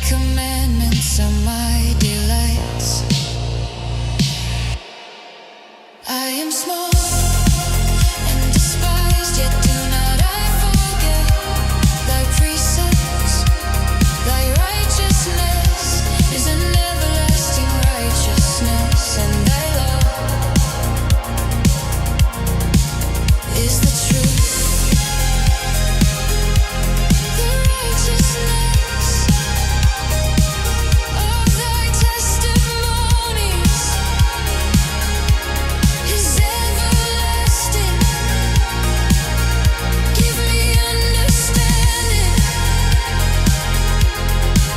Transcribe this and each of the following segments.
commandments are my delights. I am small and despised, yet do not I forget thy precepts. Thy righteousness is an everlasting righteousness, and thy law is the truth. The righteousness of thy testimonies is everlasting. Give me understanding,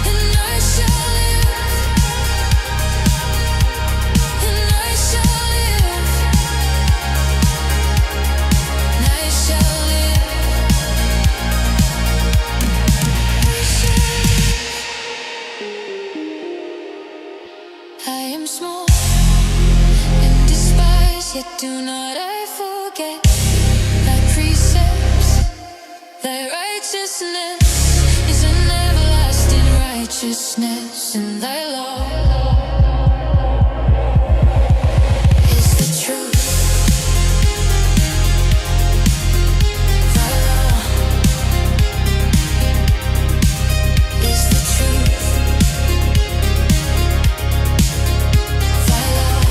and I shall live, and I shall live, and I shall live, I am small and despised, yet do not I forget thy precepts. Thy righteousness is an everlasting righteousness, and thy law is the truth. Thy law is the truth. Thy law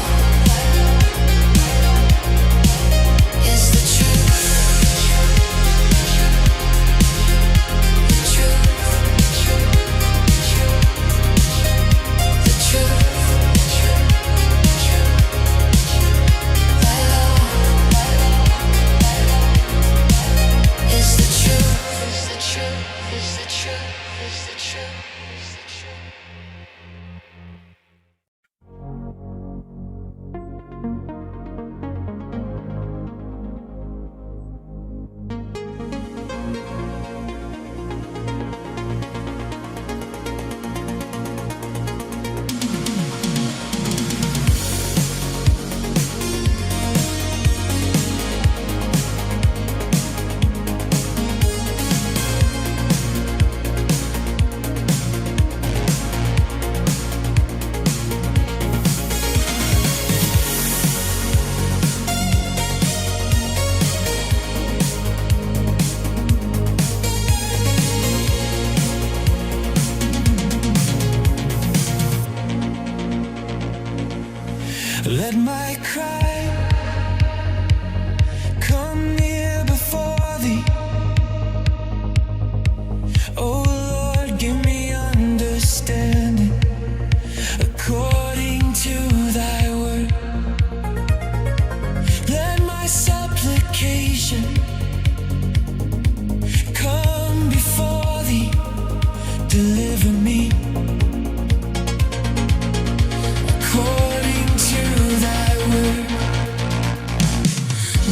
is the truth. The truth. The truth. Thy law is the truth. Is the truth. Is the truth. Is the truth. Is the truth. Let my cry come near before thee. Oh Lord, give me understanding according to thy word. Let my supplication come before thee. Deliver me according to thy word.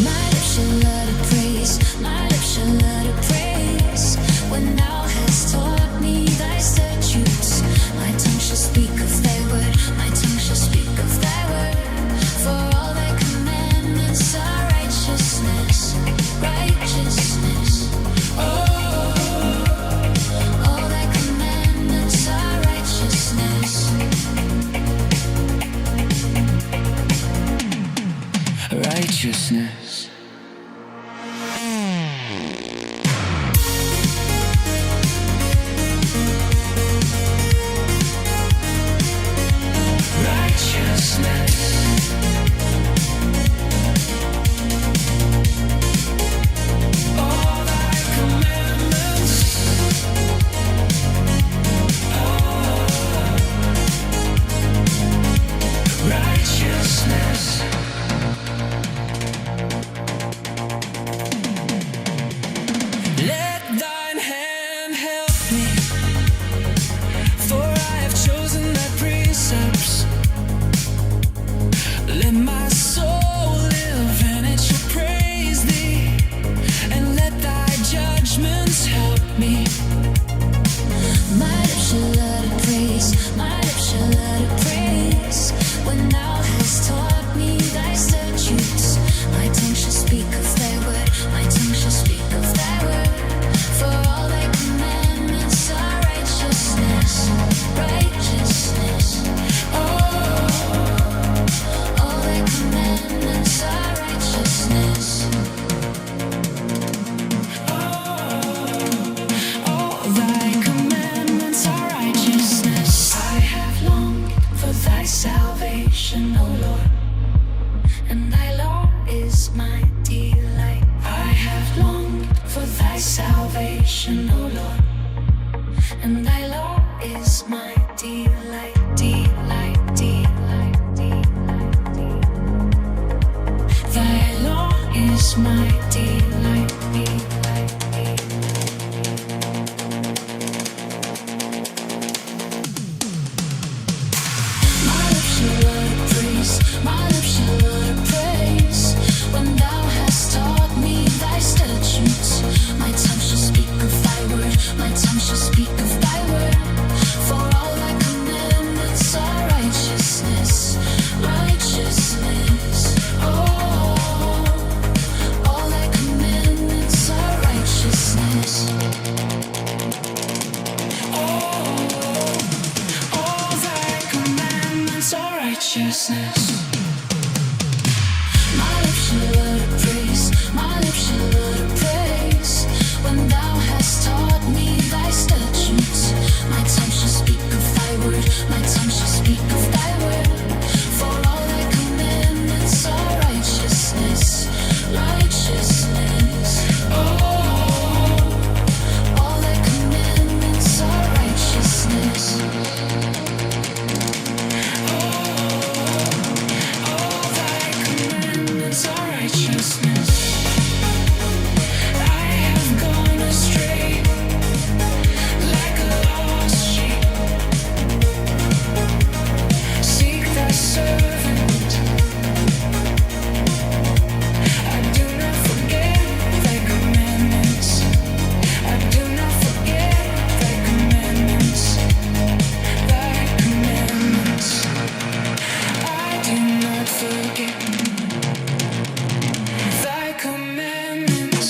My lips shall utter praise, my lips shall utter praise. When thou hast taught me thy statutes, my tongue shall speak of thy word, my tongue shall speak of thy word. For all thy commandments are righteousness, righteousness. All thy commandments are righteousness. Righteousness. All thy commandments. Righteousness. Let thine hand help me, for I have chosen thy precepts. Let my soul live and it shall praise thee, and let thy judgments help me. My lips shall utter praise, my lips shall utter praise. When thou hast taught me thy statutes, my tongue shall speak of thy word, my tongue shall speak of thy word. For all thy commandments are righteousness. and thy law is my delight, delight, delight, delight, delight. Thy law is my delight, delight, delight. My lips shall utter praise, my lips shall utter praise. When thou hast taught me thy statutes, my tongue shall speak of thy word, my tongue shall speak of thy word. For all thy commandments are righteousness, righteousness. Oh, all thy commandments are righteousness. Oh, all thy commandments are righteousness. My lips shall utter praise, my lips shall utter praise. When thou hast taught me thy statutes, my tongue shall speak of thy word, my tongue shall speak of thy word. For all thy commandments are righteousness, righteousness. Oh, all thy commandments are righteousness. All thy commandments are righteousness. I have gone astray like a lost sheep. Seek thy servant. I do not forget thy commandments. I do not forget thy commandments. Thy commandments. I do not forget thy commandments.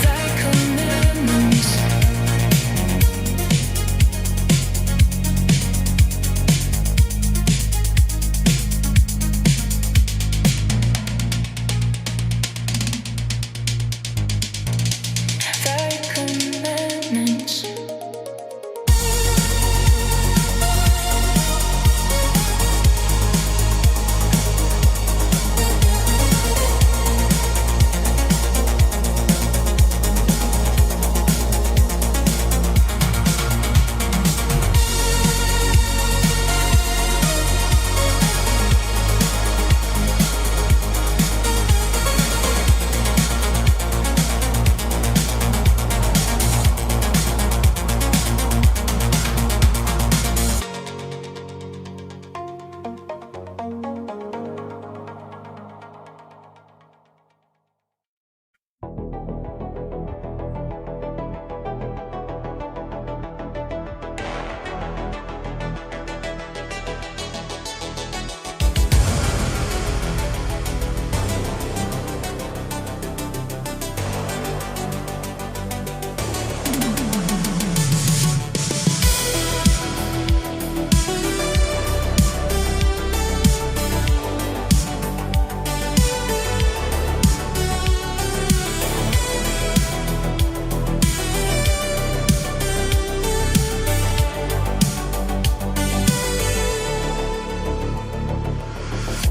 Thy commandments. Thy commandments.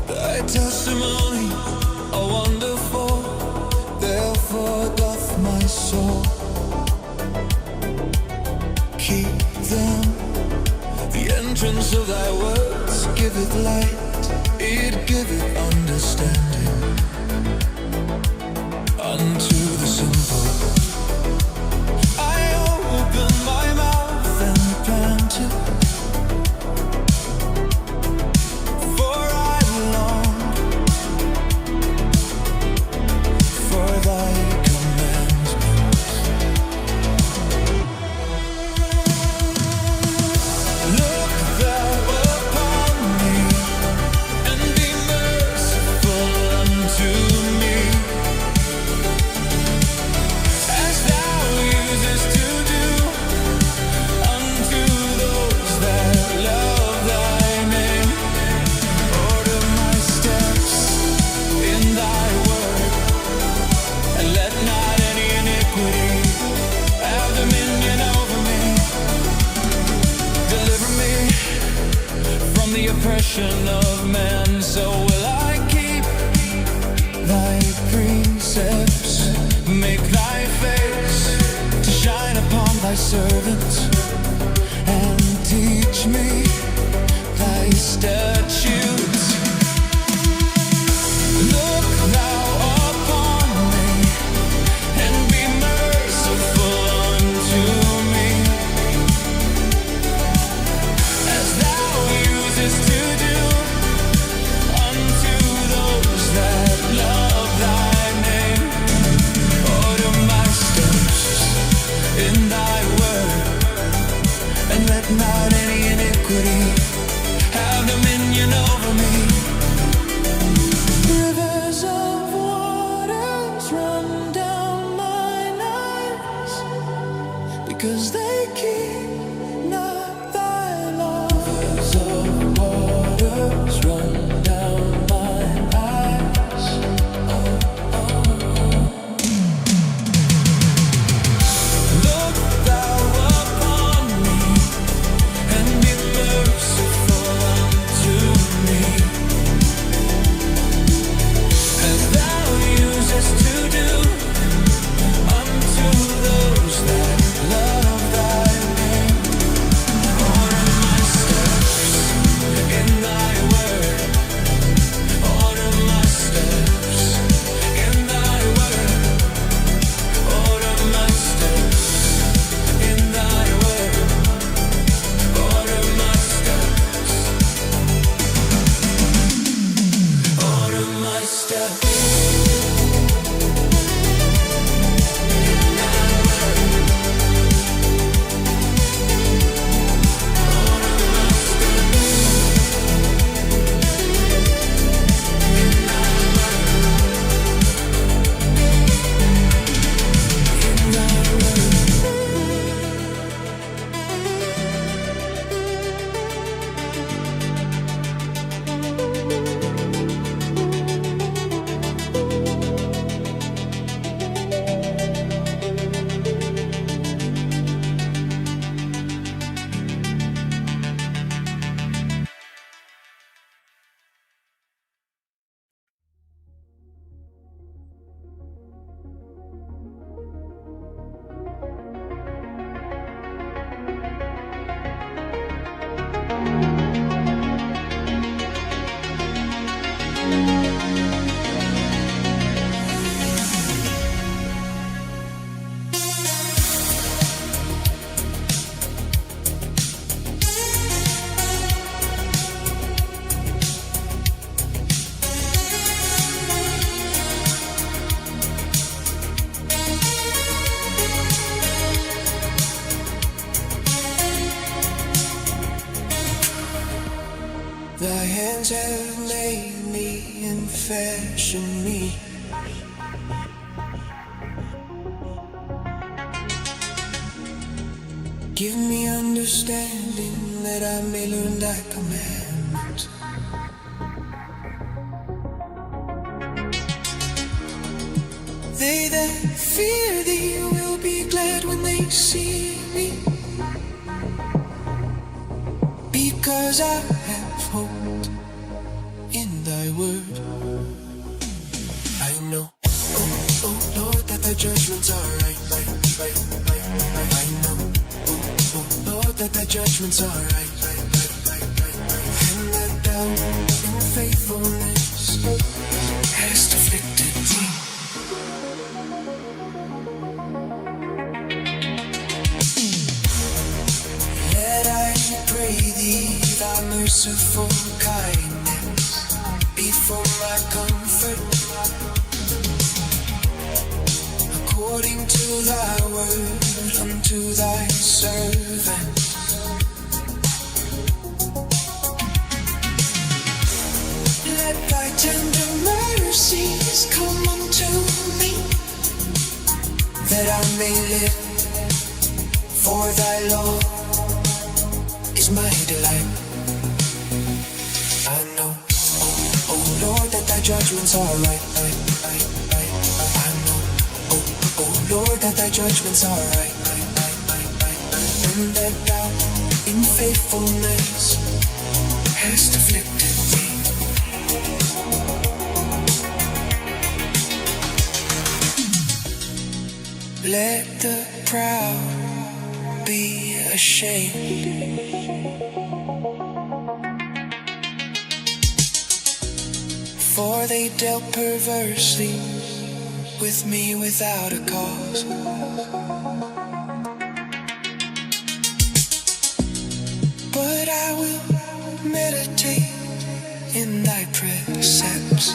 Thy testimony are wonderful, therefore doth my soul keep them. The entrance of thy words giveth light, it giveth understanding unto the simple. I open my mouth and repented, for I long for thy commandments. Look thou upon me and be merciful impression of man, so will I keep thy precepts. Make thy face to shine upon thy servant, and teach me thy statutes. Look thou upon me, and be merciful unto me, as thou usest to do unto those that love thy name. Order my steps in thy word, and let not any iniquity have dominion over me. Rivers of waters run down mine eyes, because they keep not thy law. Rivers of waters run down mine eyes. Look thou upon me, and be merciful unto me, as thou usest to do unto those that love thy name. Order my steps in thy word. Order my steps in thy word. Order my steps in thy word. Order my steps. Order my steps. Thy hands have made me and fashioned me. Give me understanding that I may learn thy commandments. They that fear thee will be glad when they see me, because I have hope in thy word. I know, oh Lord, that thy judgments are right. I know, oh Lord, that thy judgments are right. And that thou in faithfulness hast afflicted me. Let I pray thee thy merciful kindness be for my comfort, according to thy word unto thy servant. Let thy tender mercies come unto me, that I may live, for thy law is my delight. I know, oh Lord, that thy judgments are right. I know, oh Lord, that thy judgments are right. And that thou in faithfulness hast afflicted let the proud be ashamed. For they dealt perversely with me without a cause. But I will meditate in thy precepts.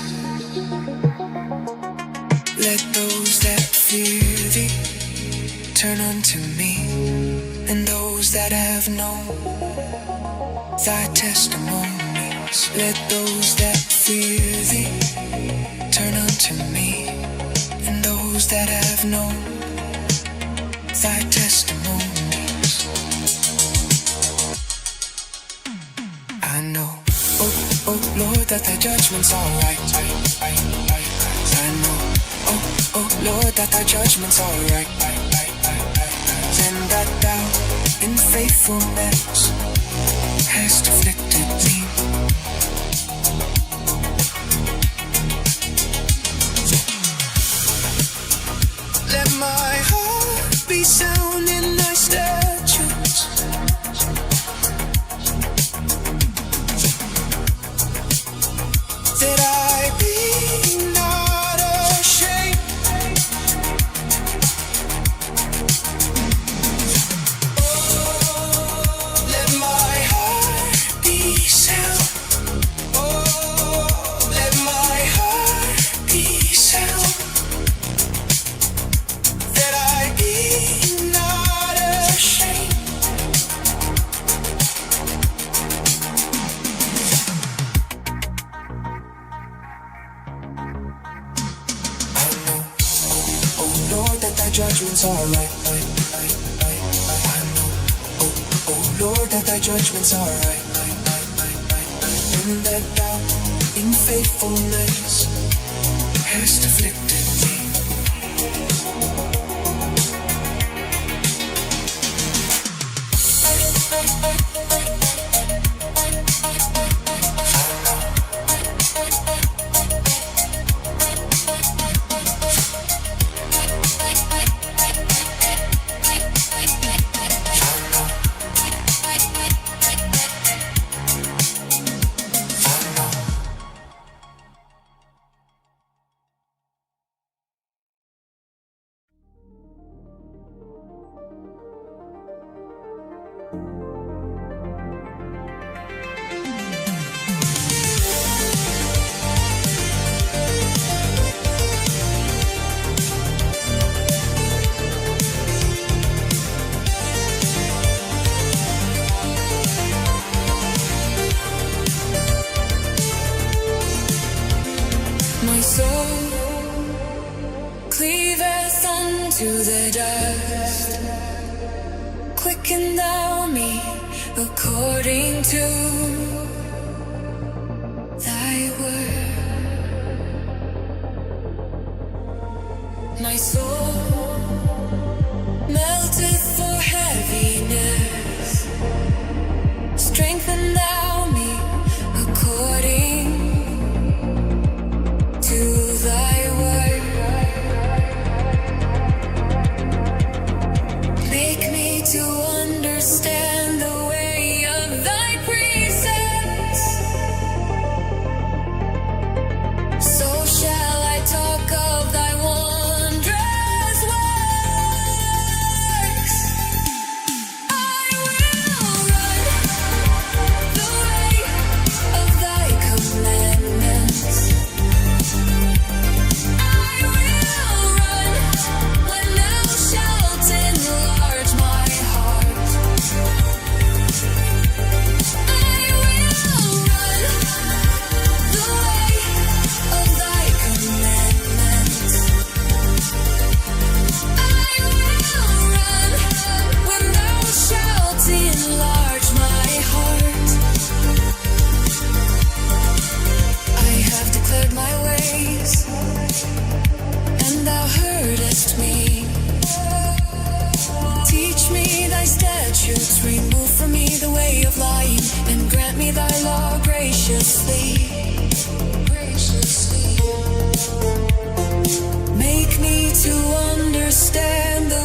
Let those that fear thee turn unto me, and those that have known thy testimonies. Let those that fear thee turn unto me, and those that have known thy testimonies. I know, oh Lord, that thy judgments are right. I know, oh Lord, that thy judgments are right. And that thou in faithfulness hast afflicted me. Let my heart be sound in thy statutes, that I be not ashamed. Oh, let my heart be sound. Oh, let my heart be sound, that I be not ashamed. I know, oh Lord, that thy judgments are right. I know, oh Lord, that thy judgments are right. And that thou in faithfulness hast afflicted me. My soul cleaveth unto the dust. Quicken thou me according to thy word. My soul melteth for heaviness. Strengthen thou me according to thy word. Make me to understand the way of thy precepts. So shall I talk of thy wondrous works. I will run the way of thy commandments. I will run when thou shalt enlarge my heart. I will run the way of thy commandments. I will run when thou shalt enlarge my heart. I have declared my ways, and thou heardest me. Teach me thy statutes, remove from me the way of lying, and grant me thy law graciously. Make me to understand the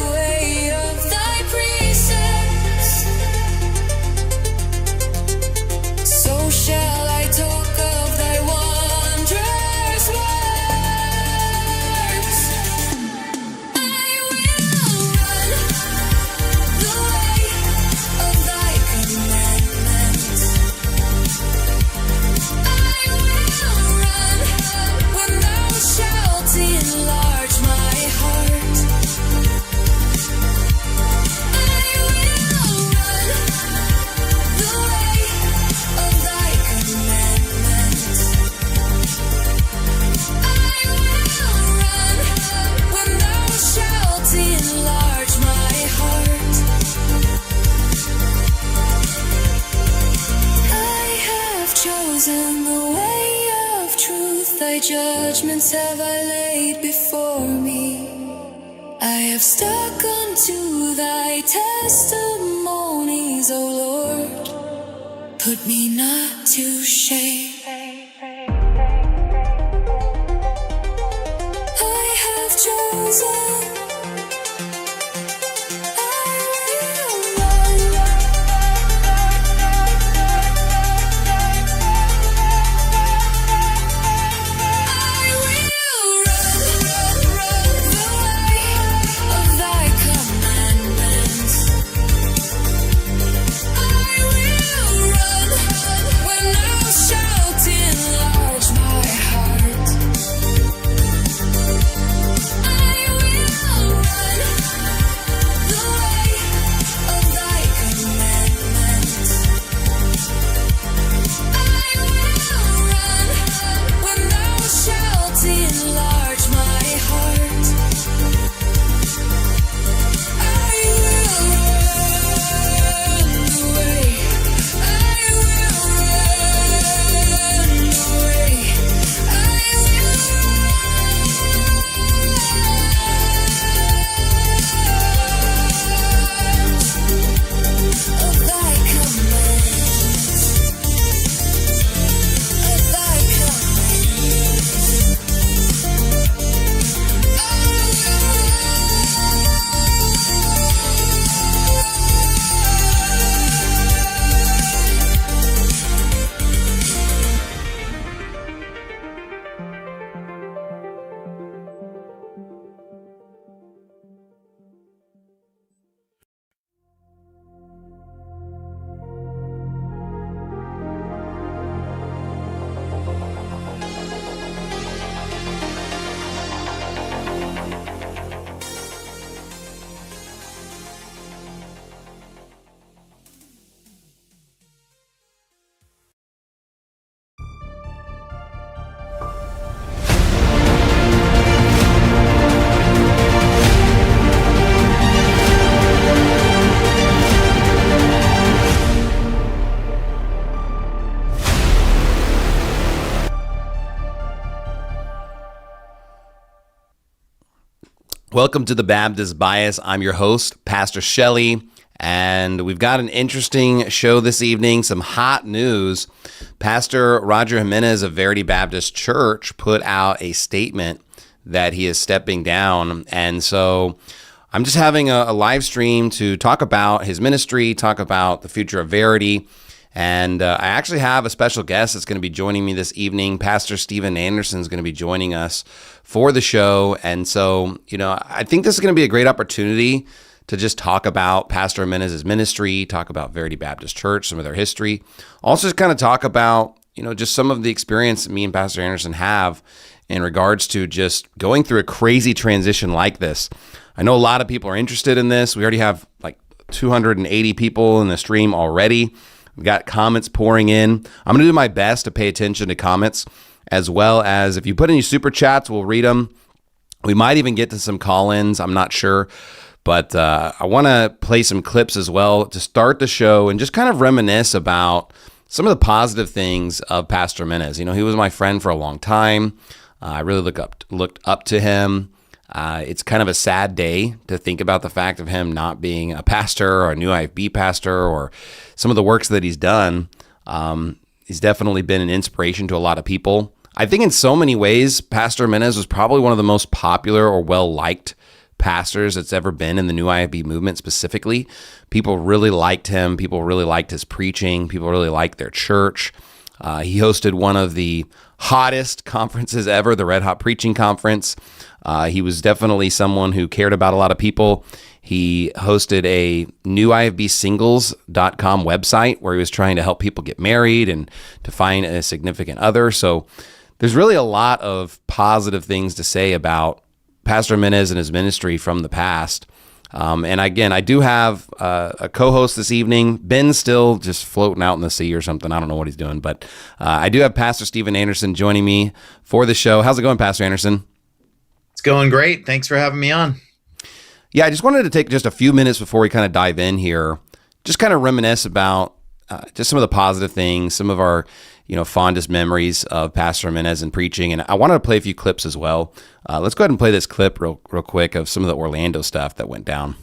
chosen the way of truth. Thy judgments have I laid before me. I have stuck unto thy testimonies, O Lord. Put me not to shame. I have chosen. Welcome to the Baptist Bias. I'm your host, Pastor Shelley, and we've got an interesting show this evening, some hot news. Pastor Roger Jimenez of Verity Baptist Church put out a statement that he is stepping down, and so I'm just having a live stream to talk about his ministry, talk about the future of Verity, and I actually have a special guest that's going to be joining me this evening. Pastor Steven Anderson is going to be joining us for the show. And so, I think this is going to be a great opportunity to just talk about Pastor Jimenez's ministry, talk about Verity Baptist Church, some of their history. Also just kind of talk about, just some of the experience me and Pastor Anderson have in regards to just going through a crazy transition like this. I know a lot of people are interested in this. We already have like 280 people in the stream already. We've got comments pouring in. I'm going to do my best to pay attention to comments, as well as if you put any super chats, we'll read them. We might even get to some call-ins. I'm not sure. But I want to play some clips as well to start the show and just kind of reminisce about some of the positive things of Pastor Jimenez. He was my friend for a long time. I really looked up to him. It's kind of a sad day to think about the fact of him not being a pastor or a new IFB pastor or some of the works that he's done. He's definitely been an inspiration to a lot of people. I think in so many ways, Pastor Jimenez was probably one of the most popular or well-liked pastors that's ever been in the new IFB movement specifically. People really liked him. People really liked his preaching. People really liked their church. He hosted one of the hottest conferences ever, the Red Hot Preaching Conference. He was definitely someone who cared about a lot of people. He hosted a newifbsingles.com website where he was trying to help people get married and to find a significant other. So there's really a lot of positive things to say about Pastor Jimenez and his ministry from the past. And again, I do have a co-host this evening. Ben's still just floating out in the sea or something. I don't know what he's doing, but I do have Pastor Steven Anderson joining me for the show. How's it going, Pastor Anderson? It's going great. Thanks for having me on. Yeah, I just wanted to take just a few minutes before we kind of dive in here, just kind of reminisce about just some of the positive things, some of our, fondest memories of Pastor Jimenez and preaching. And I wanted to play a few clips as well. Let's go ahead and play this clip real quick of some of the Orlando stuff that went down.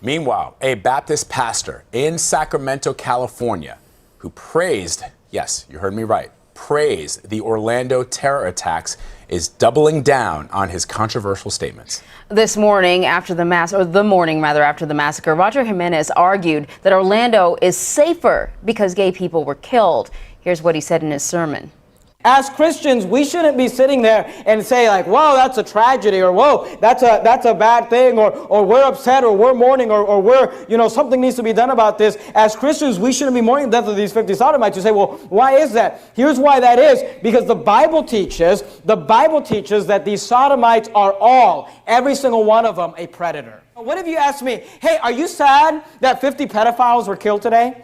Meanwhile, a Baptist pastor in Sacramento, California, who praised, yes, you heard me right, praised the Orlando terror attacks, is doubling down on his controversial statements. This morning after the after the massacre, Roger Jimenez argued that Orlando is safer because gay people were killed. Here's what he said in his sermon. As Christians, we shouldn't be sitting there and say like, whoa, that's a tragedy, or whoa, that's a bad thing, or we're upset, or we're mourning, or we're, something needs to be done about this. As Christians, we shouldn't be mourning the death of these 50 sodomites. You say, well, why is that? Here's why that is. Because the Bible teaches that these sodomites are every single one of them, a predator. What if you asked me, hey, are you sad that 50 pedophiles were killed today?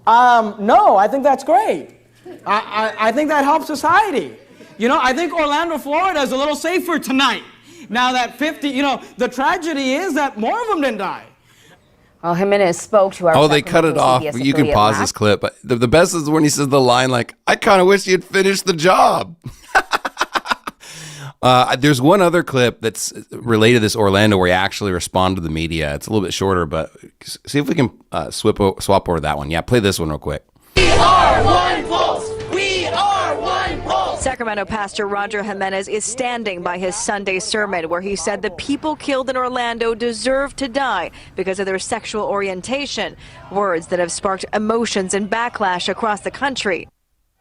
No, I think that's great. I think that helps society. I think Orlando, Florida is a little safer tonight. Now that 50, the tragedy is that more of them didn't die. Well, Jimenez spoke to our they cut it off. You can pause this clip. But the best is when he says the line like, I kind of wish you'd finished the job. There's one other clip that's related to this Orlando where he actually responded to the media. It's a little bit shorter, but see if we can swap over that one. Yeah, play this one real quick. We are one pulse. We are one pulse. Sacramento Pastor Roger Jimenez is standing by his Sunday sermon where he said the people killed in Orlando deserve to die because of their sexual orientation. Words that have sparked emotions and backlash across the country.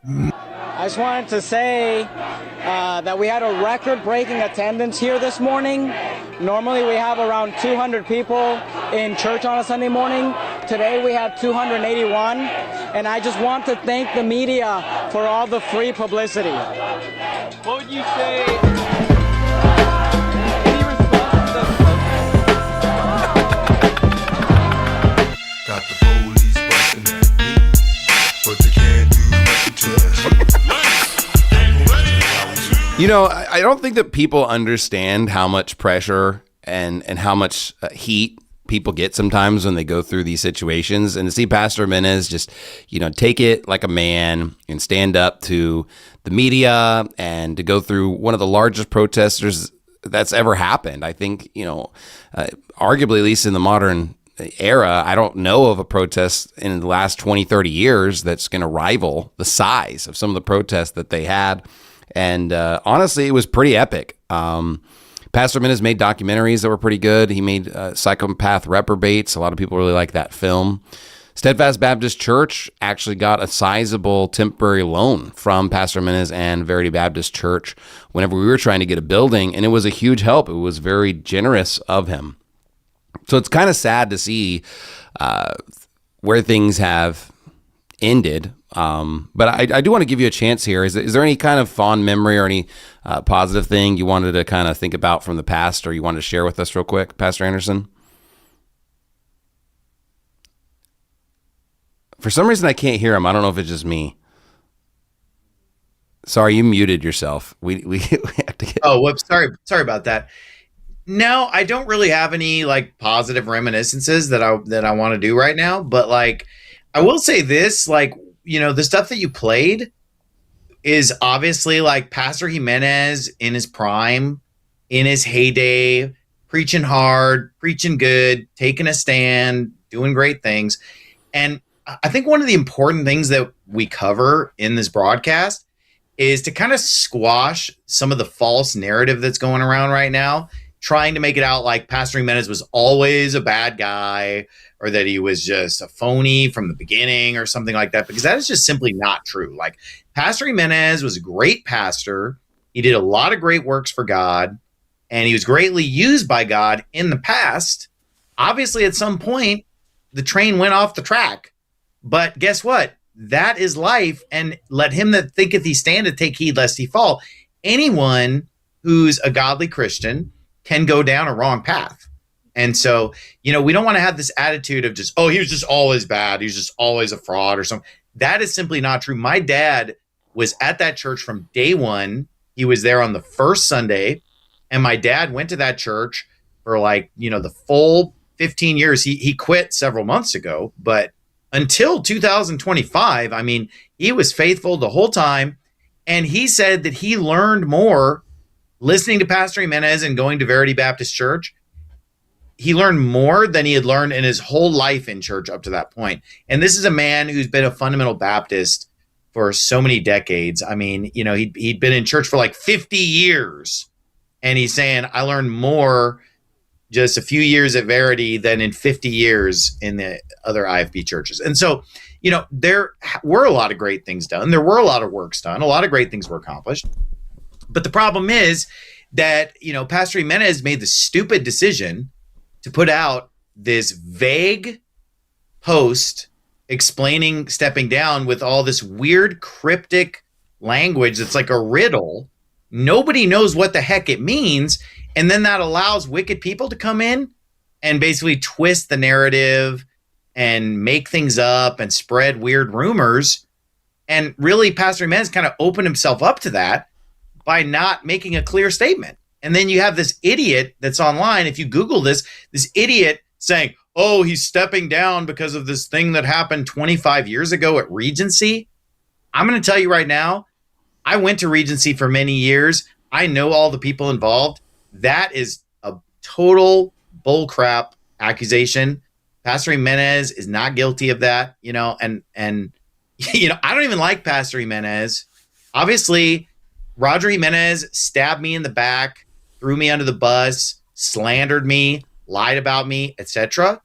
I just wanted to say that we had a record-breaking attendance here this morning. Normally we have around 200 people in church on a Sunday morning. Today we have 281. And I just want to thank the media for all the free publicity. What would you say? Any response to Got the police busting at me, but they can't do nothing to us. I don't think that people understand how much pressure and how much heat people get sometimes when they go through these situations. And to see Pastor Jimenez just, take it like a man and stand up to the media and to go through one of the largest protesters that's ever happened. I think, arguably, at least in the modern era, I don't know of a protest in the last 20, 30 years that's going to rival the size of some of the protests that they had. And honestly, it was pretty epic. Pastor Jimenez made documentaries that were pretty good. He made Psychopath Reprobates. A lot of people really like that film. Steadfast Baptist Church actually got a sizable temporary loan from Pastor Jimenez and Verity Baptist Church whenever we were trying to get a building, and it was a huge help. It was very generous of him. So it's kind of sad to see where things have ended. But I do want to give you a chance here. Is there any kind of fond memory or any positive thing you wanted to kind of think about from the past or you wanted to share with us real quick, Pastor Anderson? For some reason, I can't hear him. I don't know if it's just me. Sorry, you muted yourself. We have to get... Oh, whoops. Sorry about that. No, I don't really have any positive reminiscences that I want to do right now. But I will say this, the stuff that you played is obviously Pastor Jimenez in his prime, in his heyday, preaching hard, preaching good, taking a stand, doing great things. And I think one of the important things that we cover in this broadcast is to kind of squash some of the false narrative that's going around right now, trying to make it out like Pastor Jimenez was always a bad guy or that he was just a phony from the beginning or something like that, because that is just simply not true. Pastor Jimenez was a great pastor. He did a lot of great works for God, and he was greatly used by God in the past. Obviously, at some point, the train went off the track. But guess what? That is life, and let him that thinketh he standeth take heed lest he fall. Anyone who's a godly Christian can go down a wrong path. And so, we don't want to have this attitude of just, he was just always bad. He was just always a fraud or something. That is simply not true. My dad was at that church from day one. He was there on the first Sunday, and my dad went to that church for the full 15 years. He quit several months ago, but until 2025. I mean, he was faithful the whole time. And he said that he learned more listening to Pastor Jimenez and going to Verity Baptist Church. He learned more than he had learned in his whole life in church up to that point. And this is a man who's been a fundamental Baptist for so many decades. I mean, you know, he'd been in church for like 50 years. And he's saying, I learned more just a few years at Verity than in 50 years in the other IFB churches. And so, you know, there were a lot of great things done. There were a lot of works done. A lot of great things were accomplished. But the problem is that, you know, Pastor Jimenez made the stupid decision to put out this vague post explaining stepping down with all this weird cryptic language that's like a riddle. Nobody knows what the heck it means. And then that allows wicked people to come in and basically twist the narrative and make things up and spread weird rumors. And really, Pastor Jimenez kind of opened himself up to that by not making a clear statement. And then you have this idiot that's online. If you Google this idiot saying, oh, he's stepping down because of this thing that happened 25 years ago at Regency. I'm going to tell you right now, I went to Regency for many years. I know all the people involved. That is a total bullcrap accusation. Pastor Jimenez is not guilty of that, you know, and you know, I don't even like Pastor Jimenez. Obviously, Roger Jimenez stabbed me in the back, threw me under the bus, slandered me, lied about me, etc.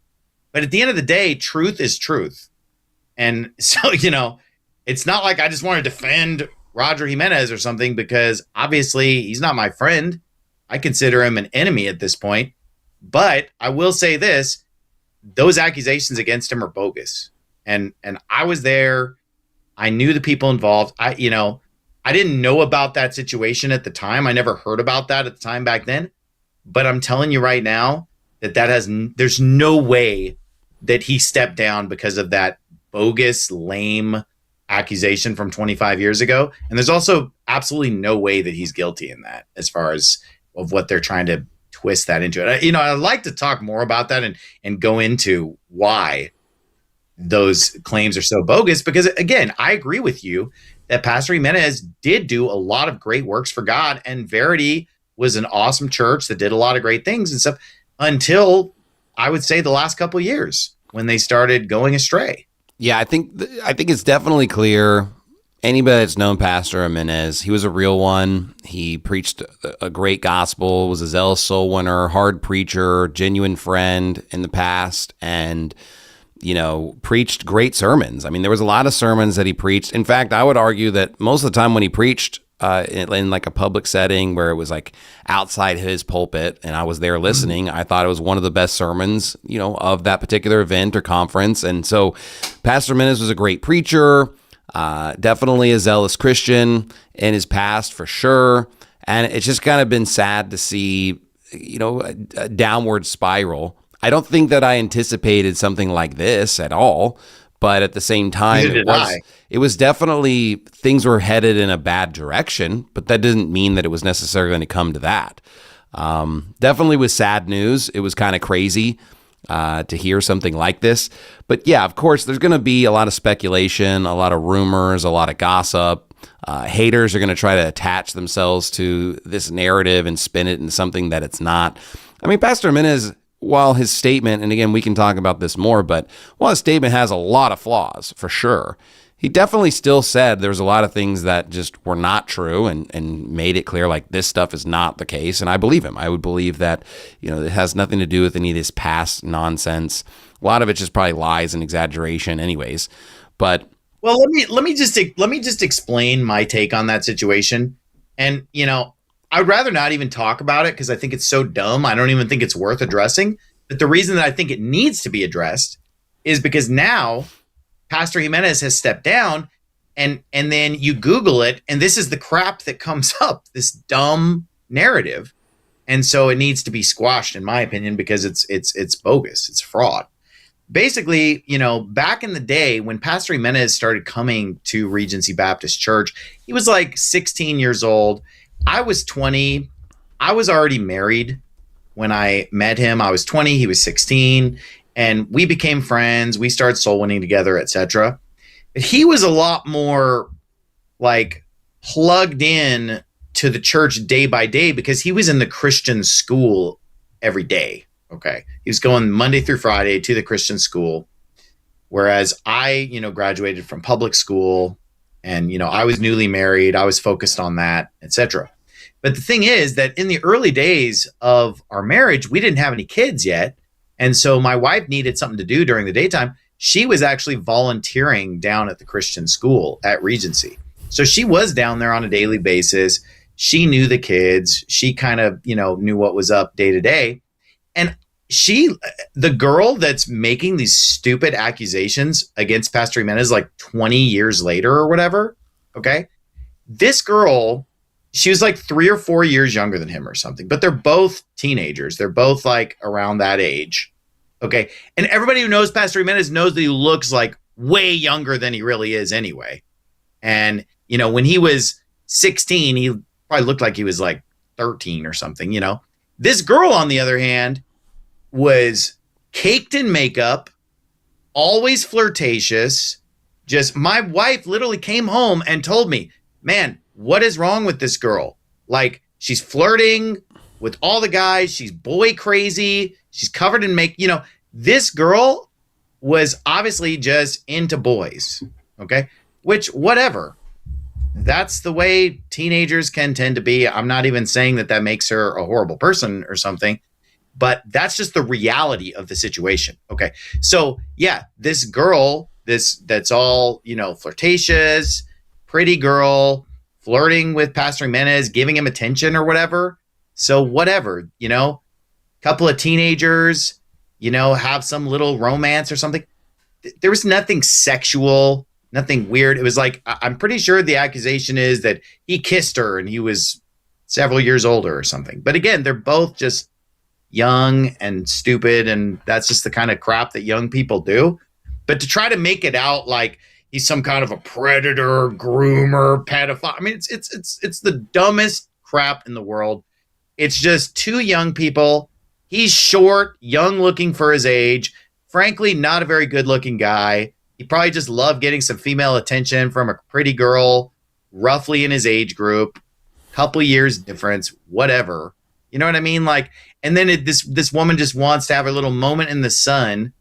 But at the end of the day, truth is truth. And so, you know, it's not like I just want to defend Roger Jimenez or something, because obviously he's not my friend. I consider him an enemy at this point. But I will say this, those accusations against him are bogus. And I was there. I knew the people involved. I didn't know about that situation at the time. I never heard about that at the time back then. But I'm telling you right now there's no way that he stepped down because of that bogus, lame accusation from 25 years ago. And there's also absolutely no way that he's guilty in that, as far as of what they're trying to twist that into it. You know, I'd like to talk more about that and go into why those claims are so bogus, because again, I agree with you that Pastor Jimenez did do a lot of great works for God, and Verity was an awesome church that did a lot of great things and stuff until I would say the last couple of years when they started going astray. Yeah, I think it's definitely clear. Anybody that's known Pastor Jimenez, he was a real one. He preached a great gospel, was a zealous soul winner, hard preacher, genuine friend in the past, and you know, preached great sermons. I mean, there was a lot of sermons that he preached. In fact, I would argue that most of the time when he preached in like a public setting where it was like outside his pulpit and I was there listening, I thought it was one of the best sermons, you know, of that particular event or conference. And so Pastor Jimenez was a great preacher, definitely a zealous Christian in his past for sure. And it's just kind of been sad to see, you know, a downward spiral. I don't think that I anticipated something like this at all, but at the same time, it was definitely, things were headed in a bad direction, but that didn't mean that it was necessarily going to come to that. Definitely was sad news. It was kind of crazy to hear something like this. But yeah, of course, there's going to be a lot of speculation, a lot of rumors, a lot of gossip. Haters are going to try to attach themselves to this narrative and spin it into something that it's not. I mean, Pastor Jimenez, while his statement, and again, we can talk about this more, but while his statement has a lot of flaws, for sure, he definitely still said there's a lot of things that just were not true and made it clear like this stuff is not the case. And I believe him. I would believe that, you know, it has nothing to do with any of this past nonsense. A lot of it's just probably lies and exaggeration anyways. But well, let me just explain my take on that situation. And, you know, I would rather not even talk about it because I think it's so dumb. I don't even think it's worth addressing. But the reason that I think it needs to be addressed is because now Pastor Jimenez has stepped down, and then you Google it, and this is the crap that comes up, this dumb narrative. And so it needs to be squashed, in my opinion, because it's bogus. It's fraud. Basically, you know, back in the day when Pastor Jimenez started coming to Regency Baptist Church, he was like 16 years old. I was 20. I was already married when I met him. I was 20. He was 16. and we became friends. We started soul winning together, etc. But he was a lot more like plugged in to the church day by day because he was in the Christian school every day. Okay. He was going Monday through Friday to the Christian school. Whereas I, graduated from public school and, I was newly married. I was focused on that, etc. But the thing is that in the early days of our marriage, we didn't have any kids yet. And so my wife needed something to do during the daytime. She was actually volunteering down at the Christian school at Regency. So she was down there on a daily basis. She knew the kids. She kind of, knew what was up day to day. And the girl that's making these stupid accusations against Pastor Jimenez like 20 years later or whatever, okay? This girl, she was like 3 or 4 years younger than him or something, but they're both teenagers. They're both like around that age, okay? And everybody who knows Pastor Jimenez knows that he looks like way younger than he really is anyway. And, when he was 16, he probably looked like he was like 13 or something, This girl, on the other hand, was caked in makeup, always flirtatious. My wife literally came home and told me, man, what is wrong with this girl? Like, she's flirting with all the guys. She's boy crazy. She's covered in makeup. This girl was obviously just into boys. Okay. Which, whatever. That's the way teenagers can tend to be. I'm not even saying that makes her a horrible person or something, but that's just the reality of the situation. Okay. So yeah, this girl, that's all, flirtatious, pretty girl, flirting with Pastor Jimenez, giving him attention or whatever. So whatever, couple of teenagers, have some little romance or something. There was nothing sexual, nothing weird. It was like, I'm pretty sure the accusation is that he kissed her and he was several years older or something. But again, they're both just young and stupid, and that's just the kind of crap that young people do. But to try to make it out like he's some kind of a predator, groomer, pedophile, I mean, it's the dumbest crap in the world. It's just two young people. He's short, young looking for his age, frankly, not a very good looking guy. He probably just loved getting some female attention from a pretty girl, roughly in his age group, couple years difference, whatever. You know what I mean? Like, and then this woman just wants to have a little moment in the sun,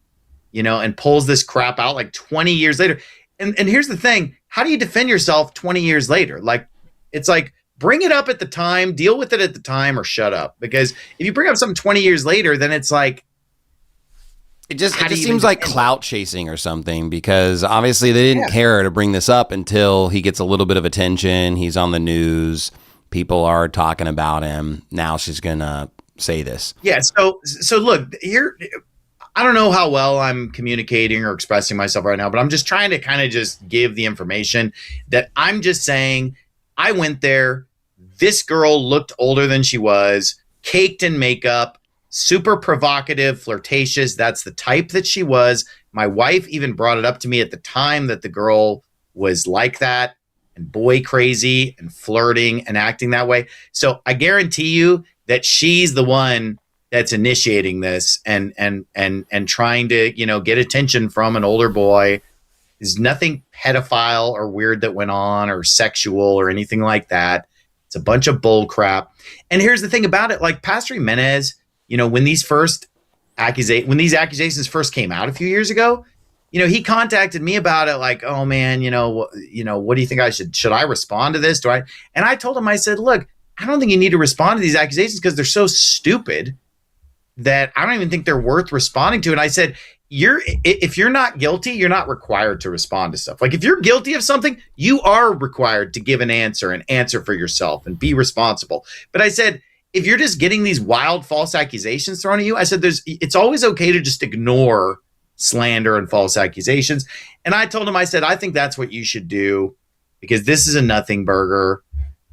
and pulls this crap out like 20 years later. And here's the thing. How do you defend yourself 20 years later? Like, it's like, bring it up at the time, deal with it at the time, or shut up. Because if you bring up something 20 years later, then it's like, It just seems like clout chasing or something, because obviously they didn't care to bring this up until he gets a little bit of attention. He's on the news. People are talking about him. Now she's going to say this. Yeah. So look, here, I don't know how well I'm communicating or expressing myself right now, but I'm just trying to kind of just give the information that I'm just saying. I went there. This girl looked older than she was, caked in makeup, super provocative, flirtatious. That's the type that she was. My wife even brought it up to me at the time that the girl was like that and boy crazy and flirting and acting that way. So I guarantee you that she's the one that's initiating this and trying to, get attention from an older boy. There's nothing pedophile or weird that went on or sexual or anything like that. It's a bunch of bull crap. And here's the thing about it, like Pastor Jimenez, when these accusations first came out a few years ago, he contacted me about it like, oh man, what do you think should I respond to this? And I told him, I said, look, I don't think you need to respond to these accusations because they're so stupid that I don't even think they're worth responding to. And I said, if you're not guilty, you're not required to respond to stuff. Like if you're guilty of something, you are required to give an answer for yourself and be responsible. But I said, if you're just getting these wild false accusations thrown at you, I said, it's always okay to just ignore slander and false accusations. And I told him, I said, I think that's what you should do because this is a nothing burger.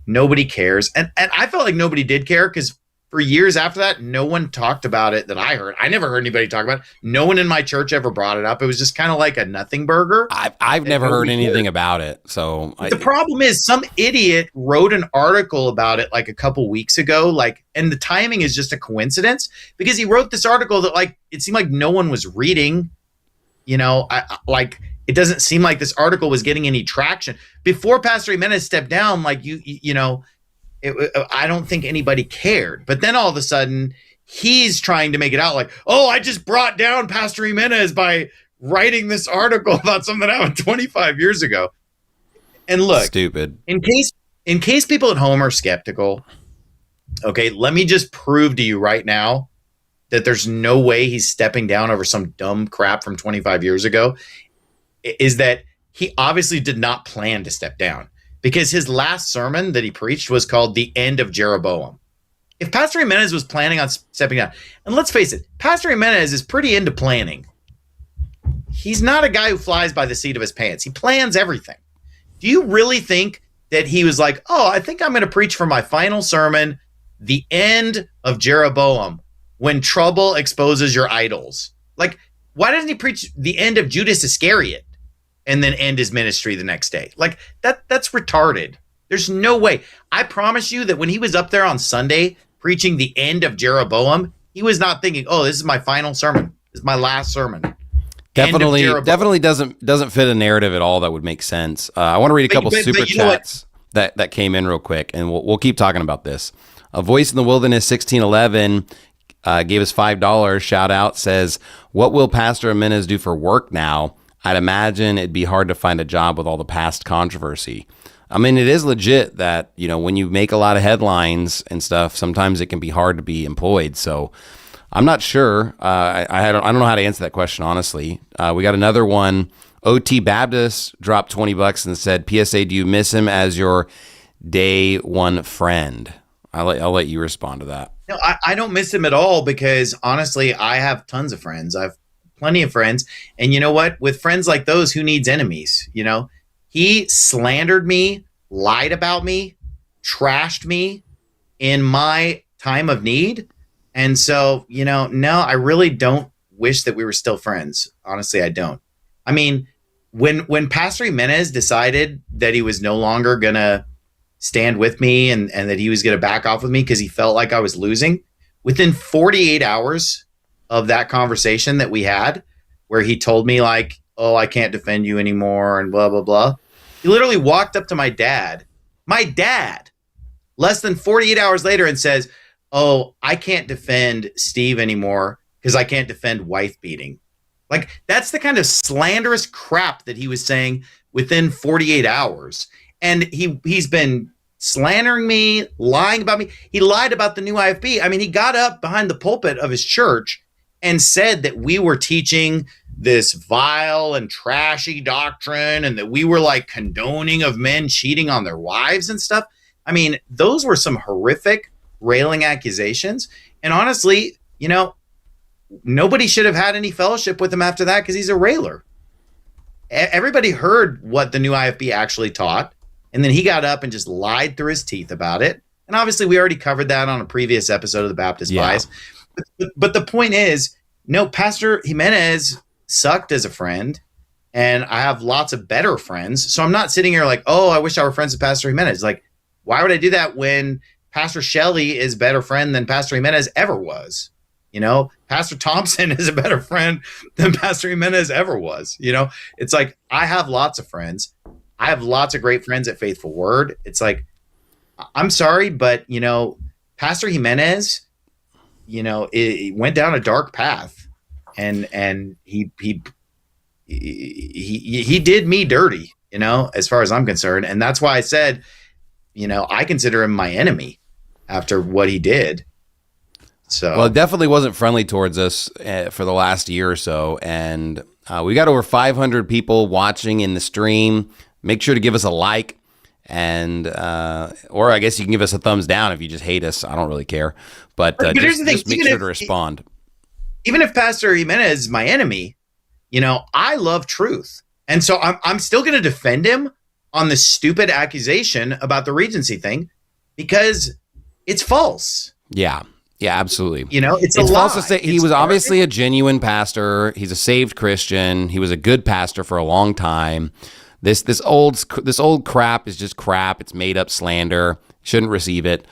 Nobody cares. And I felt like nobody did care because for years after that, no one talked about it that I heard. I never heard anybody talk about it. No one in my church ever brought it up. It was just kind of like a nothing burger. I've never heard anything about it. So the problem is some idiot wrote an article about it like a couple weeks ago, like, and the timing is just a coincidence because he wrote this article that like it seemed like no one was reading. You know, it doesn't seem like this article was getting any traction before Pastor Jimenez stepped down. Like I don't think anybody cared. But then all of a sudden, he's trying to make it out like, oh, I just brought down Pastor Jimenez by writing this article about something that happened 25 years ago. And look, stupid. In case people at home are skeptical, okay, let me just prove to you right now that there's no way he's stepping down over some dumb crap from 25 years ago. Is that he obviously did not plan to step down because his last sermon that he preached was called The End of Jeroboam. If Pastor Jimenez was planning on stepping down, and let's face it, Pastor Jimenez is pretty into planning. He's not a guy who flies by the seat of his pants. He plans everything. Do you really think that he was like, oh, I think I'm going to preach for my final sermon, The End of Jeroboam, when trouble exposes your idols? Like, why doesn't he preach the end of Judas Iscariot and then end his ministry the next day? Like that's retarded. There's no way. I promise you that when he was up there on Sunday preaching the end of Jeroboam, he was not thinking, oh, this is my final sermon. This is my last sermon. Definitely doesn't fit a narrative at all that would make sense. I want to read a couple super chats that came in real quick, and we'll keep talking about this. A Voice in the Wilderness 1611 gave us $5. Shout out, says, what will Pastor Jimenez do for work now? I'd imagine it'd be hard to find a job with all the past controversy. I mean, it is legit that, when you make a lot of headlines and stuff, sometimes it can be hard to be employed. So I'm not sure. I don't know how to answer that question, honestly. We got another one. OT Baptist dropped $20 and said, PSA, do you miss him as your day one friend? I'll let you respond to that. No, I don't miss him at all because honestly, I have tons of friends. I have plenty of friends. And you know what? With friends like those, who needs enemies? He slandered me, lied about me, trashed me in my time of need. And so, no, I really don't wish that we were still friends. Honestly, I don't. I mean, when Pastor Jimenez decided that he was no longer going to stand with me and that he was going to back off with me because he felt like I was losing, within 48 hours of that conversation that we had, where he told me like, oh, I can't defend you anymore and blah, blah, blah. He literally walked up to my dad, less than 48 hours later and says, oh, I can't defend Steve anymore because I can't defend wife beating. Like, that's the kind of slanderous crap that he was saying within 48 hours. And he's been slandering me, lying about me. He lied about the new IFB. I mean, he got up behind the pulpit of his church and said that we were teaching this vile and trashy doctrine and that we were like condoning of men cheating on their wives and stuff. I mean, those were some horrific railing accusations. And honestly, nobody should have had any fellowship with him after that because he's a railer. Everybody heard what the new IFB actually taught. And then he got up and just lied through his teeth about it. And obviously, we already covered that on a previous episode of the Baptist Bias. But the point is, no, Pastor Jimenez sucked as a friend. And I have lots of better friends. So I'm not sitting here like, oh, I wish I were friends with Pastor Jimenez. Like, why would I do that when Pastor Shelley is a better friend than Pastor Jimenez ever was? Pastor Thompson is a better friend than Pastor Jimenez ever was. It's like, I have lots of friends. I have lots of great friends at Faithful Word. It's like, I'm sorry, but, Pastor Jimenez, it went down a dark path and he did me dirty, as far as I'm concerned. And that's why I said, I consider him my enemy after what he did. So, well, it definitely wasn't friendly towards us for the last year or so. And we got over 500 people watching in the stream. Make sure to give us a like and, or I guess you can give us a thumbs down if you just hate us. I don't really care, but just make sure to respond. Even if Pastor Jimenez is my enemy, I love truth. And so I'm still going to defend him on the stupid accusation about the Regency thing because it's false. Yeah. Yeah, absolutely. You know, it's false a lie. to say he It's was garbage. obviously a genuine pastor. He's a saved Christian. He was a good pastor for a long time. This old crap is just crap. It's made up slander. Shouldn't receive it.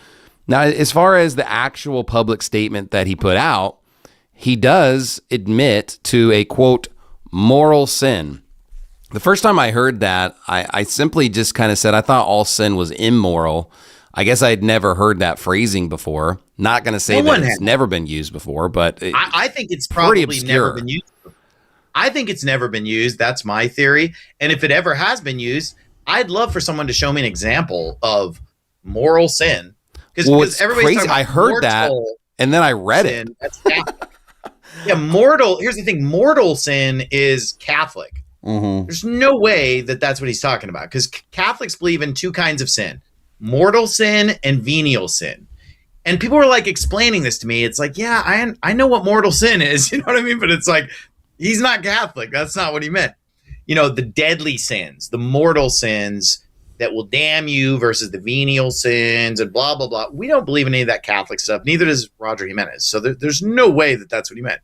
Now, as far as the actual public statement that he put out, he does admit to a, quote, moral sin. The first time I heard that, I simply just kind of said, I thought all sin was immoral. I guess I'd never heard that phrasing before. Not going to say that it's never been used before, but I think it's pretty probably obscure. never been used. I think it's never been used. That's my theory. And if it ever has been used, I'd love for someone to show me an example of moral sin. Because everybody's crazy. talking about I heard that, mortal and then I read it. sin. That's Catholic. Yeah, mortal. Here's the thing: mortal sin is Catholic. Mm-hmm. There's no way that that's what he's talking about, because Catholics believe in two kinds of sin: mortal sin and venial sin. And people were like explaining this to me. It's like, yeah, I know what mortal sin is. You know what I mean? But it's like, he's not Catholic. That's not what he meant. You know, the deadly sins, the mortal sins that will damn you versus the venial sins and blah, blah, blah. We don't believe in any of that Catholic stuff. Neither does Roger Jimenez. So there's no way that that's what he meant.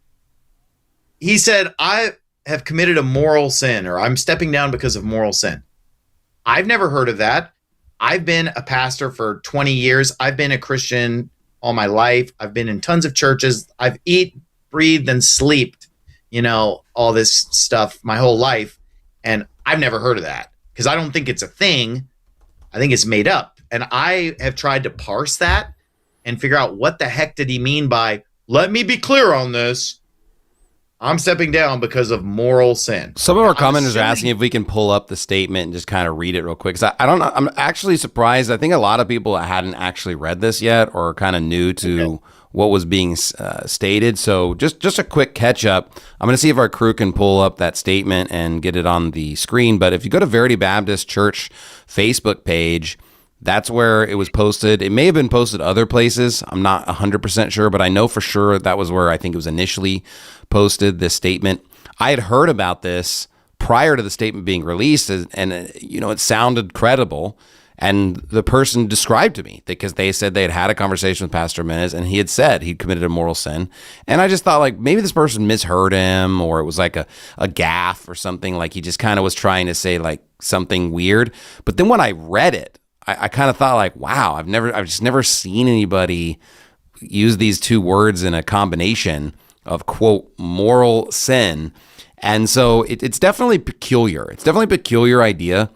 He said, I have committed a moral sin, or I'm stepping down because of moral sin. I've never heard of that. I've been a pastor for 20 years. I've been a Christian all my life. I've been in tons of churches. I've eaten, breathed, and slept, you know, all this stuff my whole life. And I've never heard of that, because I don't think it's a thing. I think it's made up. And I have tried to parse that and figure out what the heck did he mean by, let me be clear on this. I'm stepping down because of moral sin. Some of our commenters are asking if we can pull up the statement and just kind of read it real quick. Because I don't know. I'm actually surprised. I think a lot of people hadn't actually read this yet, or kind of new to what was being stated. So just a quick catch up. I'm going to see if our crew can pull up that statement and get it on the screen. But if you go to Verity Baptist Church Facebook page, that's where it was posted. It may have been posted other places. I'm not 100% sure, but I know for sure that was where I think it was initially posted, this statement. I had heard about this prior to the statement being released, and you know, it sounded credible. And the person described to me, because they said they had a conversation with Pastor Jimenez, and he had said he'd committed a mortal sin. And I just thought, like, maybe this person misheard him, or it was like a gaffe or something. Like he just kind of was trying to say like something weird. But then when I read it, I kind of thought like, wow, I've just never seen anybody use these two words in a combination of, quote, moral sin. And so it's definitely peculiar. It's definitely a peculiar idea.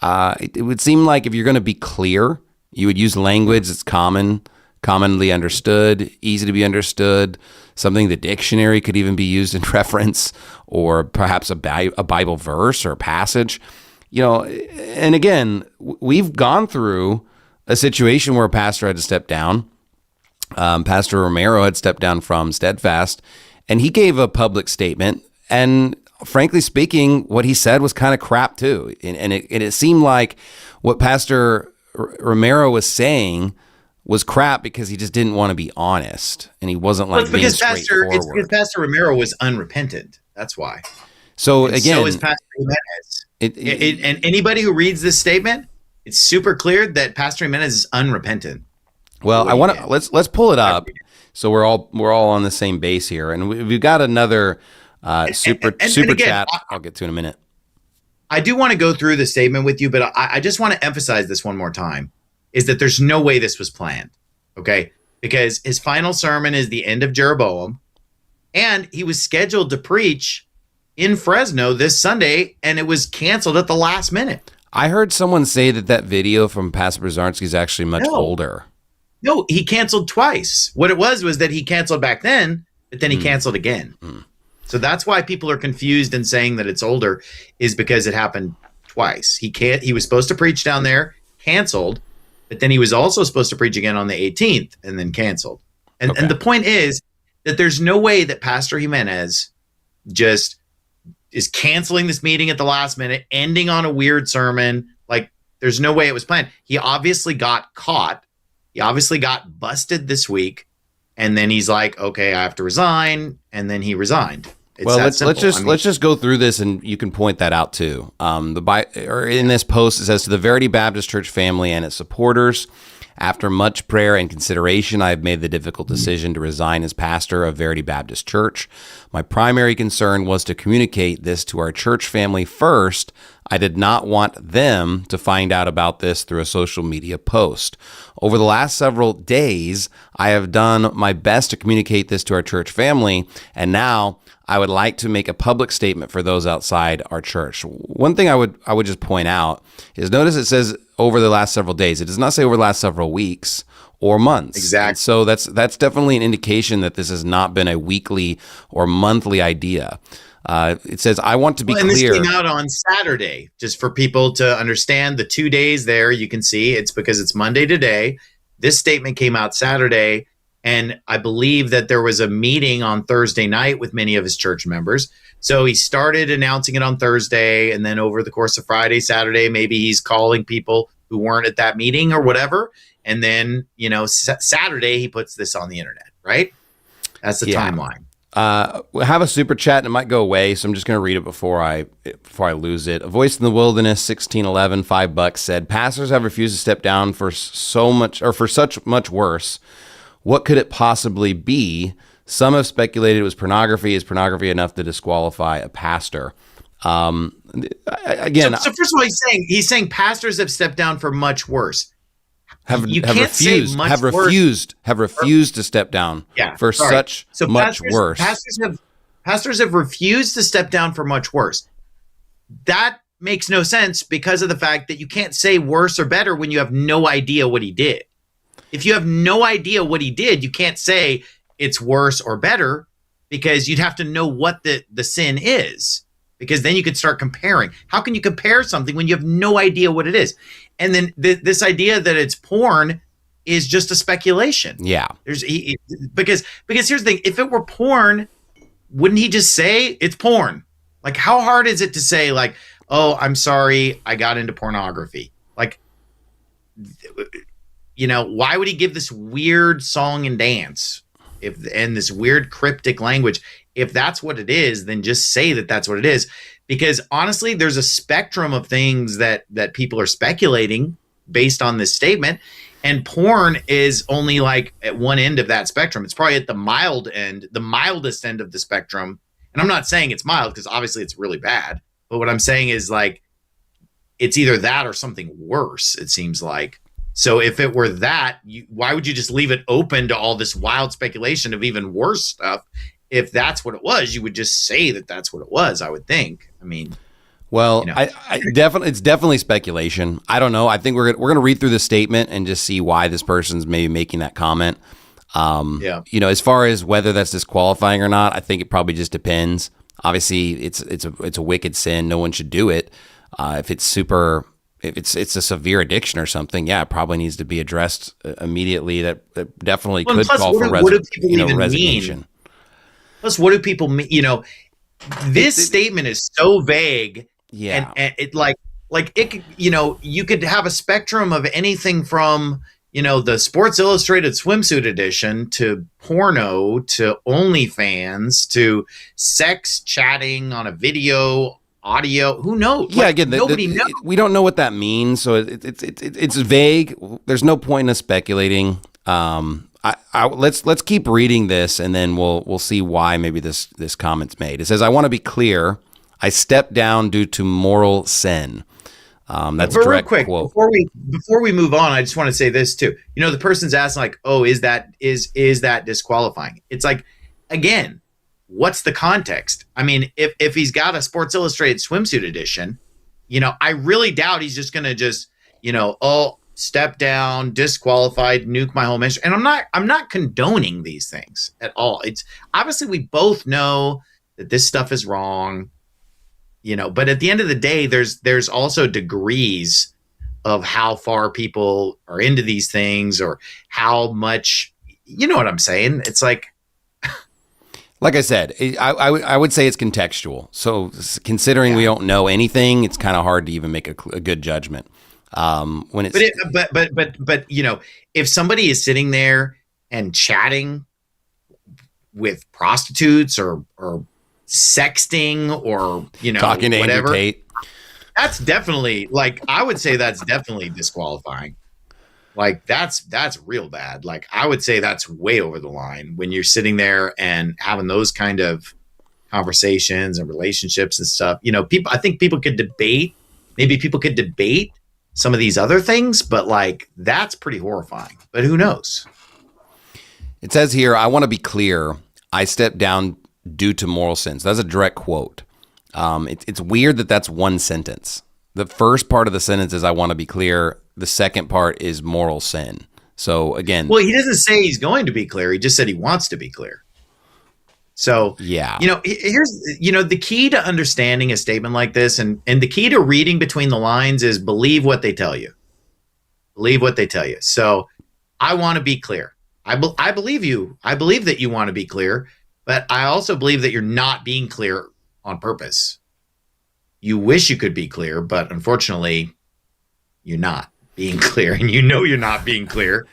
It would seem like if you're going to be clear, you would use language that's commonly understood, easy to be understood, something the dictionary could even be used in reference, or perhaps a Bible verse or a passage. You know, and again, we've gone through a situation where a pastor had to step down. Pastor Romero had stepped down from Steadfast, and he gave a public statement. And frankly speaking, what he said was kind of crap too. And it seemed like what Pastor Romero was saying was crap because he just didn't want to be honest, and he wasn't like being straightforward. It's because Pastor Romero was unrepentant. That's why. So And again, so is Pastor Jimenez. And anybody who reads this statement, it's super clear that Pastor Jimenez is unrepentant. well, I want to let's pull it up so we're all on the same base here, and we've got another super again, chat. I'll get to in a minute. I do want to go through the statement with you, but I just want to emphasize this one more time, is that there's no way this was planned, okay? Because his final sermon is the end of Jeroboam, and he was scheduled to preach in Fresno this Sunday, and it was canceled at the last minute. I heard someone say that video from Pastor Brzarski is actually much older. No, he canceled twice. What it was that he canceled back then, but then he canceled again. So that's why people are confused and saying that it's older, is because it happened twice. He was supposed to preach down there, canceled, but then he was also supposed to preach again on the 18th and then canceled. And the point is that there's no way that Pastor Jimenez just is canceling this meeting at the last minute, ending on a weird sermon. Like, there's no way it was planned. He obviously got caught. He obviously got busted this week. And then he's like, okay, I have to resign. And then he resigned. It's let's just go through this, and you can point that out too. In this post, it says, to the Verity Baptist Church family and its supporters, After much prayer and consideration, I have made the difficult decision to resign as pastor of Verity Baptist Church. My primary concern was to communicate this to our church family first. I did not want them to find out about this through a social media post. Over the last several days, I have done my best to communicate this to our church family, and now I would like to make a public statement for those outside our church. One thing I would just point out is, notice it says over the last several days. It does not say over the last several weeks or months. Exactly. And so that's definitely an indication that this has not been a weekly or monthly idea. It says, I want to be and clear. This came out on Saturday, just for people to understand the 2 days there. You can see it's because it's Monday today. This statement came out Saturday, and I believe that there was a meeting on Thursday night with many of his church members. So he started announcing it on Thursday, and then over the course of Friday, Saturday, maybe he's calling people who weren't at that meeting or whatever. And then, Saturday he puts this on the internet, right? That's the timeline. We have a super chat and it might go away, so I'm just going to read it before I lose it. A voice in the wilderness, 1611, $5 said, "Pastors have refused to step down for such much worse. What could it possibly be? Some have speculated it was pornography. Is pornography enough to disqualify a pastor?" Again, so first of all, he's saying pastors have stepped down for much worse. Have refused to step down for such much worse. Pastors have refused to step down for much worse. That makes no sense because of the fact that you can't say worse or better when you have no idea what he did. If you have no idea what he did, you can't say it's worse or better because you'd have to know what the sin is, because then you could start comparing. How can you compare something when you have no idea what it is? And then this idea that it's porn is just a speculation. Yeah. Because here's the thing. If it were porn, wouldn't he just say it's porn? Like, how hard is it to say, like, oh, I'm sorry, I got into pornography? Like, why would he give this weird song and dance and this weird cryptic language? If that's what it is, then just say that that's what it is. Because honestly, there's a spectrum of things that people are speculating based on this statement. And porn is only like at one end of that spectrum. It's probably at the mild end, the mildest end of the spectrum. And I'm not saying it's mild because obviously it's really bad. But what I'm saying is, like, it's either that or something worse, it seems like. So if it were that, why would you just leave it open to all this wild speculation of even worse stuff? If that's what it was, you would just say that that's what it was, I would think. I mean, well, it's definitely speculation. I don't know. I think we're going to read through the statement and just see why this person's maybe making that comment. As far as whether that's disqualifying or not, I think it probably just depends. Obviously, it's a wicked sin. No one should do it. If it's a severe addiction or something, it probably needs to be addressed immediately. That definitely could call for resignation. Plus, what do people mean? This statement is so vague. Yeah. And it like it, you could have a spectrum of anything from, the Sports Illustrated swimsuit edition to porno to OnlyFans to sex chatting on a video, audio. Who knows? Yeah, again, nobody knows. We don't know what that means, so it's vague. There's no point in us speculating. Let's keep reading this, and then we'll see why maybe this comment's made. It says, "I want to be clear. I stepped down due to moral sin." That's a direct quote. Before we move on, I just want to say this too. The person's asking, like, "Oh, is that disqualifying?" It's like, again, what's the context? I mean, if he's got a Sports Illustrated swimsuit edition, I really doubt he's just going to step down, disqualified, nuke my whole ministry. And I'm not condoning these things at all. It's obviously, we both know that this stuff is wrong, but at the end of the day, there's also degrees of how far people are into these things or how much, you know what I'm saying? It's like I said, I would say it's contextual. So considering we don't know anything, it's kind of hard to even make a good judgment. When it's but if somebody is sitting there and chatting with prostitutes or sexting or talking to whatever, Andrew Tate, that's definitely, I would say that's definitely disqualifying. Like that's real bad. Like I would say that's way over the line when you're sitting there and having those kind of conversations and relationships and stuff. You know, I think people could debate, maybe people could debate some of these other things, but like that's pretty horrifying. But who knows? It says here, I want to be clear. I stepped down due to moral sins. That's a direct quote. It's weird that that's one sentence. The first part of the sentence is I want to be clear. The second part is moral sin. So again, well, he doesn't say he's going to be clear. He just said he wants to be clear. So, yeah, you know, here's, you know, the key to understanding a statement like this and the key to reading between the lines is believe what they tell you. Believe what they tell you. So I want to be clear. I believe you. I believe that you want to be clear, but I also believe that you're not being clear on purpose. You wish you could be clear, but unfortunately you're not being clear, and you know you're not being clear.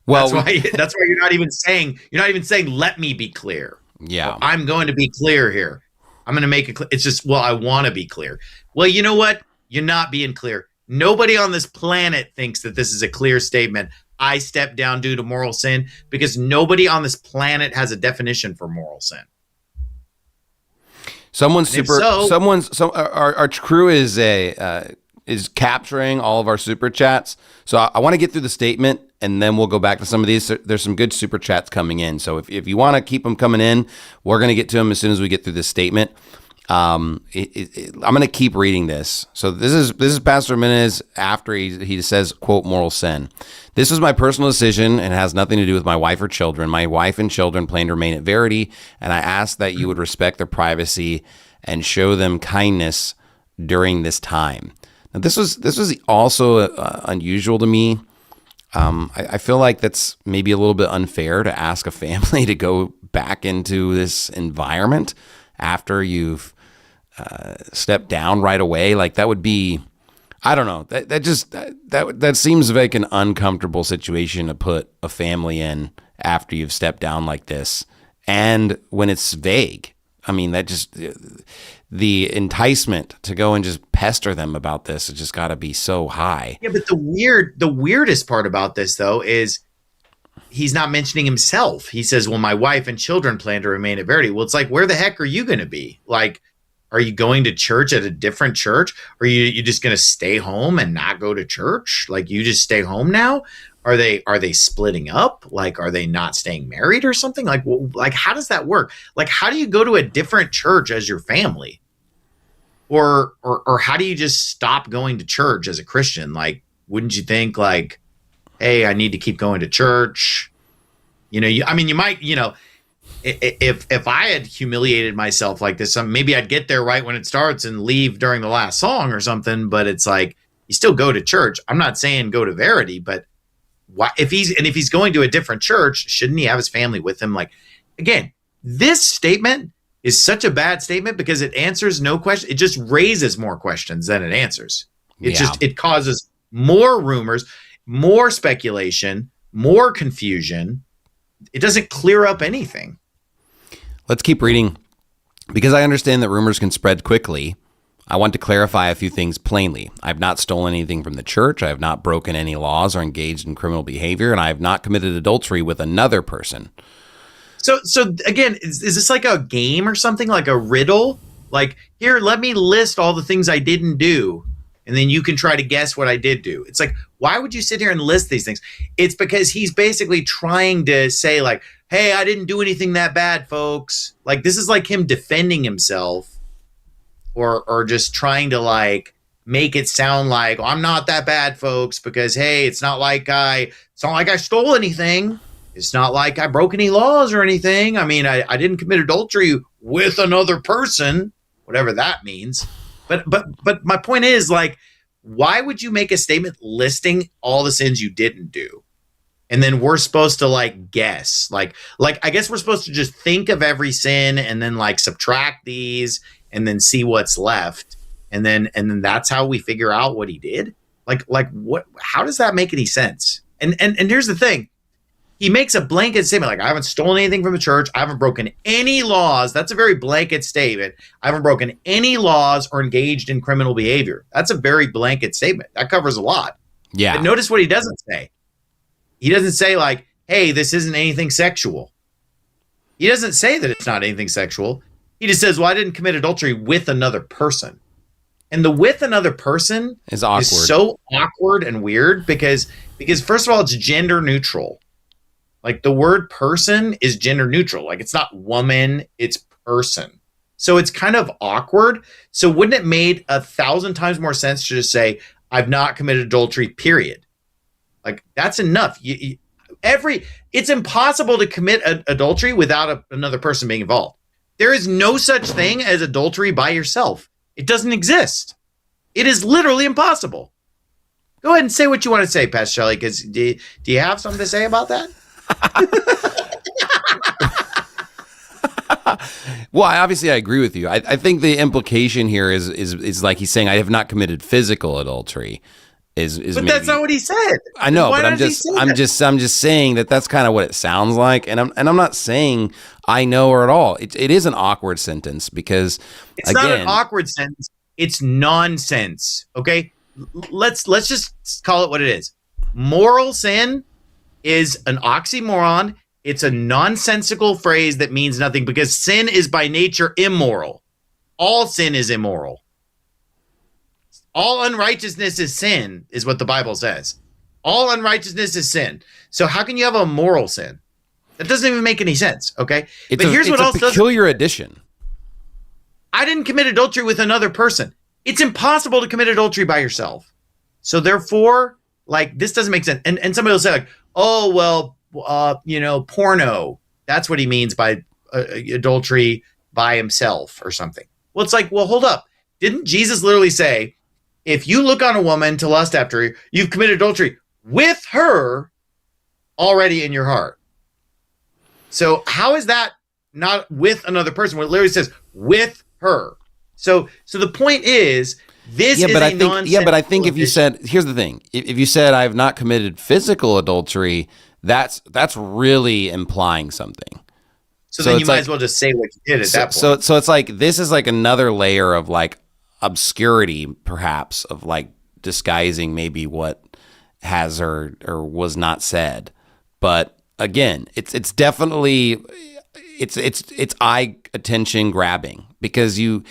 Well, that's why you're not even saying let me be clear. Yeah. Or, I'm going to be clear here. I'm going to make it clear. It's just, well, I want to be clear. Well, you know what? You're not being clear. Nobody on this planet thinks that this is a clear statement. I stepped down due to moral sin, because nobody on this planet has a definition for moral sin. Our crew is capturing all of our super chats. So I want to get through the statement, and then we'll go back to some of these. There's some good super chats coming in. So if you want to keep them coming in, we're going to get to them as soon as we get through this statement. I'm going to keep reading this. So this is Pastor Jimenez after he says, quote, moral sin. This was my personal decision and has nothing to do with my wife or children. My wife and children plan to remain at Verity, and I ask that you would respect their privacy and show them kindness during this time. Now, this was also unusual to me. I feel like that's maybe a little bit unfair to ask a family to go back into this environment after you've stepped down right away. Like that would be, I don't know. That seems like an uncomfortable situation to put a family in after you've stepped down like this, and when it's vague. I mean, that just the enticement to go and just pester them about this has just got to be so high. Yeah, but the weirdest part about this though is he's not mentioning himself. He says, well, my wife and children plan to remain at Verity. Well, it's like, where the heck are you going to be? Like, are you going to church at a different church? Or are you just going to stay home and not go to church? Like, you just stay home now? Are they splitting up? Like, are they not staying married or something? Like, how does that work? Like, how do you go to a different church as your family? Or how do you just stop going to church as a Christian? Like, wouldn't you think like, hey, I need to keep going to church? You know, you might, you know, if I had humiliated myself like this, maybe I'd get there right when it starts and leave during the last song or something. But it's like, you still go to church. I'm not saying go to Verity, but why, if he's going to a different church, shouldn't he have his family with him? Like, again, this statement is such a bad statement because it answers no question. It just raises more questions than it answers. It causes more rumors, more speculation, more confusion. It doesn't clear up anything. Let's keep reading. Because I understand that rumors can spread quickly, I want to clarify a few things plainly. I have not stolen anything from the church. I have not broken any laws or engaged in criminal behavior, and I have not committed adultery with another person. So again, is this like a game or something, like a riddle? Like, here, let me list all the things I didn't do, and then you can try to guess what I did do. It's like, why would you sit here and list these things? It's because he's basically trying to say like, hey, I didn't do anything that bad, folks. Like, this is like him defending himself or just trying to like make it sound like, oh, I'm not that bad, folks, because, hey, it's not like I stole anything. It's not like I broke any laws or anything. I mean, I didn't commit adultery with another person, whatever that means. But my point is, like, why would you make a statement listing all the sins you didn't do? And then we're supposed to like guess, like I guess we're supposed to just think of every sin and then like subtract these and then see what's left. And then that's how we figure out what he did. Like what, how does that make any sense? And here's the thing. He makes a blanket statement like, I haven't stolen anything from the church. I haven't broken any laws. That's a very blanket statement. I haven't broken any laws or engaged in criminal behavior. That's a very blanket statement. That covers a lot. Yeah. But notice what he doesn't say. He doesn't say like, hey, this isn't anything sexual. He doesn't say that it's not anything sexual. He just says, well, I didn't commit adultery with another person. And the with another person is awkward. Is so awkward and weird because first of all, it's gender neutral. Like the word person is gender neutral. Like it's not woman, it's person. So it's kind of awkward. So wouldn't it made 1,000 times more sense to just say, I've not committed adultery, period. Like that's enough. It's impossible to commit adultery without another person being involved. There is no such thing as adultery by yourself. It doesn't exist. It is literally impossible. Go ahead and say what you want to say, Pastor Shelley, because do you have something to say about that? Well, I agree with you. I think the implication here is like he's saying, I have not committed physical adultery. But maybe, that's not what he said. I know, but I'm just saying that's kind of what it sounds like, and I'm not saying I know her at all. It is an awkward sentence because it's not an awkward sentence. It's nonsense. Okay, let's just call it what it is. Moral sin is an oxymoron. It's a nonsensical phrase that means nothing because sin is by nature immoral. All sin is immoral. All unrighteousness is sin, is what the Bible says. All unrighteousness is sin. So how can you have a moral sin? That doesn't even make any sense, okay? But here's what else does. It's a peculiar addition. I didn't commit adultery with another person. It's impossible to commit adultery by yourself. So therefore, like, this doesn't make sense. And somebody will say, like, oh, well, porno. That's what he means by adultery by himself or something. Well, it's like, well, hold up. Didn't Jesus literally say, if you look on a woman to lust after her, you've committed adultery with her already in your heart? So how is that not with another person? Well, it literally says with her. So the point is, this is a nonsense. Yeah, but I think if you said, here's the thing: if you said I have not committed physical adultery, that's really implying something. So then you might as well just say what you did at that point. So it's like this is like another layer of like obscurity, perhaps, of like disguising maybe what has or was not said. But again, it's definitely it's eye attention grabbing because you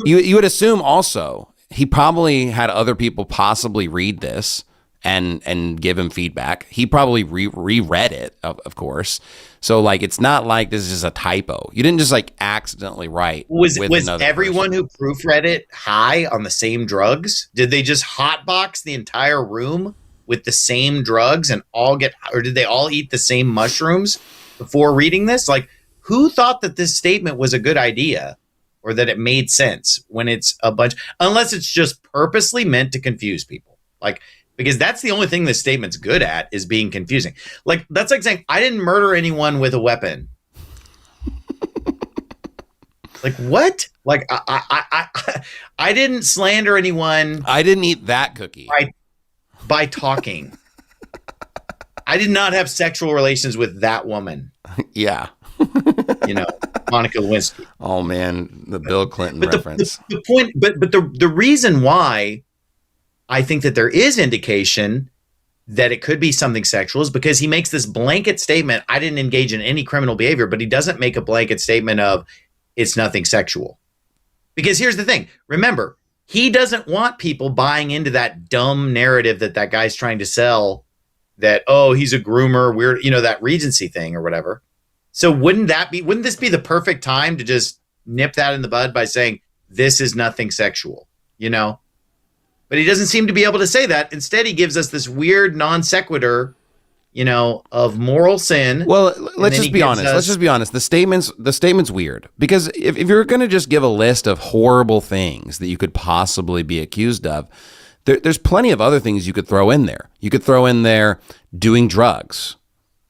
would assume also he probably had other people possibly read this and give him feedback. He probably reread it, of course. So like it's not like this is just a typo. You didn't just like accidentally write. Was everyone who proofread it high on the same drugs? Did they just hotbox the entire room with the same drugs and or did they all eat the same mushrooms before reading this? Like, who thought that this statement was a good idea or that it made sense when it's unless it's just purposely meant to confuse people? Like, because that's the only thing this statement's good at is being confusing. Like, that's like saying, I didn't murder anyone with a weapon. Like, what? Like, I didn't slander anyone. I didn't eat that cookie. By talking. I did not have sexual relations with that woman. Yeah. Monica Lewinsky. Oh man, the Bill Clinton reference. The point, but the reason why I think that there is indication that it could be something sexual is because he makes this blanket statement, I didn't engage in any criminal behavior, but he doesn't make a blanket statement of it's nothing sexual. Because here's the thing. Remember, he doesn't want people buying into that dumb narrative that guy's trying to sell that, oh, he's a groomer, weird, that Regency thing or whatever. So wouldn't this be the perfect time to just nip that in the bud by saying this is nothing sexual, But he doesn't seem to be able to say that. Instead, he gives us this weird non sequitur, of moral sin. Well, let's just be honest. The statement's weird because if you're going to just give a list of horrible things that you could possibly be accused of, there's plenty of other things you could throw in there. You could throw in there doing drugs.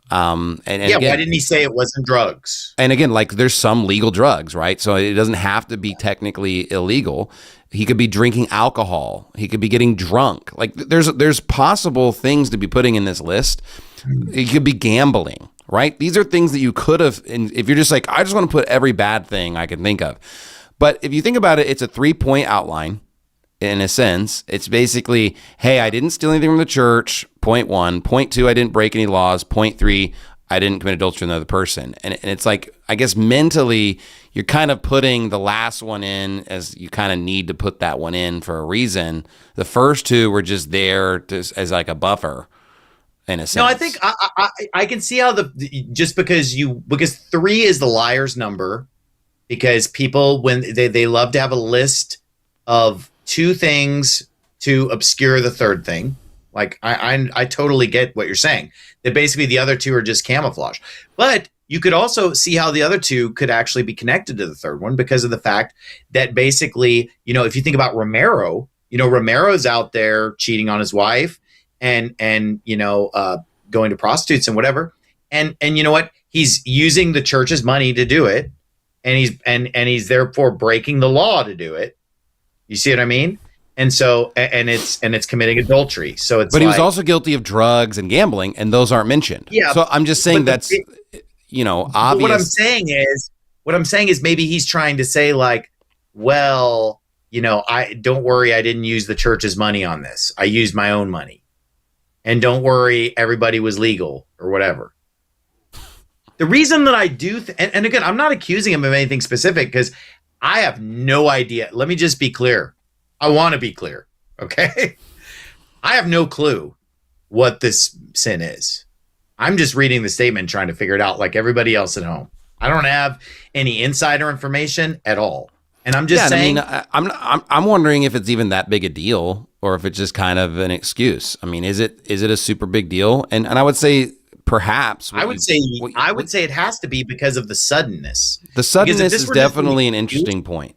Again, why didn't he say it wasn't drugs? And again, like there's some legal drugs, right? So it doesn't have to be technically illegal. He could be drinking alcohol. He could be getting drunk. Like there's possible things to be putting in this list. He could be gambling, right? These are things that you could have, if you're just like, I just want to put every bad thing I can think of. But if you think about it, it's a 3-point outline. in a sense. It's basically, hey, I didn't steal anything from the church, point one. Point two, I didn't break any laws. Point three, I didn't commit adultery with another person. And it's like, I guess mentally, you're kind of putting the last one in as you kind of need to put that one in for a reason. The first two were just there as like a buffer, in a sense. No, I think I can see how just because 3 is the liar's number, because people, when they love to have a list of 2 things to obscure the third thing. Like I totally get what you're saying, that basically the other 2 are just camouflage. But you could also see how the other 2 could actually be connected to the third one, because of the fact that basically, if you think about Romero, Romero's out there cheating on his wife and going to prostitutes and whatever. And you know what? He's using the church's money to do it. And he's therefore breaking the law to do it. You see what I mean? And so, and it's committing adultery. So it's, but he was also guilty of drugs and gambling, and those aren't mentioned. Yeah. So I'm just saying that's, obvious. What I'm saying is maybe he's trying to say, like, well, I don't worry, I didn't use the church's money on this. I used my own money. And don't worry, everybody was legal or whatever. The reason that I do, and again, I'm not accusing him of anything specific, because I have no idea. Let me just be clear. I want to be clear, okay? I have no clue what this sin is. I'm just reading the statement, trying to figure it out like everybody else at home. I don't have any insider information at all. And I'm just saying. I'm wondering if it's even that big a deal, or if it's just kind of an excuse. I mean, is it a super big deal? And I would say perhaps. I would say it has to be because of the suddenness. The suddenness is definitely an interesting point.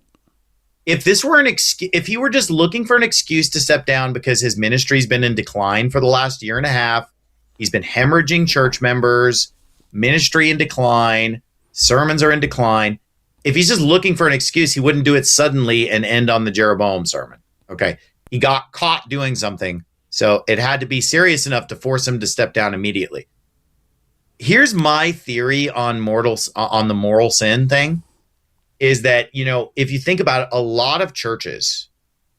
If this were if he were just looking for an excuse to step down because his ministry's been in decline for the last year and a half, he's been hemorrhaging church members, ministry in decline, sermons are in decline. If he's just looking for an excuse, he wouldn't do it suddenly and end on the Jeroboam sermon. Okay. He got caught doing something, so it had to be serious enough to force him to step down immediately. Here's my theory on the moral sin thing, is that, if you think about it, a lot of churches,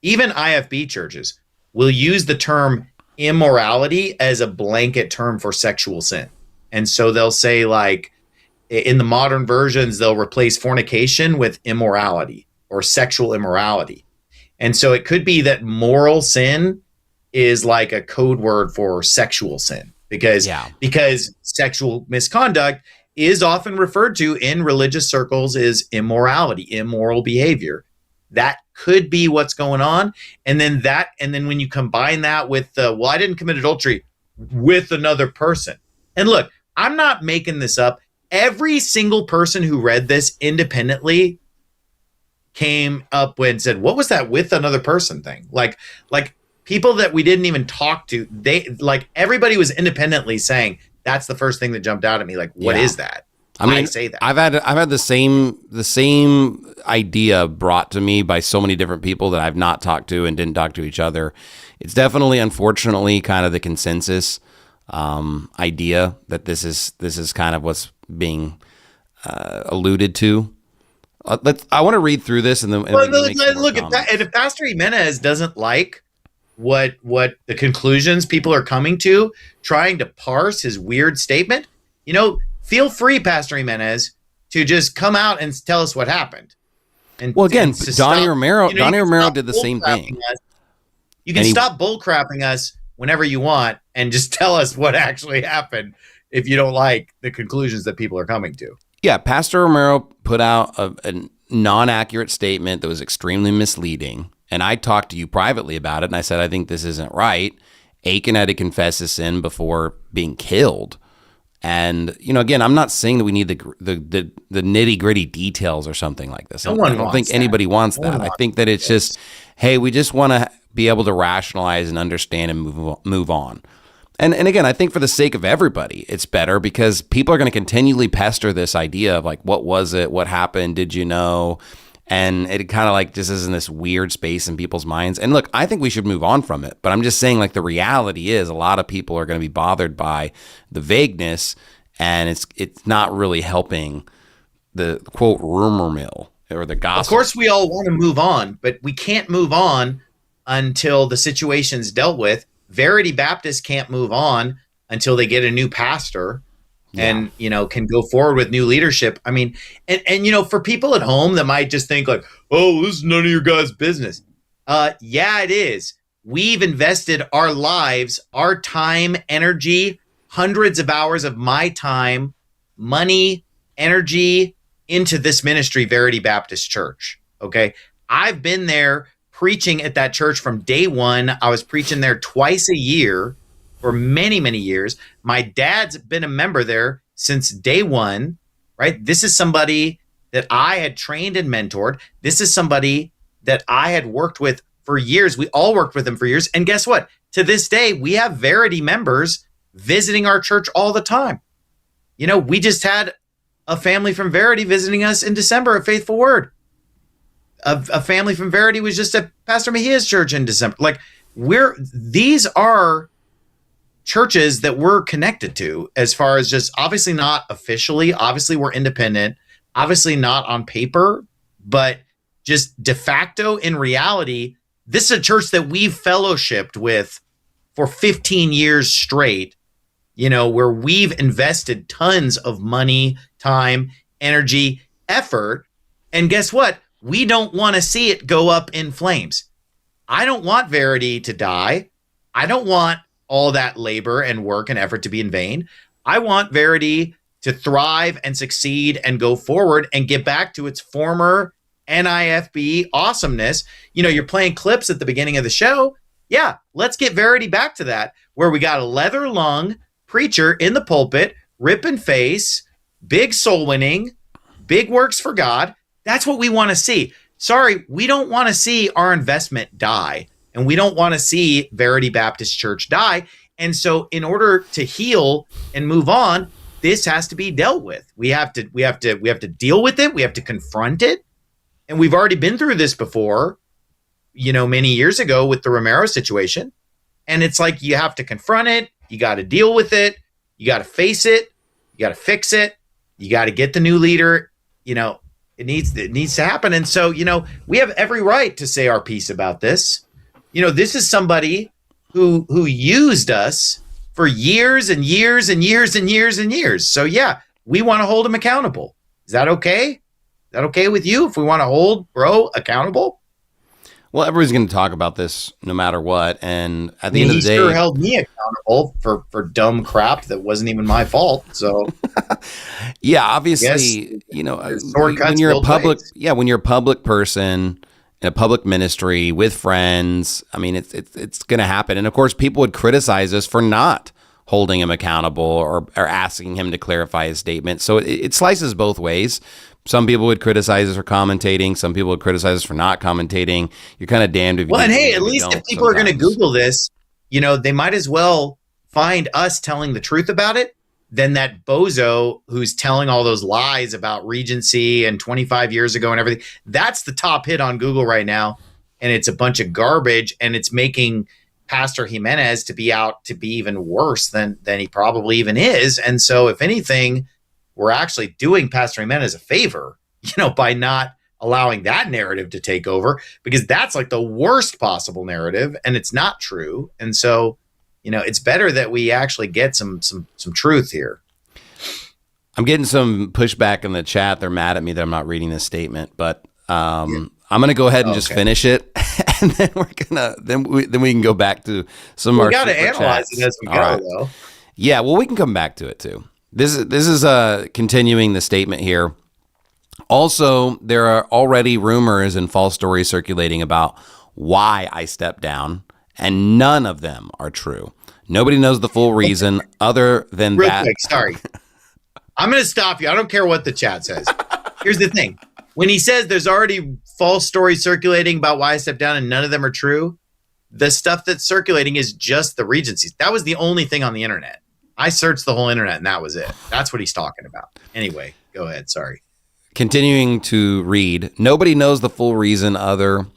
even IFB churches, will use the term immorality as a blanket term for sexual sin. And so they'll say, like, in the modern versions, they'll replace fornication with immorality or sexual immorality. And so it could be that moral sin is like a code word for sexual sin, because sexual misconduct is often referred to in religious circles as immorality, immoral behavior. That could be what's going on. And then when you combine that with I didn't commit adultery with another person. And look, I'm not making this up. Every single person who read this independently came up and said, what was that with another person thing? Like people that we didn't even talk to, everybody was independently saying, that's the first thing that jumped out at me. Like, what is that? I say that. I've had the same idea brought to me by so many different people that I've not talked to and didn't talk to each other. It's definitely, unfortunately, kind of the consensus idea that this is kind of what's being alluded to. I want to read through this and then look at that. And if Pastor Jimenez doesn't like what the conclusions people are coming to, trying to parse his weird statement, feel free, Pastor Jimenez, to just come out and tell us what happened. And Donnie Romero did the same thing. You can stop bullcrapping us whenever you want and just tell us what actually happened if you don't like the conclusions that people are coming to. Yeah, Pastor Romero put out a non-accurate statement that was extremely misleading. And I talked to you privately about it, and I said, I think this isn't right. Achan had to confess his sin before being killed. And, again, I'm not saying that we need the nitty-gritty details or something like this. I don't think anybody wants that. I think that it's just, hey, we just want to be able to rationalize and understand and move on. And again, I think for the sake of everybody, it's better, because people are going to continually pester this idea of, like, what was it? What happened? Did you know? And it kind of like just is in this weird space in people's minds. And look, I think we should move on from it. But I'm just saying, like, the reality is a lot of people are going to be bothered by the vagueness, and it's not really helping the, quote, rumor mill or the gossip. Of course, we all want to move on, but we can't move on until the situation's dealt with. Verity Baptist can't move on until they get a new pastor and, can go forward with new leadership. I mean, and for people at home that might just think like, oh, this is none of your guys' business. Yeah, it is. We've invested our lives, our time, energy, hundreds of hours of my time, money, energy into this ministry, Verity Baptist Church. Okay. I've been there preaching at that church from day one. I was preaching there twice a year for many, many years. My dad's been a member there since day one, right? This is somebody that I had trained and mentored. This is somebody that I had worked with for years. We all worked with him for years. And guess what? To this day, we have Verity members visiting our church all the time. We just had a family from Verity visiting us in December at Faithful Word. A family from Verity was just at Pastor Mejia's church in December. Like these are churches that we're connected to, as far as just obviously not officially, obviously we're independent, obviously not on paper, but just de facto in reality, this is a church that we've fellowshipped with for 15 years straight, where we've invested tons of money, time, energy, effort. And guess what? We don't want to see it go up in flames. I don't want Verity to die. I don't want all that labor and work and effort to be in vain. I want Verity to thrive and succeed and go forward and get back to its former NIFB awesomeness. You're playing clips at the beginning of the show. Yeah, let's get Verity back to that, where we got a leather lung preacher in the pulpit, ripping face, big soul winning, big works for God. That's what we want to see. Sorry, we don't want to see our investment die, and we don't want to see Verity Baptist Church die. And so in order to heal and move on, this has to be dealt with. We have to deal with it. We have to confront it. And we've already been through this before, many years ago with the Romero situation. And it's like, you have to confront it. You got to deal with it. You got to face it. You got to fix it. You got to get the new leader. It needs to happen. And so, we have every right to say our piece about this. This is somebody who used us for years and years and years and years and years. So yeah, we want to hold him accountable. Is that okay? Is that okay with you if we want to hold bro accountable? Well, everybody's going to talk about this no matter what. And at the end of the day, he sure held me accountable for dumb crap that wasn't even my fault. So yeah, obviously, when you're a public, when you're a public person in a public ministry with friends, I mean, it's going to happen. And of course, people would criticize us for not holding him accountable or asking him to clarify his statement. So it slices both ways. Some people would criticize us for commentating. Some people would criticize us for not commentating. You're kind of damned if you. Well, and hey, at least if people are going to Google this, they might as well find us telling the truth about it than that bozo who's telling all those lies about Regency and 25 years ago and everything. That's the top hit on Google right now, and it's a bunch of garbage, and it's making Pastor Jimenez to be even worse than he probably even is. And so, if anything, we're actually doing Pastor Jimenez a favor, by not allowing that narrative to take over, because that's like the worst possible narrative, and it's not true. And so, it's better that we actually get some truth here. I'm getting some pushback in the chat. They're mad at me that I'm not reading this statement, but I'm going to go ahead and just finish it, and then we can go back to some of our. We got to analyze it as we go, though. Yeah, well, we can come back to it too. This is continuing the statement here. Also, there are already rumors and false stories circulating about why I stepped down, and none of them are true. Nobody knows the full reason other than Real that. Quick, sorry. I'm going to stop you. I don't care what the chat says. Here's the thing. When he says there's already false stories circulating about why I stepped down and none of them are true, the stuff that's circulating is just the Regencies. That was the only thing on the internet. I searched the whole internet and that was it. That's what he's talking about. Anyway, go ahead. Sorry. Continuing to read, nobody knows the full reason other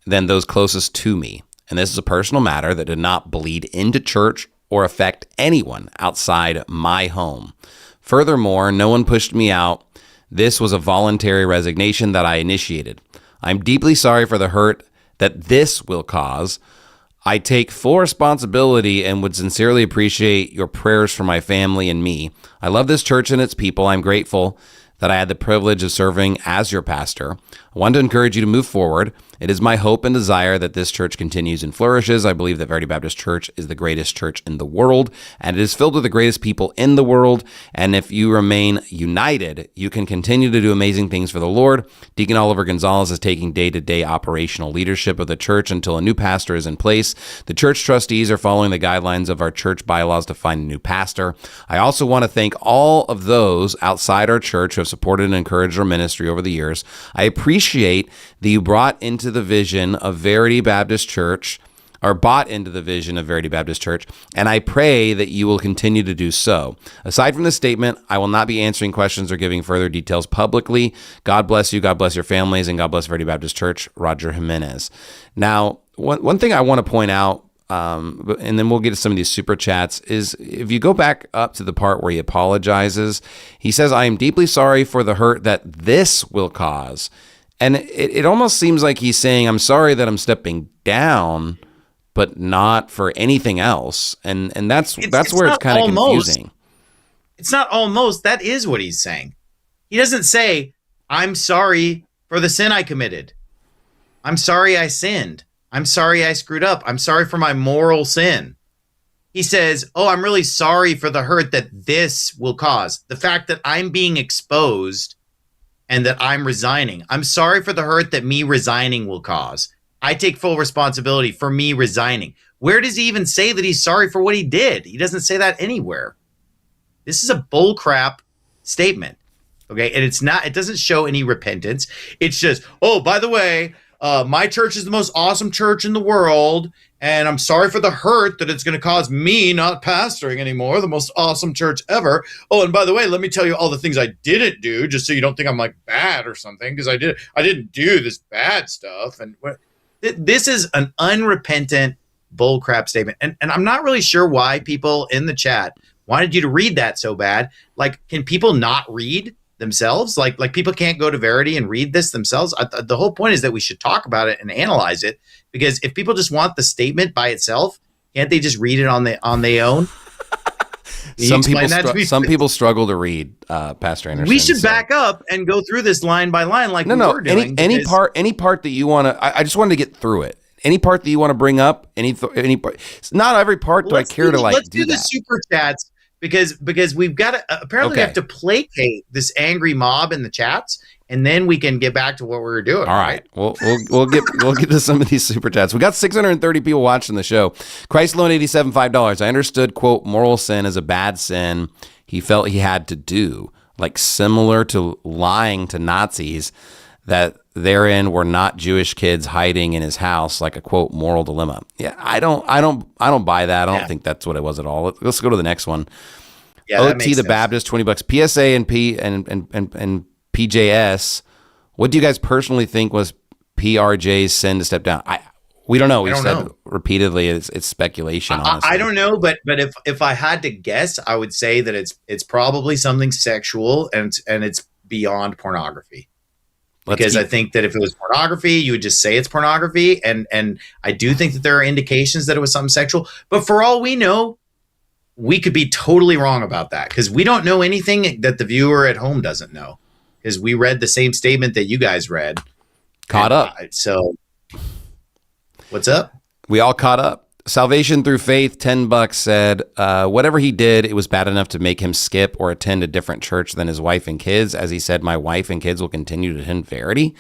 than those closest to me. And this is a personal matter that did not bleed into church or affect anyone outside my home. Furthermore, no one pushed me out. This was a voluntary resignation that I initiated. I'm deeply sorry for the hurt that this will cause. I take full responsibility and would sincerely appreciate your prayers for my family and me. I love this church and its people. I'm grateful that I had the privilege of serving as your pastor. I want to encourage you to move forward. It is my hope and desire that this church continues and flourishes. I believe that Verity Baptist Church is the greatest church in the world, and it is filled with the greatest people in the world. And if you remain united, you can continue to do amazing things for the Lord. Deacon Oliver Gonzalez is taking day-to-day operational leadership of the church until a new pastor is in place. The church trustees are following the guidelines of our church bylaws to find a new pastor. I also want to thank all of those outside our church who have supported and encouraged our ministry over the years. I appreciate that you brought into the vision of Verity Baptist Church, or bought into the vision of Verity Baptist Church, and I pray that you will continue to do so. Aside from this statement, I will not be answering questions or giving further details publicly. God bless you, God bless your families, and God bless Verity Baptist Church, Roger Jimenez. Now, one thing I want to point out, and then we'll get to some of these super chats, is if you go back up to the part where he apologizes, he says, I am deeply sorry for the hurt that this will cause. And it almost seems like he's saying, I'm sorry that I'm stepping down, but not for anything else. And that's where it's kind of confusing. It's not almost. That is what he's saying. He doesn't say, I'm sorry for the sin I committed. I'm sorry I sinned. I'm sorry I screwed up. I'm sorry for my moral sin. He says, oh, I'm really sorry for the hurt that this will cause. The fact that I'm being exposed and that I'm resigning. I'm sorry for the hurt that me resigning will cause. I take full responsibility for me resigning. Where does he even say that he's sorry for what he did? He doesn't say that anywhere. This is a bullcrap statement. Okay. And it doesn't show any repentance. It's just, oh, by the way, my church is the most awesome church in the world, and I'm sorry for the hurt that it's going to cause me not pastoring anymore, the most awesome church ever. Oh, and by the way, let me tell you all the things I didn't do, just so you don't think I'm like bad or something, because I didn't do this bad stuff. And this is an unrepentant bullcrap statement. And I'm not really sure why people in the chat wanted you to read that so bad. Like, can people not read themselves? Like people can't go to Verity and read this themselves. The whole point is that we should talk about it and analyze it, because if people just want the statement by itself, can't they just read it on their own? Some people struggle to read, Pastor Anderson. We should back up and go through this line by line, like we were doing. Any part that you want to. I just wanted to get through it. Any part that you want to bring up. Any part. Not every part do I care to like. Let's do the super chats. Because we've got to apparently we have to placate this angry mob in the chats, and then we can get back to what we were doing. All right. We'll get to some of these super chats. We got 630 people watching the show. Christ Loan 87 $5. I understood, quote, moral sin as a bad sin he felt he had to do, like similar to lying to Nazis, that therein were not Jewish kids hiding in his house, like a quote moral dilemma. Yeah, I don't buy that. I don't think that's what it was at all. Let's go to the next one. Yeah, OT the Baptist, $20. PSA and PJS. What do you guys personally think was PRJ's sin to step down? We don't know. We've said repeatedly it's speculation. Honestly, I don't know, but if I had to guess, I would say that it's probably something sexual and it's beyond pornography. Because I think that if it was pornography, you would just say it's pornography. And I do think that there are indications that it was something sexual. But for all we know, we could be totally wrong about that, because we don't know anything that the viewer at home doesn't know, because we read the same statement that you guys read. Caught up. So what's up? We all caught up. Salvation Through Faith, $10 said, whatever he did, it was bad enough to make him skip or attend a different church than his wife and kids. As he said, my wife and kids will continue to attend Verity.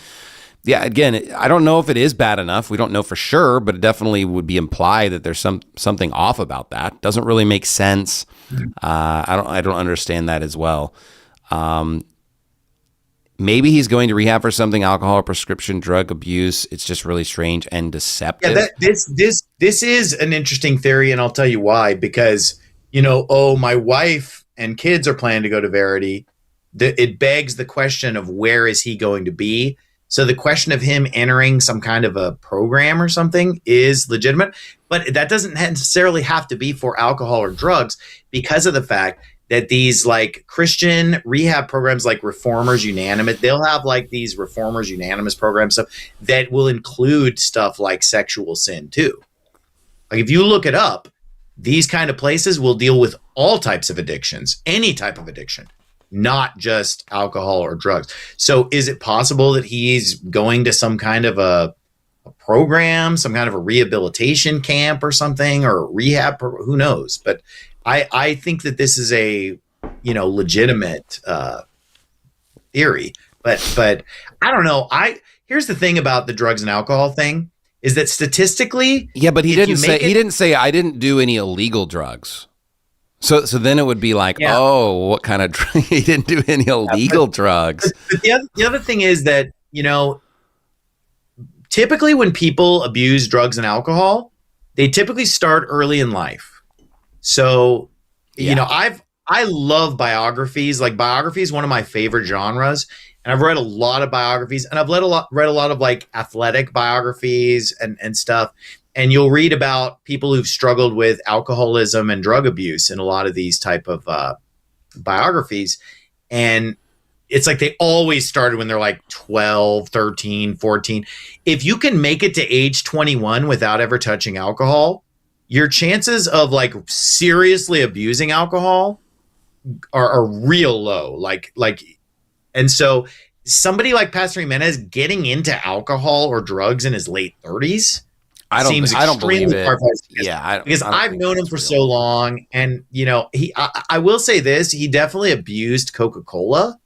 Yeah, again, I don't know if it is bad enough. We don't know for sure, but it definitely would be implied that there's something off about that. Doesn't really make sense. I don't understand that as well. Maybe he's going to rehab for something, alcohol or prescription drug abuse. It's just really strange and deceptive. Yeah, this is an interesting theory, and I'll tell you why. Because, my wife and kids are planning to go to Verity. It begs the question of where is he going to be? So the question of him entering some kind of a program or something is legitimate, but that doesn't necessarily have to be for alcohol or drugs, because of the fact that these like Christian rehab programs like Reformers Unanimous, they'll have like these Reformers Unanimous programs stuff that will include stuff like sexual sin too. Like if you look it up, these kind of places will deal with all types of addictions, any type of addiction, not just alcohol or drugs. So is it possible that he's going to some kind of a program, some kind of a rehabilitation camp or something, or rehab? Who knows? But I think that this is a, legitimate theory. But I don't know. Here's the thing about the drugs and alcohol thing is that statistically, yeah, but he didn't say I didn't do any illegal drugs. So then it would be like, oh, what kind of drug? He didn't do any illegal drugs. But the other thing is that, typically when people abuse drugs and alcohol, they typically start early in life. So, I love biographies. Like biography is one of my favorite genres. And I've read a lot of biographies, and I've read a lot of like athletic biographies and stuff. And you'll read about people who've struggled with alcoholism and drug abuse in a lot of these type of biographies. And it's like they always started when they're like 12, 13, 14. If you can make it to age 21 without ever touching alcohol, your chances of like seriously abusing alcohol are real low. And so somebody like Pastor Jimenez getting into alcohol or drugs in his late 30s I don't believe it. Because I've known him for so long, and I will say this: he definitely abused Coca-Cola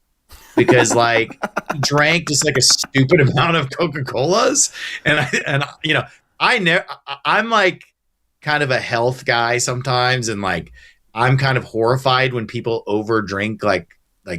because like he drank just like a stupid amount of Coca-Colas, and I'm like kind of a health guy sometimes, and like I'm kind of horrified when people overdrink like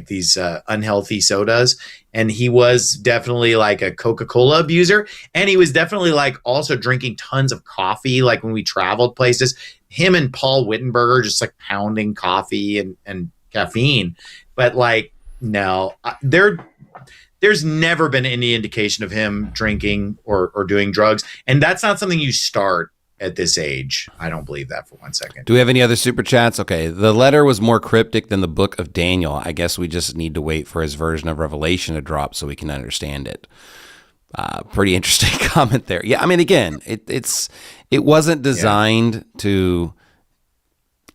these unhealthy sodas. And he was definitely like a Coca-Cola abuser. And he was definitely like also drinking tons of coffee. Like when we traveled places, him and Paul Wittenberger just like pounding coffee and caffeine. But like, no, there's never been any indication of him drinking or doing drugs. And that's not something you start at this age. I don't believe that for 1 second. Do we have any other super chats? Okay. The letter was more cryptic than the book of Daniel. I guess we just need to wait for his version of Revelation to drop so we can understand it. Pretty interesting comment there. Yeah. I mean, again, it wasn't designed to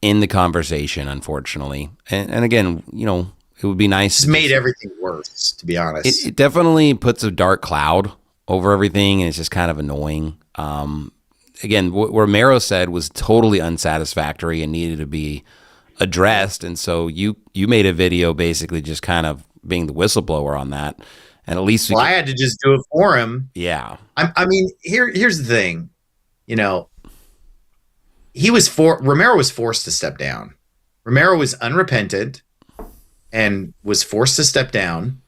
end the conversation, unfortunately. And again, it would be nice. It's made everything worse, to be honest. It definitely puts a dark cloud over everything, and it's just kind of annoying. Again, what Romero said was totally unsatisfactory and needed to be addressed. And so you made a video basically just kind of being the whistleblower on that. And at least I had to just do it for him. Yeah. I mean, here's the thing. Romero was forced to step down. Romero was unrepentant and was forced to step down.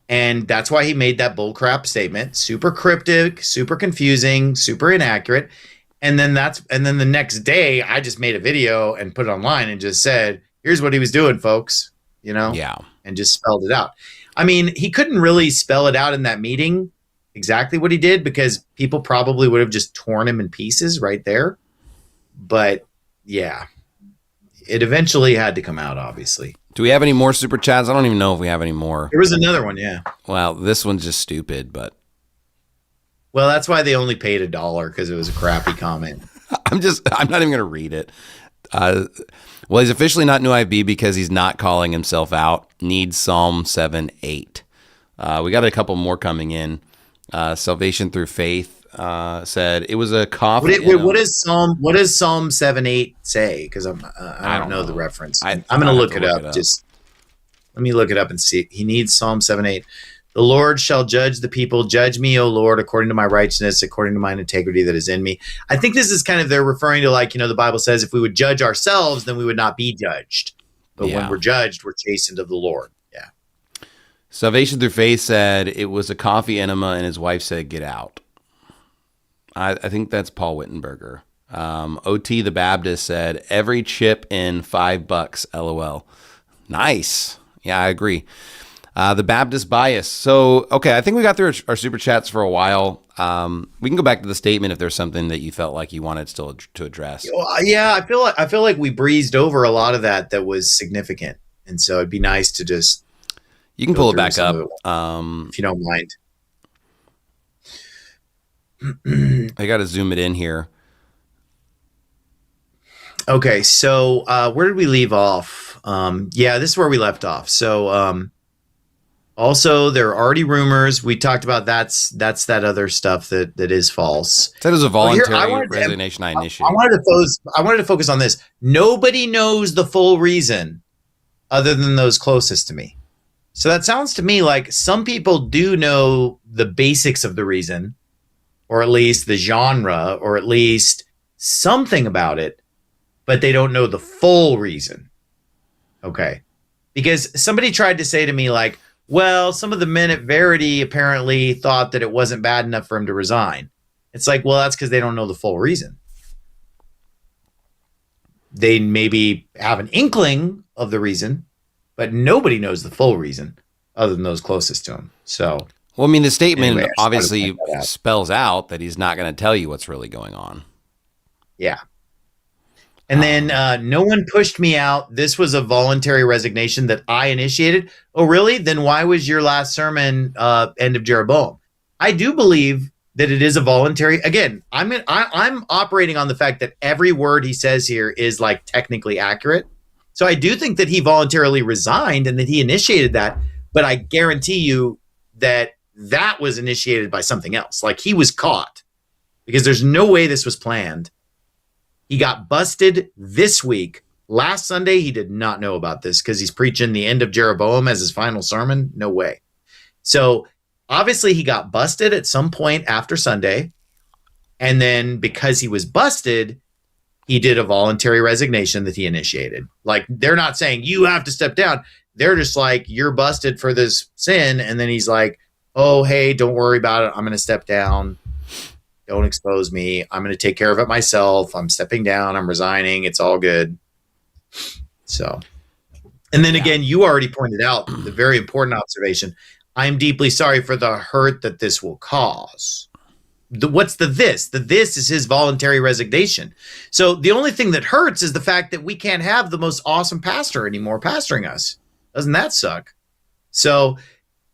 And that's why he made that bullcrap statement. Super cryptic, super confusing, super inaccurate. And then the next day, I just made a video and put it online and just said, here's what he was doing, folks. Yeah. And just spelled it out. I mean, he couldn't really spell it out in that meeting exactly what he did, because people probably would have just torn him in pieces right there. But yeah, it eventually had to come out, obviously. Do we have any more super chats? I don't even know if we have any more. There was another one, yeah. Well, this one's just stupid, but. Well, that's why they only paid $1, because it was a crappy comment. I'm not even going to read it. Well, he's officially not new IB because he's not calling himself out. Needs Psalm 7:8. We got a couple more coming in. Salvation through faith said it was a coffee. What does Psalm 7:8 say? Because I don't know the reference. I'm going to look it up. Just let me look it up and see. He needs Psalm 7:8. The Lord shall judge the people. Judge me, O Lord, according to my righteousness, according to mine integrity that is in me. I think this is kind of, they're referring to like, the Bible says if we would judge ourselves, then we would not be judged. But when we're judged, we're chastened of the Lord. Yeah. Salvation through faith said it was a coffee enema and his wife said, get out. I think that's Paul Wittenberger. OT the Baptist said every chip in $5, LOL. Nice. Yeah, I agree. The Baptist bias. So, okay, I think we got through our super chats for a while. We can go back to the statement if there's something that you felt like you wanted still to address. Yeah, I feel like we breezed over a lot of that was significant, and so it'd be nice to just You can pull it back up. If you don't mind. I got to zoom it in here. Okay, so where did we leave off? Yeah, this is where we left off. So also, there are already rumors. We talked about that's that other stuff that is false. That was a voluntary I wanted to- resignation I initiated. I wanted to focus on this. Nobody knows the full reason other than those closest to me. So that sounds to me like some people do know the basics of the reason, or at least the genre, or at least something about it, but they don't know the full reason. Okay. Because somebody tried to say to me, like, well, some of the men at Verity apparently thought that it wasn't bad enough for him to resign. It's like, well, that's because they don't know the full reason. They maybe have an inkling of the reason, but nobody knows the full reason other than those closest to him. So, well, I mean, the statement Anyway, I just wanted to obviously point that out. spells out that he's not going to tell you what's really going on. yeah. And then no one pushed me out. This was a voluntary resignation that I initiated. Oh, really? Then why was your last sermon end of Jeroboam? I do believe that it is a voluntary. Again, I'm operating on the fact that every word he says here is like technically accurate. So I do think that he voluntarily resigned and that he initiated that. But I guarantee you that was initiated by something else. Like he was caught, because there's no way this was planned. He got busted this week. Last Sunday, he did not know about this because he's preaching the end of Jeroboam as his final sermon. No way. So obviously he got busted at some point after Sunday. And then because he was busted, he did a voluntary resignation that he initiated. Like, they're not saying you have to step down. They're just like, you're busted for this sin. And then he's like, oh, hey, don't worry about it. I'm going to step down. Don't expose me. I'm going to take care of it myself. I'm stepping down. I'm resigning. It's all good. So, and then again, you already pointed out the very important observation. I'm deeply sorry for the hurt that this will cause. What's the this? The this is his voluntary resignation. So the only thing that hurts is the fact that we can't have the most awesome pastor anymore pastoring us. Doesn't that suck? So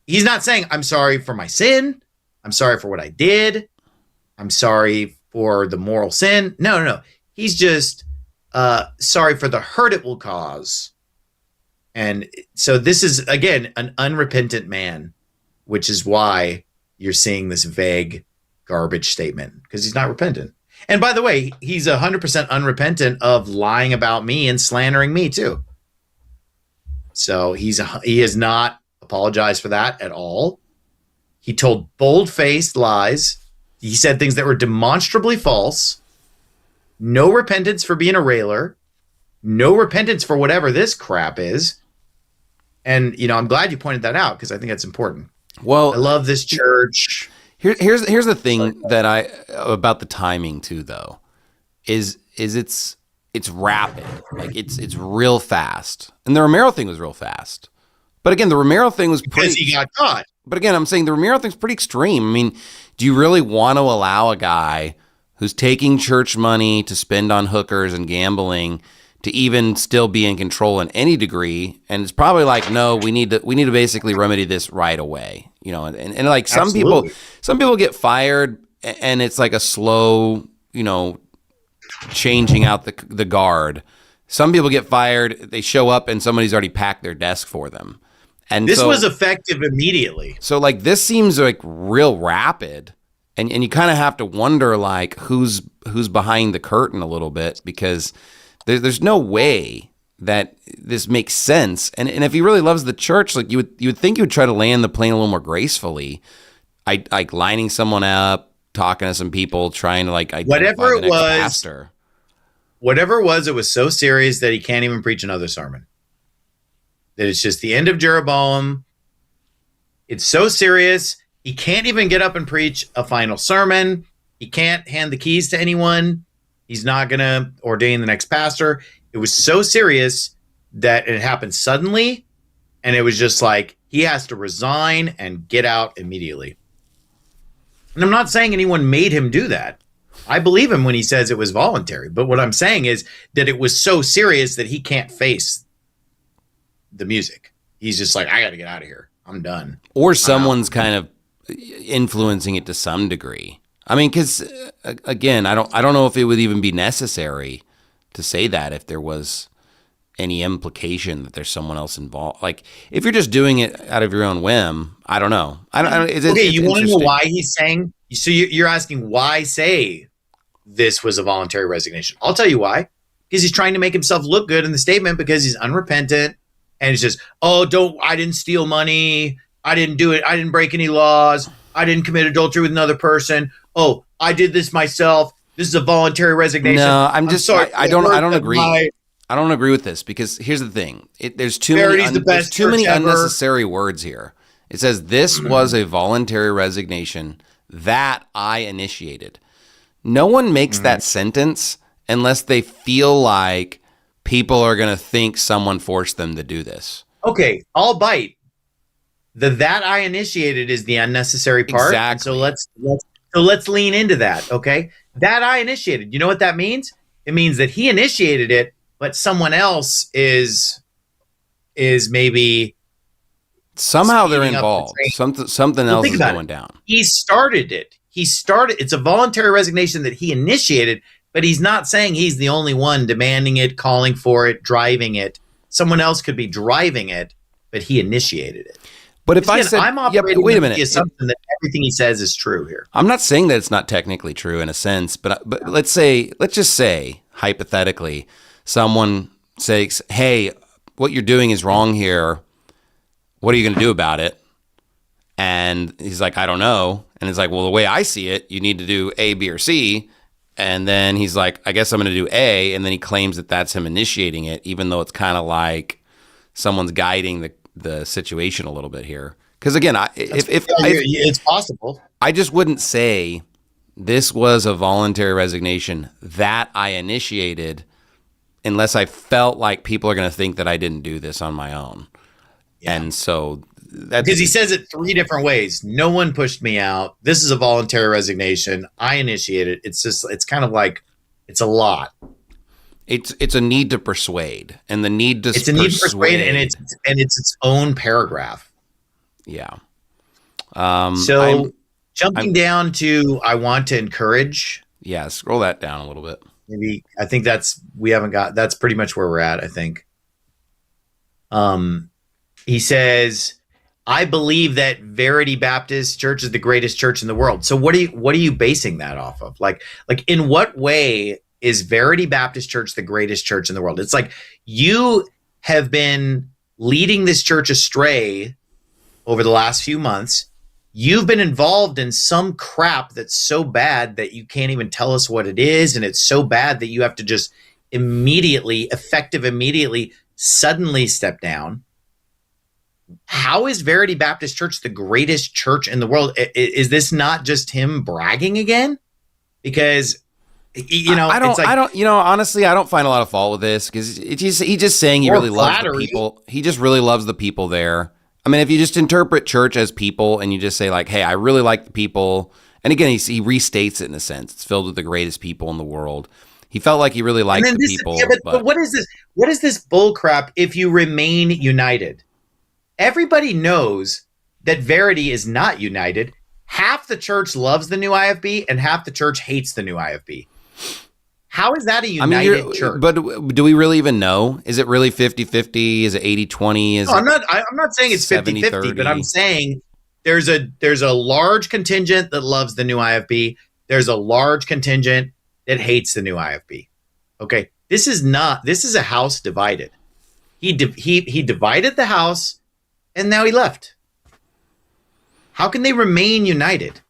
he's not saying, I'm sorry for my sin. I'm sorry for what I did. I'm sorry for the moral sin. No. He's just sorry for the hurt it will cause. And so this is, again, an unrepentant man, which is why you're seeing this vague garbage statement, because he's not repentant. And by the way, he's 100% unrepentant of lying about me and slandering me too. So he has not apologized for that at all. He told bold-faced lies. He said things that were demonstrably false. No repentance for being a railer. No repentance for whatever this crap is. And, I'm glad you pointed that out, because I think that's important. Well, I love this church. Here's the thing that about the timing too, though, is it's rapid. Like it's real fast. And the Romero thing was real fast. But again, the Romero thing was because he got caught. But again, I'm saying the Romero thing's pretty extreme. I mean, do you really want to allow a guy who's taking church money to spend on hookers and gambling to even still be in control in any degree? And it's probably like, no, we need to basically remedy this right away. And like some people get fired and it's like a slow, changing out the guard. Some people get fired, they show up and somebody's already packed their desk for them. And this was effective immediately. So like this seems like real rapid, and you kind of have to wonder like who's behind the curtain a little bit, because there's no way that this makes sense. And if he really loves the church, like you would think he would try to land the plane a little more gracefully, like lining someone up, talking to some people, trying to like identify whatever the next pastor. Whatever it was so serious that he can't even preach another sermon. That it's just the end of Jeroboam. It's so serious, he can't even get up and preach a final sermon. He can't hand the keys to anyone. He's not going to ordain the next pastor. It was so serious that it happened suddenly, and it was just like He has to resign and get out immediately. And I'm not saying anyone made him do that. I believe him when he says it was voluntary. But what I'm saying is that it was so serious that he can't face the music. He's just like, I got to get out of here. I'm done. Or someone's kind of influencing it to some degree. I mean, because again, I don't know if it would even be necessary to say that if there was any implication that there's someone else involved. Like, if you're just doing it out of your own whim, I don't know. I don't. You want to know why he's saying? So you're asking why say this was a voluntary resignation? I'll tell you why. Because he's trying to make himself look good in the statement because he's unrepentant and he's just, I didn't steal money. I didn't do it. I didn't break any laws. I didn't commit adultery with another person. Oh, I did this myself. This is a voluntary resignation. No, I'm sorry. I don't agree. I don't agree with this because here's the thing. There's too many unnecessary words here. It says this was a voluntary resignation that I initiated. No one makes that sentence unless they feel like people are going to think someone forced them to do this. Okay, I'll bite. That I initiated is the unnecessary part. Exactly. So let's lean into that, okay? That I initiated. You know what that means? It means that he initiated it, but someone else is maybe somehow they're involved. Something else is going down. He started it. It's a voluntary resignation that he initiated, but he's not saying he's the only one demanding it, calling for it, driving it. Someone else could be driving it, but he initiated it. But if I said, I'm operating wait a with minute, the assumption that everything he says is true here. I'm not saying that it's not technically true in a sense, but let's just say hypothetically, someone says, "Hey, what you're doing is wrong here. What are you going to do about it?" And he's like, "I don't know." And it's like, "Well, the way I see it, you need to do A, B, or C." And then he's like, "I guess I'm going to do A." And then he claims that that's him initiating it, even though it's kind of like someone's guiding the situation a little bit here. Because again, it's possible. I just wouldn't say this was a voluntary resignation that I initiated unless I felt like people are going to think that I didn't do this on my own. Yeah. And so that's because he says it three different ways. No one pushed me out. This is a voluntary resignation. I initiated. It's kind of like it's a lot. It's a need to persuade, and the need to persuade, and it's its own paragraph. Yeah. Jumping down to I want to encourage. Yeah, scroll that down a little bit. Maybe I think that's pretty much where we're at, I think. He says, I believe that Verity Baptist Church is the greatest church in the world. So what are you basing that off of? Like in what way is Verity Baptist Church the greatest church in the world? It's like you have been leading this church astray over the last few months. You've been involved in some crap that's so bad that you can't even tell us what it is. And it's so bad that you have to just immediately, suddenly step down. How is Verity Baptist Church the greatest church in the world? Is this not just him bragging again? Because honestly, I don't find a lot of fault with this because he's just saying he really loves the people. He just really loves the people there. I mean, if you just interpret church as people and you just say like, hey, I really like the people. And again, he restates it in a sense. It's filled with the greatest people in the world. He felt like he really liked the people. Yeah, but what is this? What is this bull crap if you remain united? Everybody knows that Verity is not united. Half the church loves the new IFB and half the church hates the new IFB. How is that a united church? But do we really even know? Is it really 50-50? Is it 80-20? I'm not saying it's 50-50, but I'm saying there's a large contingent that loves the new IFB. There's a large contingent that hates the new IFB. Okay. This is a house divided. He divided the house and now he left. How can they remain united?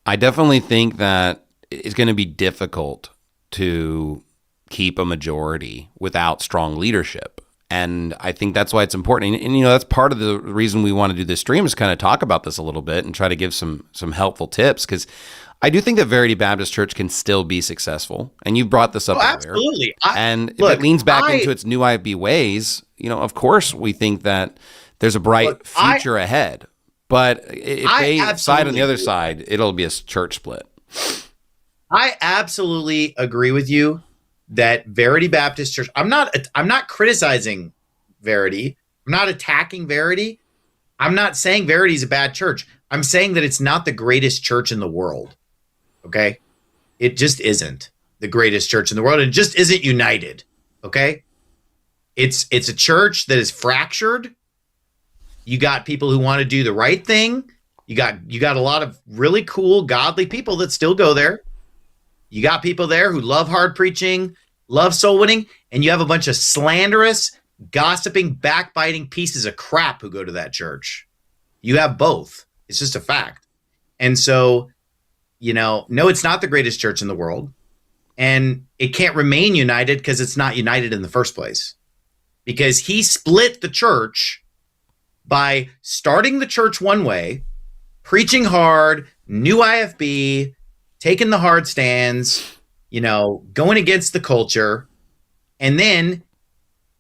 I definitely think that it's going to be difficult to keep a majority without strong leadership. And I think that's why it's important. And that's part of the reason we want to do this stream is kind of talk about this a little bit and try to give some helpful tips. Because I do think that Verity Baptist Church can still be successful. And you brought this up earlier. Absolutely. If it leans back into its new IFB ways, of course we think that there's a bright Look, future ahead. But if I they side on the absolutely other agree. side, it'll be a church split. I absolutely agree with you that Verity Baptist Church. I'm not criticizing Verity. I'm not attacking Verity. I'm not saying Verity is a bad church. I'm saying that it's not the greatest church in the world. Okay? It just isn't the greatest church in the world. It just isn't united. Okay? It's a church that is fractured. You got people who want to do the right thing. You got a lot of really cool, godly people that still go there. You got people there who love hard preaching, love soul winning, and you have a bunch of slanderous, gossiping, backbiting pieces of crap who go to that church. You have both. It's just a fact. And so, no, it's not the greatest church in the world. And it can't remain united because it's not united in the first place. Because he split the church by starting the church one way, preaching hard, new IFB, taking the hard stands, going against the culture. And then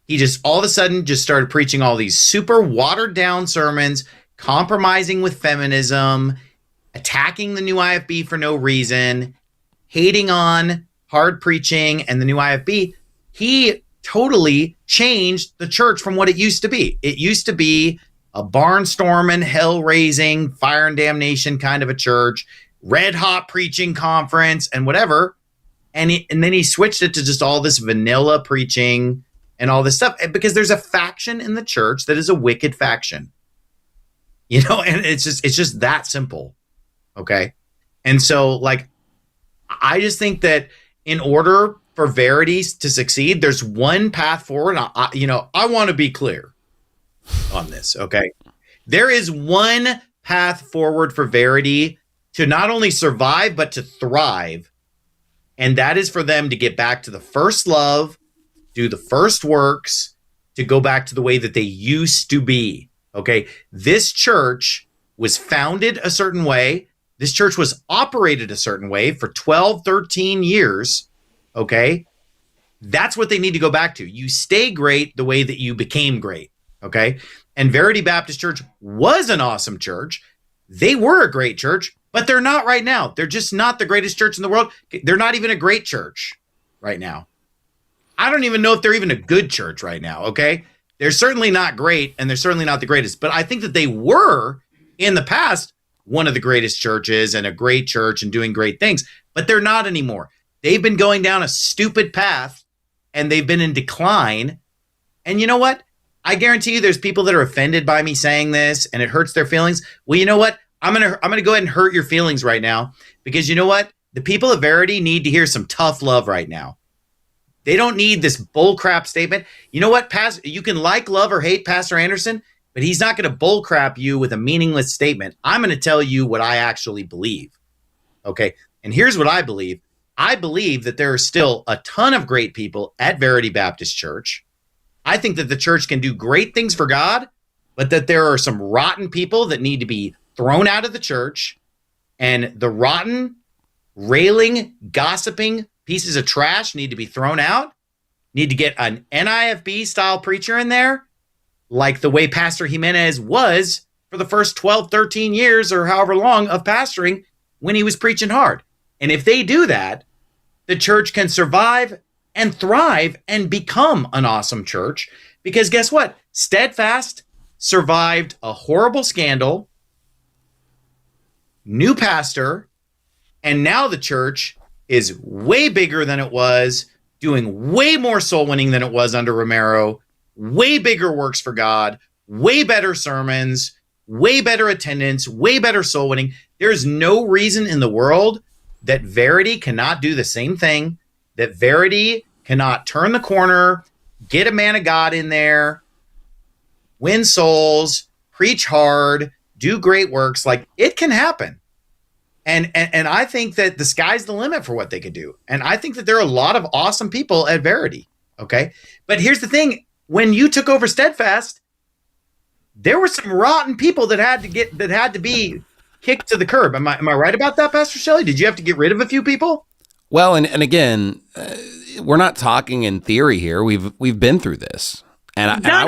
he just all of a sudden just started preaching all these super watered down sermons, compromising with feminism, attacking the new IFB for no reason, hating on hard preaching and the new IFB. He totally changed the church from what it used to be. It used to be a barnstorming, hell-raising, fire and damnation kind of a church, red hot preaching conference and whatever. And then he switched it to just all this vanilla preaching and all this stuff because there's a faction in the church that is a wicked faction, and it's just that simple. Okay. And so I just think that in order for Verity to succeed, there's one path forward. I want to be clear on this. Okay. There is one path forward for Verity to not only survive, but to thrive. And that is for them to get back to the first love, do the first works, to go back to the way that they used to be. Okay. This church was founded a certain way. This church was operated a certain way for 12, 13 years. Okay. That's what they need to go back to. You stay great the way that you became great. Okay. And Verity Baptist Church was an awesome church. They were a great church, but they're not right now. They're just not the greatest church in the world. They're not even a great church right now. I don't even know if they're even a good church right now. Okay. They're certainly not great, and they're certainly not the greatest, but I think that they were in the past one of the greatest churches and a great church and doing great things, but they're not anymore. They've been going down a stupid path and they've been in decline. And you know what? I guarantee you there's people that are offended by me saying this and it hurts their feelings. Well, you know what? I'm going to go ahead and hurt your feelings right now because you know what? The people of Verity need to hear some tough love right now. They don't need this bullcrap statement. You know what? You can love or hate Pastor Anderson, but he's not going to bullcrap you with a meaningless statement. I'm going to tell you what I actually believe. Okay. And here's what I believe. I believe that there are still a ton of great people at Verity Baptist Church. I think that the church can do great things for God, but that there are some rotten people that need to be thrown out of the church. And the rotten, railing, gossiping pieces of trash need to be thrown out. Need to get an NIFB style preacher in there, like the way Pastor Jimenez was for the first 12, 13 years or however long of pastoring when he was preaching hard. And if they do that, the church can survive and thrive and become an awesome church. Because guess what? Steadfast survived a horrible scandal, new pastor, and now the church is way bigger than it was, doing way more soul winning than it was under Romero, way bigger works for God, way better sermons, way better attendance, way better soul winning. There's no reason in the world that Verity cannot do the same thing, that Verity cannot turn the corner, get a man of God in there, win souls, preach hard, do great works. Like, it can happen. And I think that the sky's the limit for what they could do. And I think that there are a lot of awesome people at Verity. Okay. But here's the thing. When you took over Steadfast, there were some rotten people that had to be kicked to the curb. Am I right about that, Pastor Shelley? Did you have to get rid of a few people? Well, and again, we're not talking in theory here. We've been through this. And I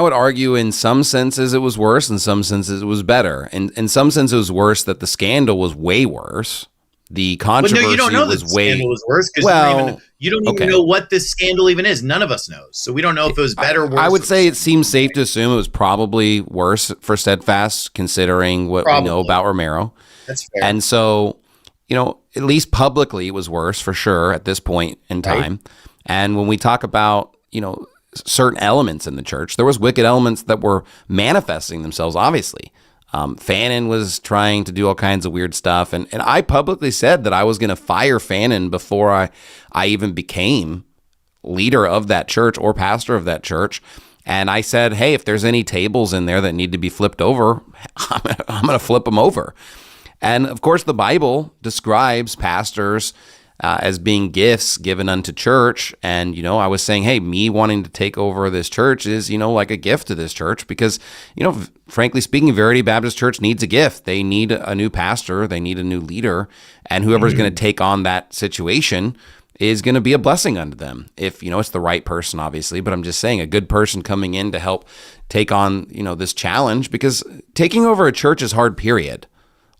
would argue in some senses it was worse, in some senses it was better. And in some senses it was worse that the scandal was way worse. The controversy no, you don't know was that the way scandal was worse because you don't even know what this scandal even is. None of us knows. So we don't know if it was better or worse. I would say it seems safe to assume it was probably worse for Steadfast, considering what we know about Romero. That's fair. And so, at least publicly it was worse for sure at this point in time. Right. And when we talk about, certain elements in the church, there was wicked elements that were manifesting themselves, obviously. Fannin was trying to do all kinds of weird stuff. And I publicly said that I was going to fire Fannin before I even became leader of that church or pastor of that church. And I said, hey, if there's any tables in there that need to be flipped over, I'm going to flip them over. And of course, the Bible describes pastors as being gifts given unto church. And, I was saying, hey, me wanting to take over this church is, like a gift to this church because, frankly speaking, Verity Baptist Church needs a gift. They need a new pastor. They need a new leader. And whoever's going to take on that situation is going to be a blessing unto them. If, it's the right person, obviously. But I'm just saying a good person coming in to help take on, this challenge, because taking over a church is hard, period.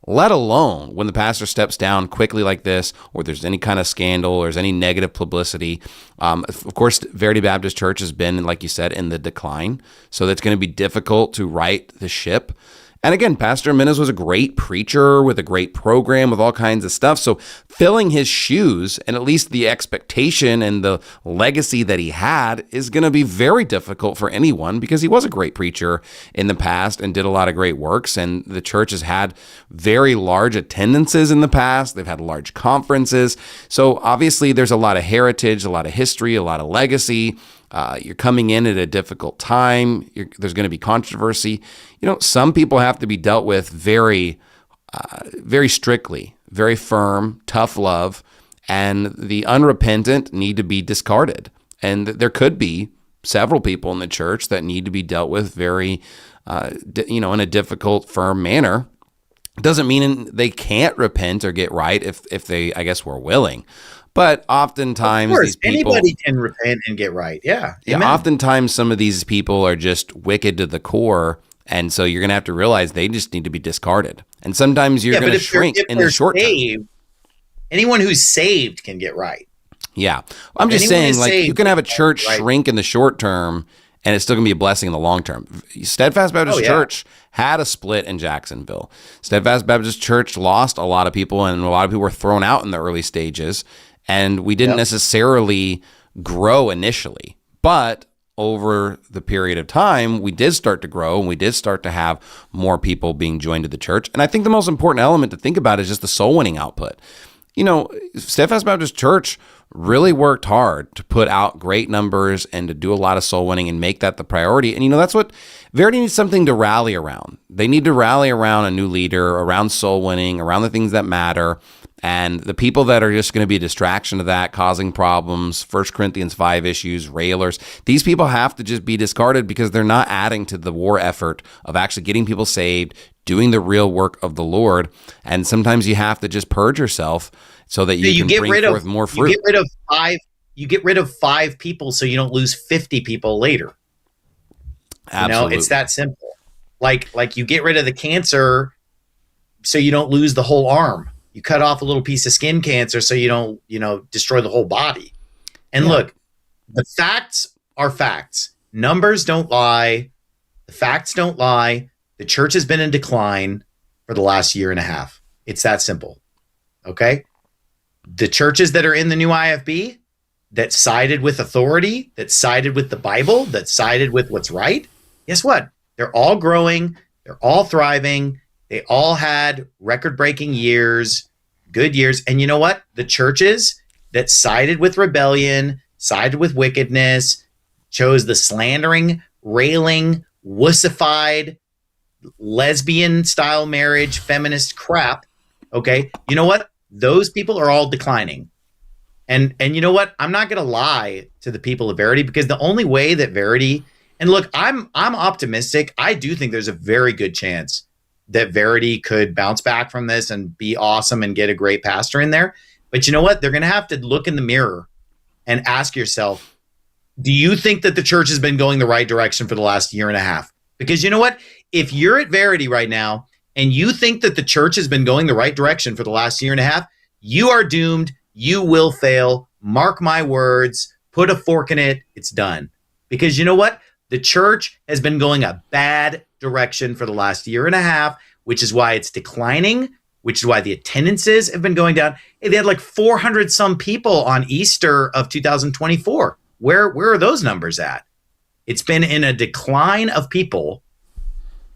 Let alone when the pastor steps down quickly like this, or there's any kind of scandal, or there's any negative publicity. Of course, Verity Baptist Church has been, like you said, in the decline. So that's going to be difficult to right the ship. And again, Pastor Jimenez was a great preacher with a great program with all kinds of stuff. So filling his shoes, and at least the expectation and the legacy that he had, is going to be very difficult for anyone, because he was a great preacher in the past and did a lot of great works. And the church has had very large attendances in the past. They've had large conferences. So obviously there's a lot of heritage, a lot of history, a lot of legacy. You're coming in at a difficult time. There's going to be controversy. Some people have to be dealt with very, very strictly, very firm, tough love, and the unrepentant need to be discarded. And there could be several people in the church that need to be dealt with very, in a difficult, firm manner. It doesn't mean they can't repent or get right if they, I guess, were willing. But oftentimes, of course, these people, anybody can repent and get right. Yeah. Oftentimes, some of these people are just wicked to the core. And so you're going to have to realize they just need to be discarded. And sometimes you're going to shrink in the short term. Anyone who's saved can get right. Yeah. I'm just saying, you can have a church shrink in the short term, and it's still going to be a blessing in the long term. Steadfast Baptist Church had a split in Jacksonville. Steadfast Baptist Church lost a lot of people, and a lot of people were thrown out in the early stages. And we didn't necessarily grow initially, but over the period of time, we did start to grow, and we did start to have more people being joined to the church. And I think the most important element to think about is just the soul winning output. Steadfast Baptist Church really worked hard to put out great numbers and to do a lot of soul winning and make that the priority. And, that's what Verity needs, something to rally around. They need to rally around a new leader, around soul winning, around the things that matter. And the people that are just going to be a distraction to that, causing problems, 1 Corinthians 5 issues, railers, these people have to just be discarded, because they're not adding to the war effort of actually getting people saved, doing the real work of the Lord. And sometimes you have to just purge yourself so that you can bring forth more fruit. You get rid of 5 people so you don't lose 50 people later. Absolutely. It's that simple. Like you get rid of the cancer so you don't lose the whole arm. You cut off a little piece of skin cancer so you don't, destroy the whole body. And look, the facts are facts. Numbers don't lie. The facts don't lie. The church has been in decline for the last year and a half. It's that simple. Okay? The churches that are in the new IFB that sided with authority, that sided with the Bible, that sided with what's right, guess what? They're all growing. They're all thriving. They all had record-breaking years, good years. And you know what? The churches that sided with rebellion, sided with wickedness, chose the slandering, railing, wussified, lesbian-style marriage, feminist crap, okay? You know what? Those people are all declining. And you know what? I'm not going to lie to the people of Verity, because the only way that Verity, and look, I'm optimistic. I do think there's a very good chance that Verity could bounce back from this and be awesome and get a great pastor in there. But you know what? They're going to have to look in the mirror and ask yourself, Do you think that the church has been going the right direction for the last year and a half? Because you know what? If you're at Verity right now and you think that the church has been going the right direction for the last year and a half, you are doomed. You will fail. Mark my words. Put a fork in it. It's done. Because you know what? The church has been going a bad direction for the last year and a half, which is why it's declining, which is why the attendances have been going down. Hey, they had like 400 some people on Easter of 2024. Where are those numbers at? It's been in a decline of people.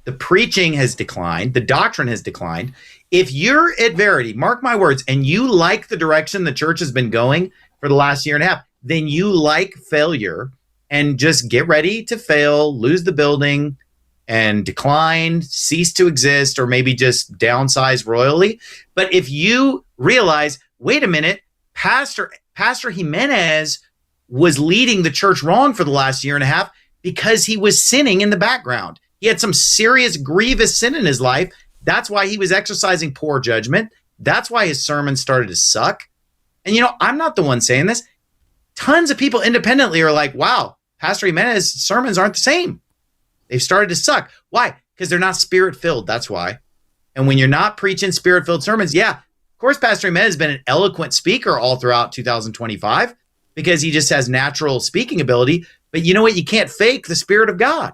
The preaching has declined. The doctrine has declined. If you're at Verity, mark my words, and you like the direction the church has been going for the last year and a half, then you like failure and just get ready to fail, lose the building, and decline, cease to exist, or maybe just downsize royally. But if you realize, wait a minute, Pastor Jimenez was leading the church wrong for the last year and a half because he was sinning in the background. He had some serious, grievous sin in his life. That's why he was exercising poor judgment. That's why his sermons started to suck. And, I'm not the one saying this. Tons of people independently are like, wow, Pastor Jimenez's sermons aren't the same. They've started to suck. Why? Because they're not spirit-filled. That's why. And when you're not preaching spirit-filled sermons, yeah, of course, Pastor Jimenez has been an eloquent speaker all throughout 2025 because he just has natural speaking ability. But you know what? You can't fake the Spirit of God.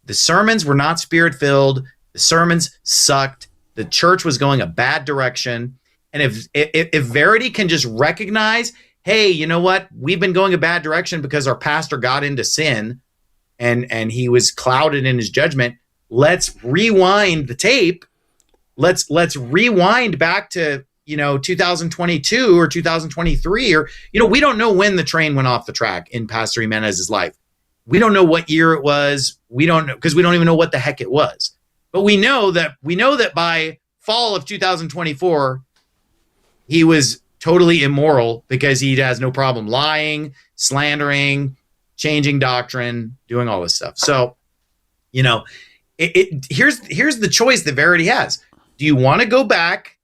The sermons were not spirit-filled. The sermons sucked. The church was going a bad direction. And if Verity can just recognize, hey, you know what? We've been going a bad direction because our pastor got into sin and he was clouded in his judgment. Let's rewind the tape. Let's rewind back to 2022 or 2023, or we don't know when the train went off the track in Pastor Jimenez's life. We don't know what year it was. We don't know because we don't even know what the heck it was. But we know that by fall of 2024, he was totally immoral because he has no problem lying, slandering, changing doctrine, doing all this stuff. So, here's the choice that Verity has. Do you want to go back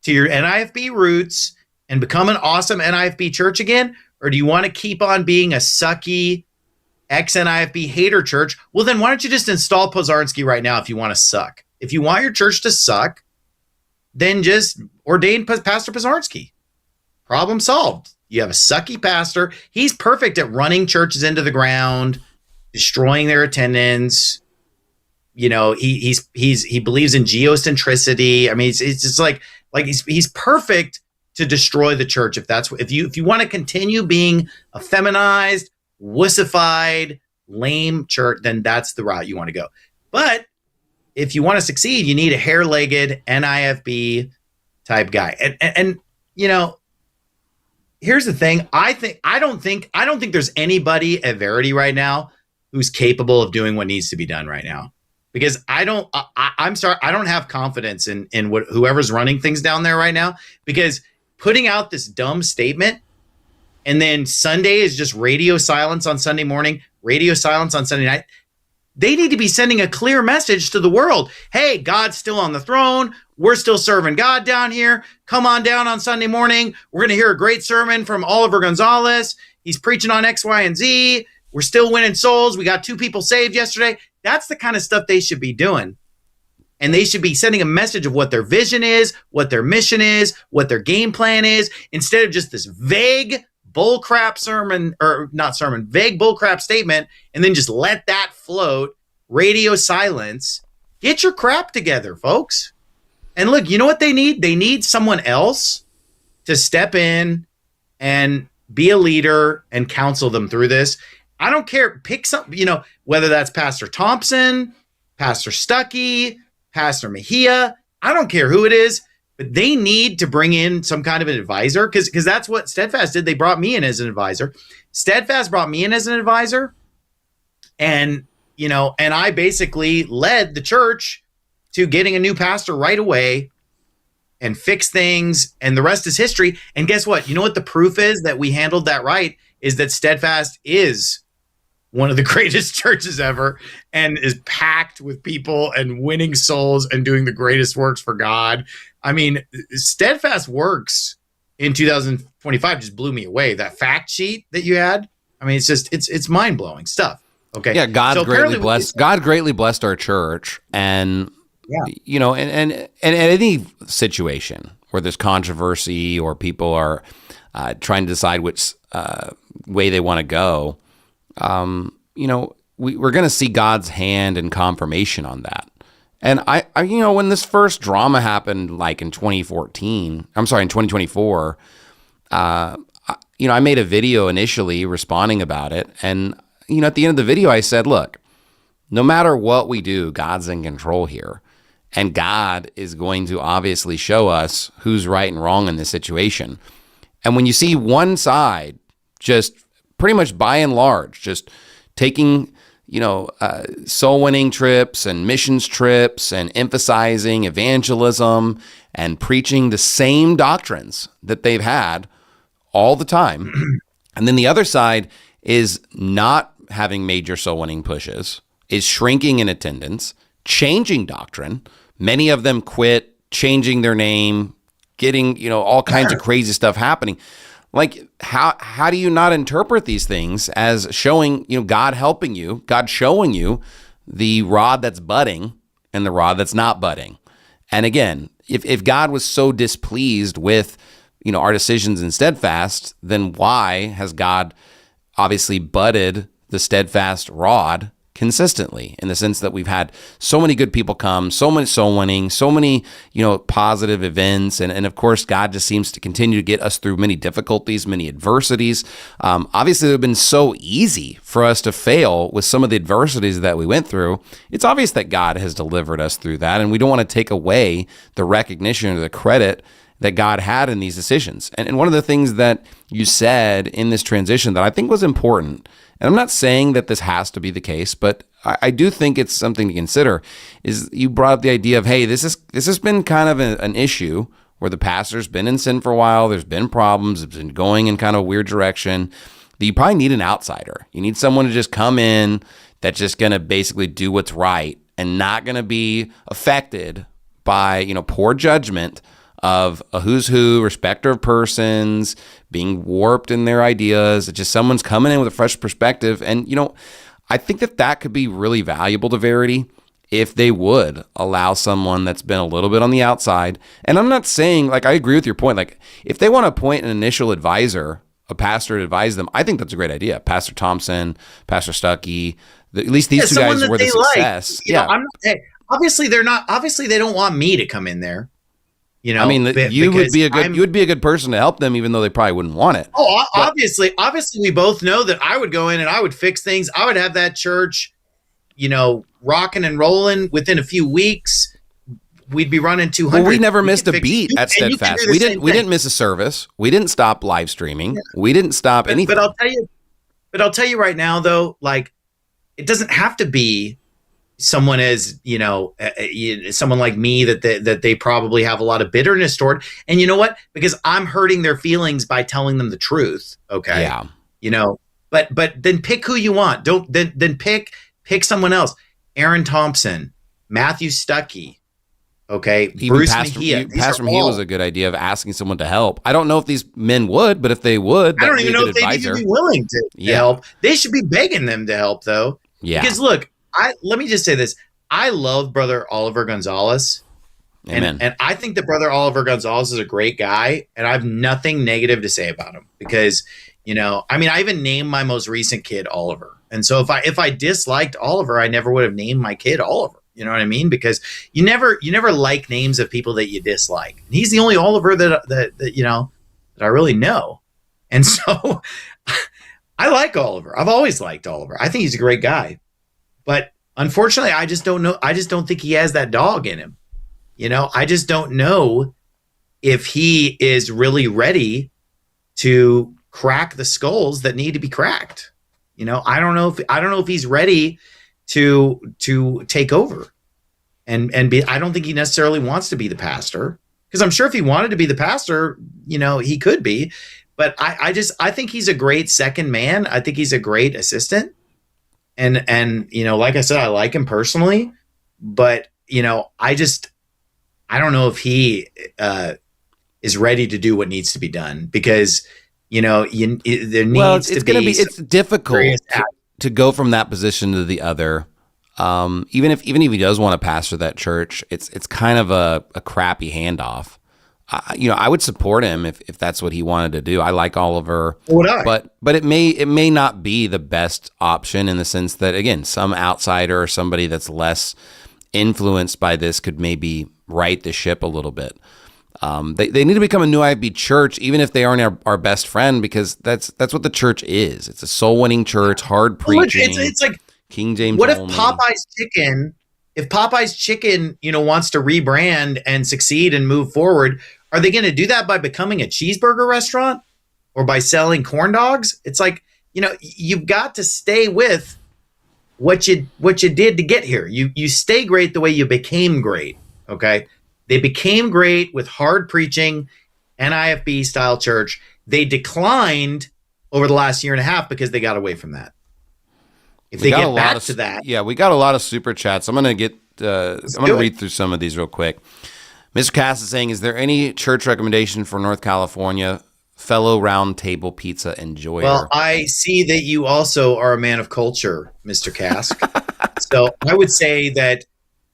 to your NIFB roots and become an awesome NIFB church again? Or do you want to keep on being a sucky ex-NIFB hater church? Well, then why don't you just install Pozarski right now if you want to suck? If you want your church to suck, then just ordain Pastor Pozarski. Problem solved. You have a sucky pastor. He's perfect at running churches into the ground, destroying their attendance. He believes in geocentricity. I mean, it's just like he's perfect to destroy the church. If you want to continue being a feminized, wussified, lame church, then that's the route you want to go. But if you want to succeed, you need a hair-legged NIFB type guy. And here's the thing. I don't think there's anybody at Verity right now who's capable of doing what needs to be done right now. Because I'm sorry, I don't have confidence in whoever's running things down there right now. Because putting out this dumb statement, and then Sunday is just radio silence on Sunday morning, radio silence on Sunday night. They need to be sending a clear message to the world. Hey, God's still on the throne. We're still serving God down here. Come on down on Sunday morning. We're going to hear a great sermon from Oliver Gonzalez. He's preaching on X, Y, and Z. We're still winning souls. We got 2 people saved yesterday. That's the kind of stuff they should be doing. And they should be sending a message of what their vision is, what their mission is, what their game plan is, instead of just this vague bullcrap vague bullcrap statement, and then just let that float, radio silence. Get your crap together, folks. And look, you know what they need? They need someone else to step in and be a leader and counsel them through this. I don't care. Pick some, whether that's Pastor Thompson, Pastor Stuckey, Pastor Mejia. I don't care who it is. But they need to bring in some kind of an advisor because that's what Steadfast did. They brought me in as an advisor. Steadfast brought me in as an advisor. And I basically led the church to getting a new pastor right away and fix things. And the rest is history. And guess what? You know what the proof is that we handled that right is that Steadfast is one of the greatest churches ever and is packed with people and winning souls and doing the greatest works for God. I mean, Steadfast Works in 2025 just blew me away. That fact sheet that you had, I mean, it's just it's mind blowing stuff. Okay. Yeah, God So greatly apparently blessed. God greatly blessed our church, and Yeah. you know, and any situation where there's controversy or people are trying to decide which way they want to go, you know, we're going to see God's hand and confirmation on that. And I, you know, when this first drama happened, like in 2024, you know, I made a video initially responding about it. And, you know, at the end of the video, I said, look, no matter what we do, God's in control here. And God is going to obviously show us who's right and wrong in this situation. And when you see one side just pretty much by and large, just taking, you know, soul winning trips and missions trips and emphasizing evangelism and preaching the same doctrines that they've had all the time. And then the other side is not having major soul winning pushes, is shrinking in attendance, changing doctrine. Many of them quit, changing their name, getting, you know, all kinds of crazy stuff happening. Like, how do you not interpret these things as showing, you know, God helping you, God showing you the rod that's budding and the rod that's not budding? And again, if God was so displeased with, you know, our decisions in Steadfast, then why has God obviously budded the Steadfast rod consistently, in the sense that we've had so many good people come, so many soul winning, so many, you know, positive events. And of course, God just seems to continue to get us through many difficulties, many adversities. Obviously, it would have been so easy for us to fail with some of the adversities that we went through. It's obvious that God has delivered us through that, and we don't want to take away the recognition or the credit that God had in these decisions. And one of the things that you said in this transition that I think was important, and I'm not saying that this has to be the case, but I do think it's something to consider, is you brought up the idea of, hey, this has been kind of an issue where the pastor's been in sin for a while, there's been problems, it's been going in kind of a weird direction, that you probably need an outsider. You need someone to just come in that's just going to basically do what's right and not going to be affected by, you know, poor judgment of a who's who, respecter of persons, being warped in their ideas. It's just someone's coming in with a fresh perspective. And, you know, I think that could be really valuable to Verity if they would allow someone that's been a little bit on the outside. And I'm not saying, like, I agree with your point. Like, if they want to appoint an initial advisor, a pastor to advise them, I think that's a great idea. Pastor Thompson, Pastor Stuckey, at least these two guys were the success. Like. You know, I'm not, hey, obviously they don't want me to come in there. You know, I mean, you would be a good person to help them, even though they probably wouldn't want it. Oh, obviously, we both know that I would go in and I would fix things. I would have that church, you know, rocking and rolling within a few weeks. We'd be running 200. Well, we never missed a beat at Steadfast. We didn't miss a service. We didn't stop live streaming. Yeah. We didn't stop anything. But I'll tell you right now, though, like, it doesn't have to be someone as, you know, someone like me that they probably have a lot of bitterness toward. And you know what? Because I'm hurting their feelings by telling them the truth. Okay. Yeah. You know, but then pick who you want. Then pick someone else. Aaron Thompson, Matthew Stuckey. Okay. Even Bruce Pastor Mejia. Pastor Mejia was a good idea of asking someone to help. I don't know if these men would, but if they would, I don't even know if they'd even be willing to help. They should be begging them to help, though. Yeah. Because look, let me just say this. I love Brother Oliver Gonzalez. Amen. And I think that Brother Oliver Gonzalez is a great guy, and I have nothing negative to say about him because, you know, I mean, I even named my most recent kid Oliver. And so if I disliked Oliver, I never would have named my kid Oliver. You know what I mean? Because you never like names of people that you dislike. And he's the only Oliver that you know, that I really know. And so I like Oliver. I've always liked Oliver. I think he's a great guy. But unfortunately, I just don't know. I just don't think he has that dog in him. You know, I just don't know if he is really ready to crack the skulls that need to be cracked. You know, I don't know if he's ready to take over and be. I don't think he necessarily wants to be the pastor, because I'm sure if he wanted to be the pastor, you know, he could be. But I think he's a great second man. I think he's a great assistant. And you know, like I said, I like him personally, but you know, I don't know if he is ready to do what needs to be done, because there Well, needs it's to going to be. be it's difficult serious to go from that position to the other. Even if he does want to pastor that church, it's kind of a crappy handoff. I would support him if that's what he wanted to do. I like Oliver, Would I? but it may not be the best option in the sense that, again, some outsider or somebody that's less influenced by this could maybe right the ship a little bit. They need to become a new IFB church, even if they aren't our best friend, because that's what the church is. It's a soul winning church, hard preaching. It's like King James. What if only. Popeye's Chicken? If Popeye's Chicken, wants to rebrand and succeed and move forward, are they going to do that by becoming a cheeseburger restaurant or by selling corn dogs? It's like, you've got to stay with what you did to get here. You stay great the way you became great. Okay, they became great with hard preaching, NIFB style church. They declined over the last year and a half because they got away from that. If they get back to that, yeah, we got a lot of super chats. I'm gonna read through some of these real quick. Mr. Cass is saying, is there any church recommendation for North California? Fellow round table pizza enjoyer. Well, I see that you also are a man of culture, Mr. Cask. So I would say that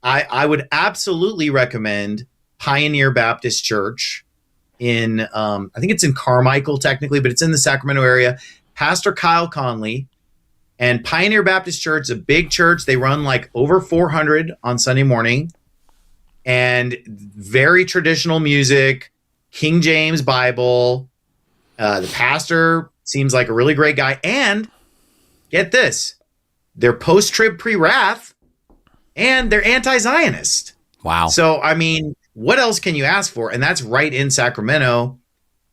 I would absolutely recommend Pioneer Baptist Church in, I think it's in Carmichael technically, but it's in the Sacramento area. Pastor Kyle Conley and Pioneer Baptist Church, a big church. They run like over 400 on Sunday morning. And very traditional music, King James Bible. The pastor seems like a really great guy. And get this, they're post-trib, pre-wrath, and they're anti-Zionist. Wow. So, I mean, what else can you ask for? And that's right in Sacramento.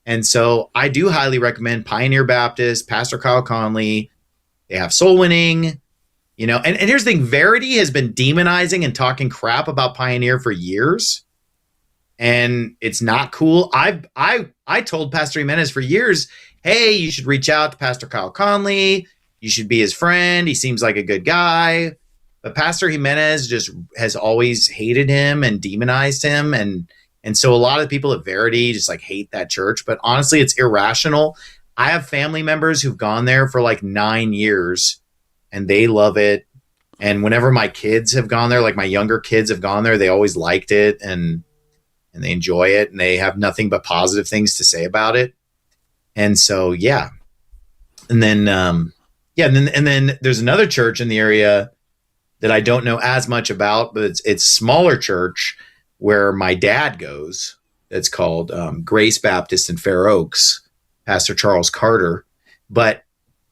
And so I do highly recommend Pioneer Baptist, Pastor Kyle Conley. They have soul winning. And here's the thing, Verity has been demonizing and talking crap about Pioneer for years. And it's not cool. I told Pastor Jimenez for years, hey, you should reach out to Pastor Kyle Conley. You should be his friend. He seems like a good guy. But Pastor Jimenez just has always hated him and demonized him. And so a lot of people at Verity just like hate that church. But honestly, it's irrational. I have family members who've gone there for like 9 years. And they love it. And whenever my kids have gone there, like my younger kids have gone there, they always liked it and they enjoy it. And they have nothing but positive things to say about it. And so, yeah. And then, and then there's another church in the area that I don't know as much about, but it's a smaller church where my dad goes. It's called Grace Baptist in Fair Oaks, Pastor Charles Carter. But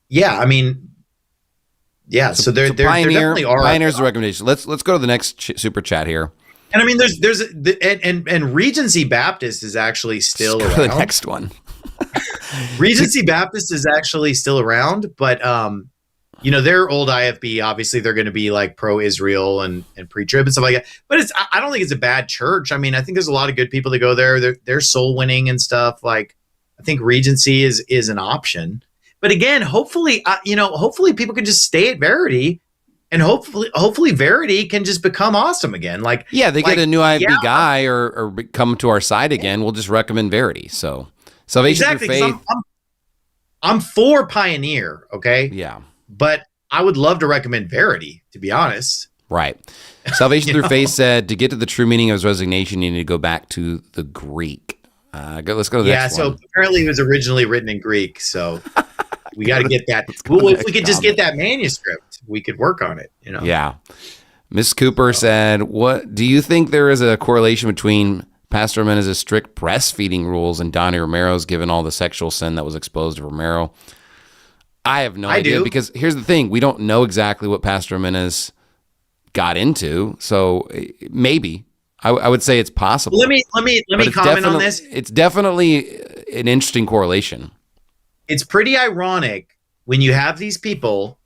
yeah, I mean, yeah, so there definitely are. Pioneer's a recommendation. Let's go to the next super chat here. And I mean, and Regency Baptist is actually still Let's around. go to the next one. Regency Baptist is actually still around, but they're old IFB. Obviously, they're going to be like pro-Israel and pre-trib and stuff like that. But I don't think it's a bad church. I mean, I think there's a lot of good people that go there. They're soul winning and stuff. Like, I think Regency is an option. But again, hopefully people can just stay at Verity, and hopefully Verity can just become awesome again. Like, yeah, they get a new IFB guy or come to our side again. We'll just recommend Verity. So salvation through faith. I'm for Pioneer. Okay. Yeah. But I would love to recommend Verity, to be honest. Right. Salvation through faith said to get to the true meaning of his resignation, you need to go back to the Greek. Let's go to the next one. So apparently it was originally written in Greek. So we got to get that. Well, if we could just get that manuscript, we could work on it. Yeah. Miss Cooper said, "What do you think there is a correlation between Pastor Jimenez's strict breastfeeding rules and Donnie Romero's, given all the sexual sin that was exposed to Romero?" I have no idea, because here's the thing: we don't know exactly what Pastor Jimenez got into, so maybe I would say it's possible. Let me comment on this. It's definitely an interesting correlation. It's pretty ironic when you have these people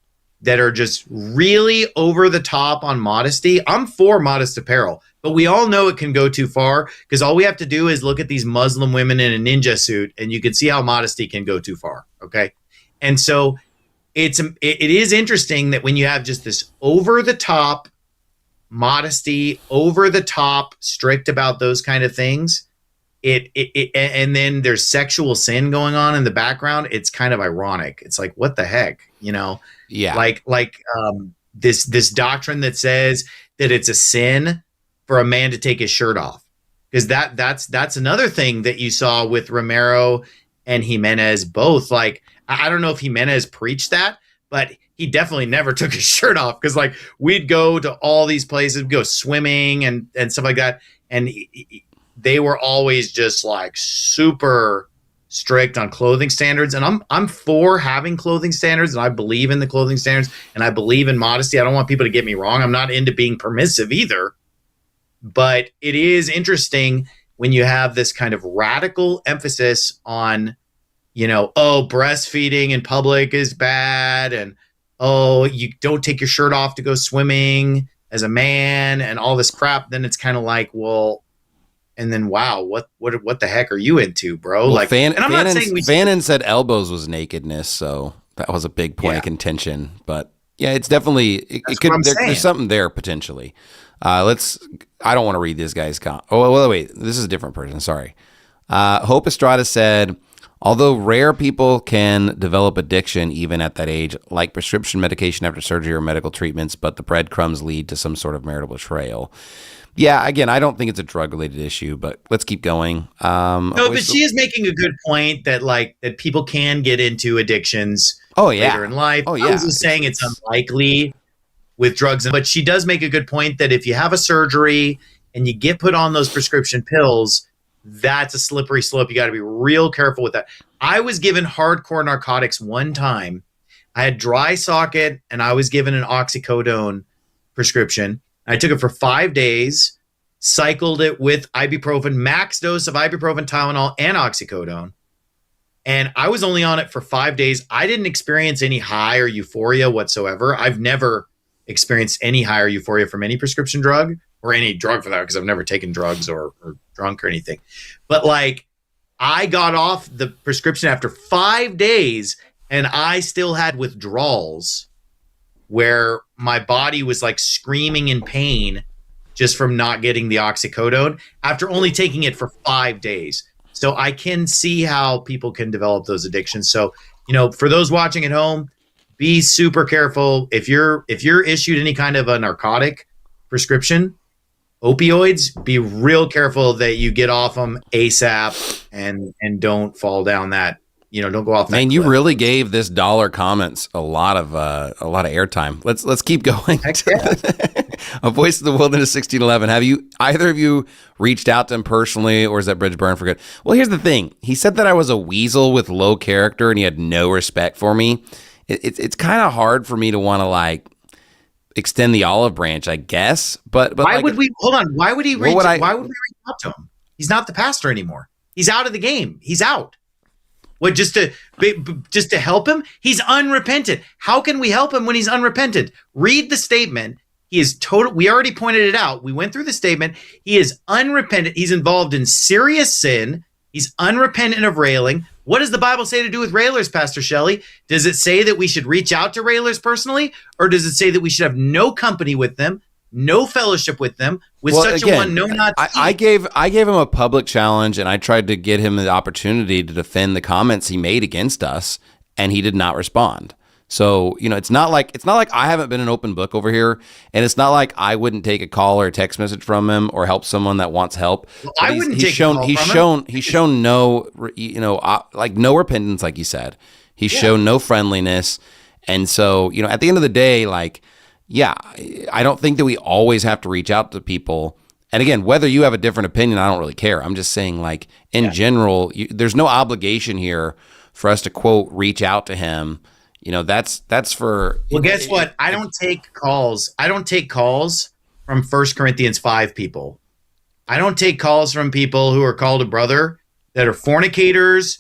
that are just really over the top on modesty. I'm for modest apparel, but we all know it can go too far, because all we have to do is look at these Muslim women in a ninja suit and you can see how modesty can go too far. Okay. And so it is interesting that when you have just this over the top modesty, over the top strict about those kind of things, and then there's sexual sin going on in the background. It's kind of ironic. It's like, what the heck, Yeah. like this doctrine that says that it's a sin for a man to take his shirt off, because that's another thing that you saw with Romero and Jimenez both. Like, I don't know if Jimenez preached that, but he definitely never took his shirt off, because like we'd go to all these places, go swimming and stuff like that, and they were always just like super strict on clothing standards. And I'm for having clothing standards, and I believe in the clothing standards, and I believe in modesty. I don't want people to get me wrong. I'm not into being permissive either. But it is interesting when you have this kind of radical emphasis on, breastfeeding in public is bad, and you don't take your shirt off to go swimming as a man, and all this crap. Then it's kind of like, well, and then wow, what the heck are you into, bro? Well, like, and I'm not saying Fannin said elbows was nakedness, so that was a big point of contention. But yeah, it's definitely it could. There's something there potentially. I don't want to read this guy's wait, this is a different person. Sorry. Hope Estrada said, although rare people can develop addiction even at that age, like prescription medication after surgery or medical treatments, but the breadcrumbs lead to some sort of marital betrayal. Yeah, again, I don't think it's a drug-related issue, but let's keep going. No, but she is making a good point that people can get into addictions later in life. Oh, yeah. I was just saying it's unlikely with drugs, but she does make a good point that if you have a surgery and you get put on those prescription pills, that's a slippery slope. You got to be real careful with that. I was given hardcore narcotics one time. I had dry socket, and I was given an oxycodone prescription. I took it for 5 days, cycled it with ibuprofen, max dose of ibuprofen, Tylenol, and oxycodone. And I was only on it for 5 days. I didn't experience any high or euphoria whatsoever. I've never experienced any high or euphoria from any prescription drug, or any drug for that, because I've never taken drugs or drunk or anything. But like, I got off the prescription after 5 days, and I still had withdrawals where my body was like screaming in pain just from not getting the oxycodone after only taking it for 5 days. So I can see how people can develop those addictions. So, for those watching at home, be super careful. If you're issued any kind of a narcotic prescription, opioids, be real careful that you get off them ASAP and don't fall down that, don't go off that Man, cliff. you really gave this dollar comments a lot of airtime. Let's keep going. A Voice of the Wilderness 1611. Have either of you reached out to him personally, or is that bridge burned for good? Well, here's the thing. He said that I was a weasel with low character and he had no respect for me. It's kind of hard for me to want to like extend the olive branch, I guess. But why would we hold on? Why would he reach? Why would we reach out to him? He's not the pastor anymore. He's out of the game. He's out. What, just to help him? He's unrepentant. How can we help him when he's unrepentant? Read the statement. He is total. We already pointed it out. We went through the statement. He is unrepentant. He's involved in serious sin. He's unrepentant of railing. What does the Bible say to do with railers, Pastor Shelley? Does it say that we should reach out to railers personally? Or does it say that we should have no company with them, no fellowship with them, with such a one, no, not I gave him a public challenge, and I tried to get him the opportunity to defend the comments he made against us, and he did not respond. So, it's not like I haven't been an open book over here, and it's not like I wouldn't take a call or a text message from him or help someone that wants help. Well, I wouldn't take a call from him. He's shown no, no repentance, like you said. He's shown no friendliness, and so at the end of the day, like, yeah, I don't think that we always have to reach out to people. And again, whether you have a different opinion, I don't really care. I'm just saying, like, in general, there's no obligation here for us to quote reach out to him. That's for. Well, guess what? I don't take calls. I don't take calls from 1 Corinthians 5 people. I don't take calls from people who are called a brother that are fornicators,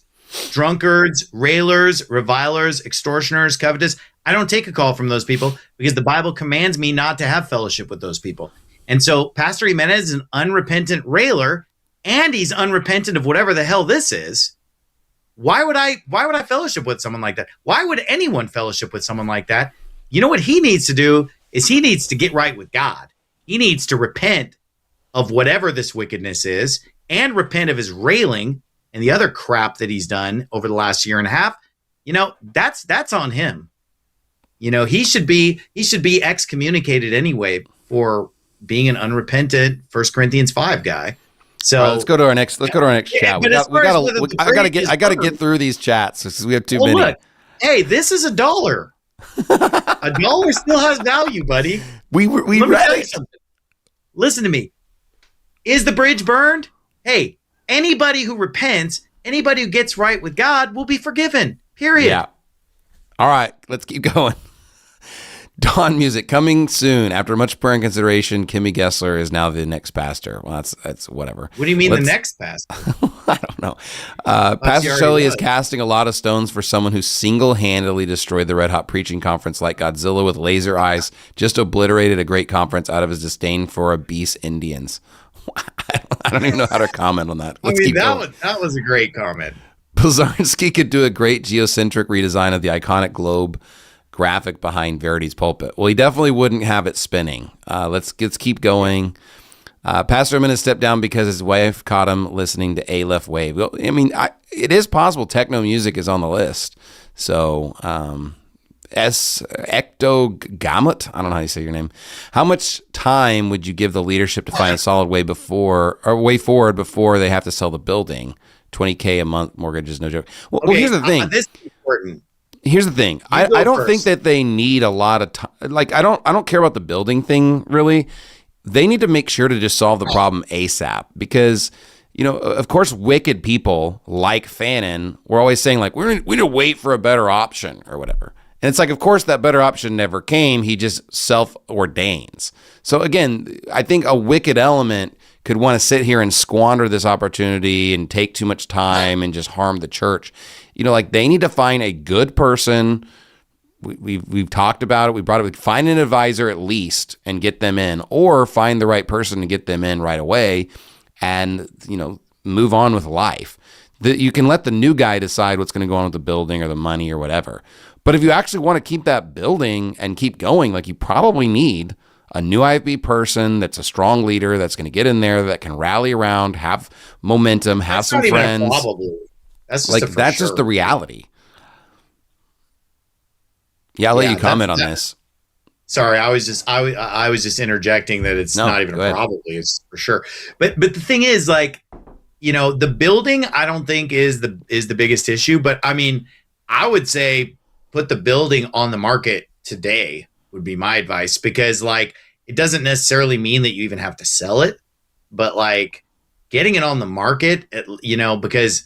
drunkards, railers, revilers, extortioners, covetous. I don't take a call from those people because the Bible commands me not to have fellowship with those people. And so Pastor Jimenez is an unrepentant railer, and he's unrepentant of whatever the hell this is. Why would I fellowship with someone like that? Why would anyone fellowship with someone like that? You know what he needs to do is he needs to get right with God. He needs to repent of whatever this wickedness is and repent of his railing and the other crap that he's done over the last year and a half, that's on him. He should be excommunicated anyway for being an unrepentant 1 Corinthians 5 guy. So let's go to our next chat. I gotta get through these chats because we have too many. Look, hey, this is $1. $1 still has value, buddy. We Let me tell you something. Listen to me. Is the bridge burned? Hey, anybody who repents, anybody who gets right with God will be forgiven. Period. Yeah. All right, let's keep going. Dawn Music coming soon. After much prayer and consideration, Kimmy Gessler is now the next pastor. Well, that's whatever. What do you mean the next pastor? I don't know. Pastor Shelley is casting a lot of stones for someone who single-handedly destroyed the Red Hot Preaching Conference like Godzilla with laser eyes, just obliterated a great conference out of his disdain for obese Indians. I don't even know how to comment on that. Let's keep going. That was a great comment. Pozarski could do a great geocentric redesign of the iconic globe graphic behind Verity's pulpit. Well, he definitely wouldn't have it spinning. Let's keep going. Pastor Jimenez stepped down because his wife caught him listening to Aleph Wave. Well, I mean, it is possible techno music is on the list. So, Ecto Gamut, I don't know how you say your name. How much time would you give the leadership to find a solid way forward before they have to sell the building? $20K a month mortgage is no joke. Well, here's the thing. This is important. Here's the thing. I don't think that they need a lot of time. Like, I don't care about the building thing, really. They need to make sure to just solve the problem ASAP because, of course, wicked people like Fannin were always saying, like, we need to wait for a better option or whatever. And it's like, of course, that better option never came. He just self-ordains. So, again, I think a wicked element could want to sit here and squander this opportunity and take too much time and just harm the church. Like they need to find a good person. We've talked about it. We brought it. Find an advisor at least and get them in, or find the right person to get them in right away, and move on with life. You can let the new guy decide what's going to go on with the building or the money or whatever. But if you actually want to keep that building and keep going, like you probably need a new IFB person that's a strong leader that's going to get in there, that can rally around, have momentum, have some friends. That's just just the reality. Yeah, I'll let you comment on this. Sorry, I was just interjecting that it's not even a probably, it's for sure. But the thing is, like, the building I don't think is the biggest issue. But I mean, I would say put the building on the market today would be my advice, because like it doesn't necessarily mean that you even have to sell it, but like getting it on the market, because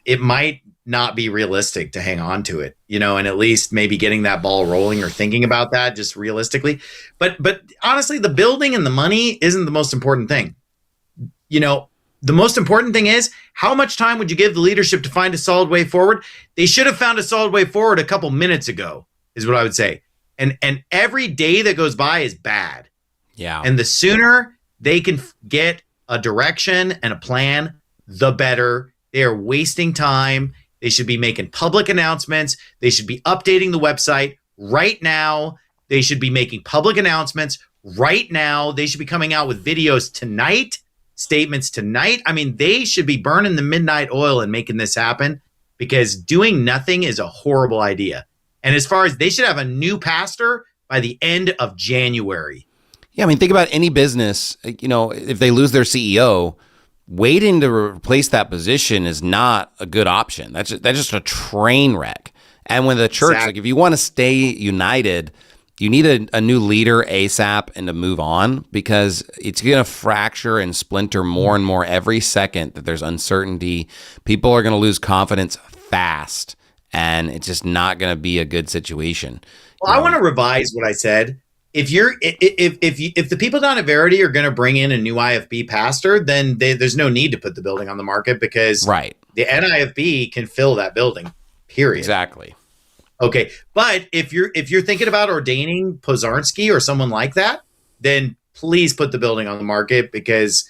it might not be realistic to hang on to it, and at least maybe getting that ball rolling or thinking about that just realistically. But honestly, the building and the money isn't the most important thing. The most important thing is, how much time would you give the leadership to find a solid way forward? They should have found a solid way forward a couple minutes ago, is what I would say. And every day that goes by is bad. Yeah. And the sooner they can get a direction and a plan, the better. They are wasting time. They should be making public announcements. They should be updating the website right now. They should be making public announcements right now. They should be coming out with videos tonight, statements tonight. I mean, they should be burning the midnight oil and making this happen, because doing nothing is a horrible idea. And as far as, they should have a new pastor by the end of January. Yeah, I mean, think about any business, if they lose their CEO, waiting to replace that position is not a good option. That's just a train wreck. And when the church, like if you want to stay united, you need a new leader ASAP and to move on, because it's going to fracture and splinter more and more every second that there's uncertainty. People are going to lose confidence fast, and it's just not going to be a good situation. Well, I want to revise what I said. If the people down at Verity are going to bring in a new IFB pastor, then there's no need to put the building on the market, because the NIFB can fill that building. Period. Exactly. Okay, but if you're thinking about ordaining Pozarski or someone like that, then please put the building on the market, because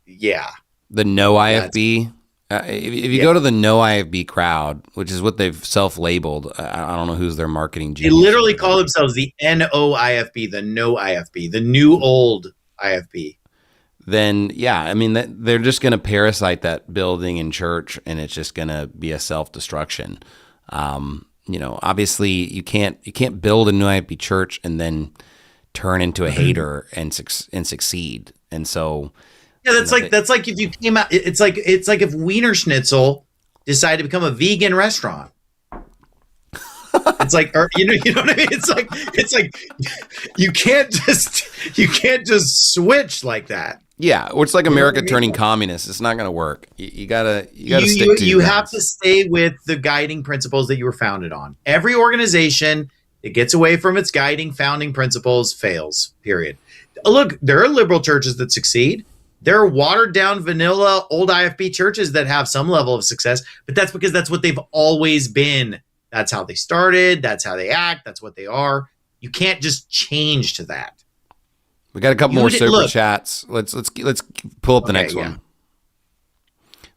the no IFB. If you go to the no IFB crowd, which is what they've self-labeled, I don't know who's their marketing genius. They literally call themselves the NOIFB, the no IFB, the new old IFB. then yeah, I mean, they're just going to parasite that building and church, and it's just going to be a self-destruction. Obviously you can't build a New IFB church and then turn into a hater and succeed. And so, yeah, that's like if you came out, it's like if Wiener Schnitzel decided to become a vegan restaurant. It's like, or, you know what I mean? It's like you can't just switch like that. Yeah, or it's like America turning communist. It's not going to work. You gotta stick to. You have to stay with the guiding principles that you were founded on. Every organization that gets away from its guiding founding principles fails. Period. Look, there are liberal churches that succeed. There are watered down, vanilla, old IFB churches that have some level of success, but that's because that's what they've always been. That's how they started. That's how they act. That's what they are. You can't just change to that. We got a couple more super chats. Let's pull up the next one.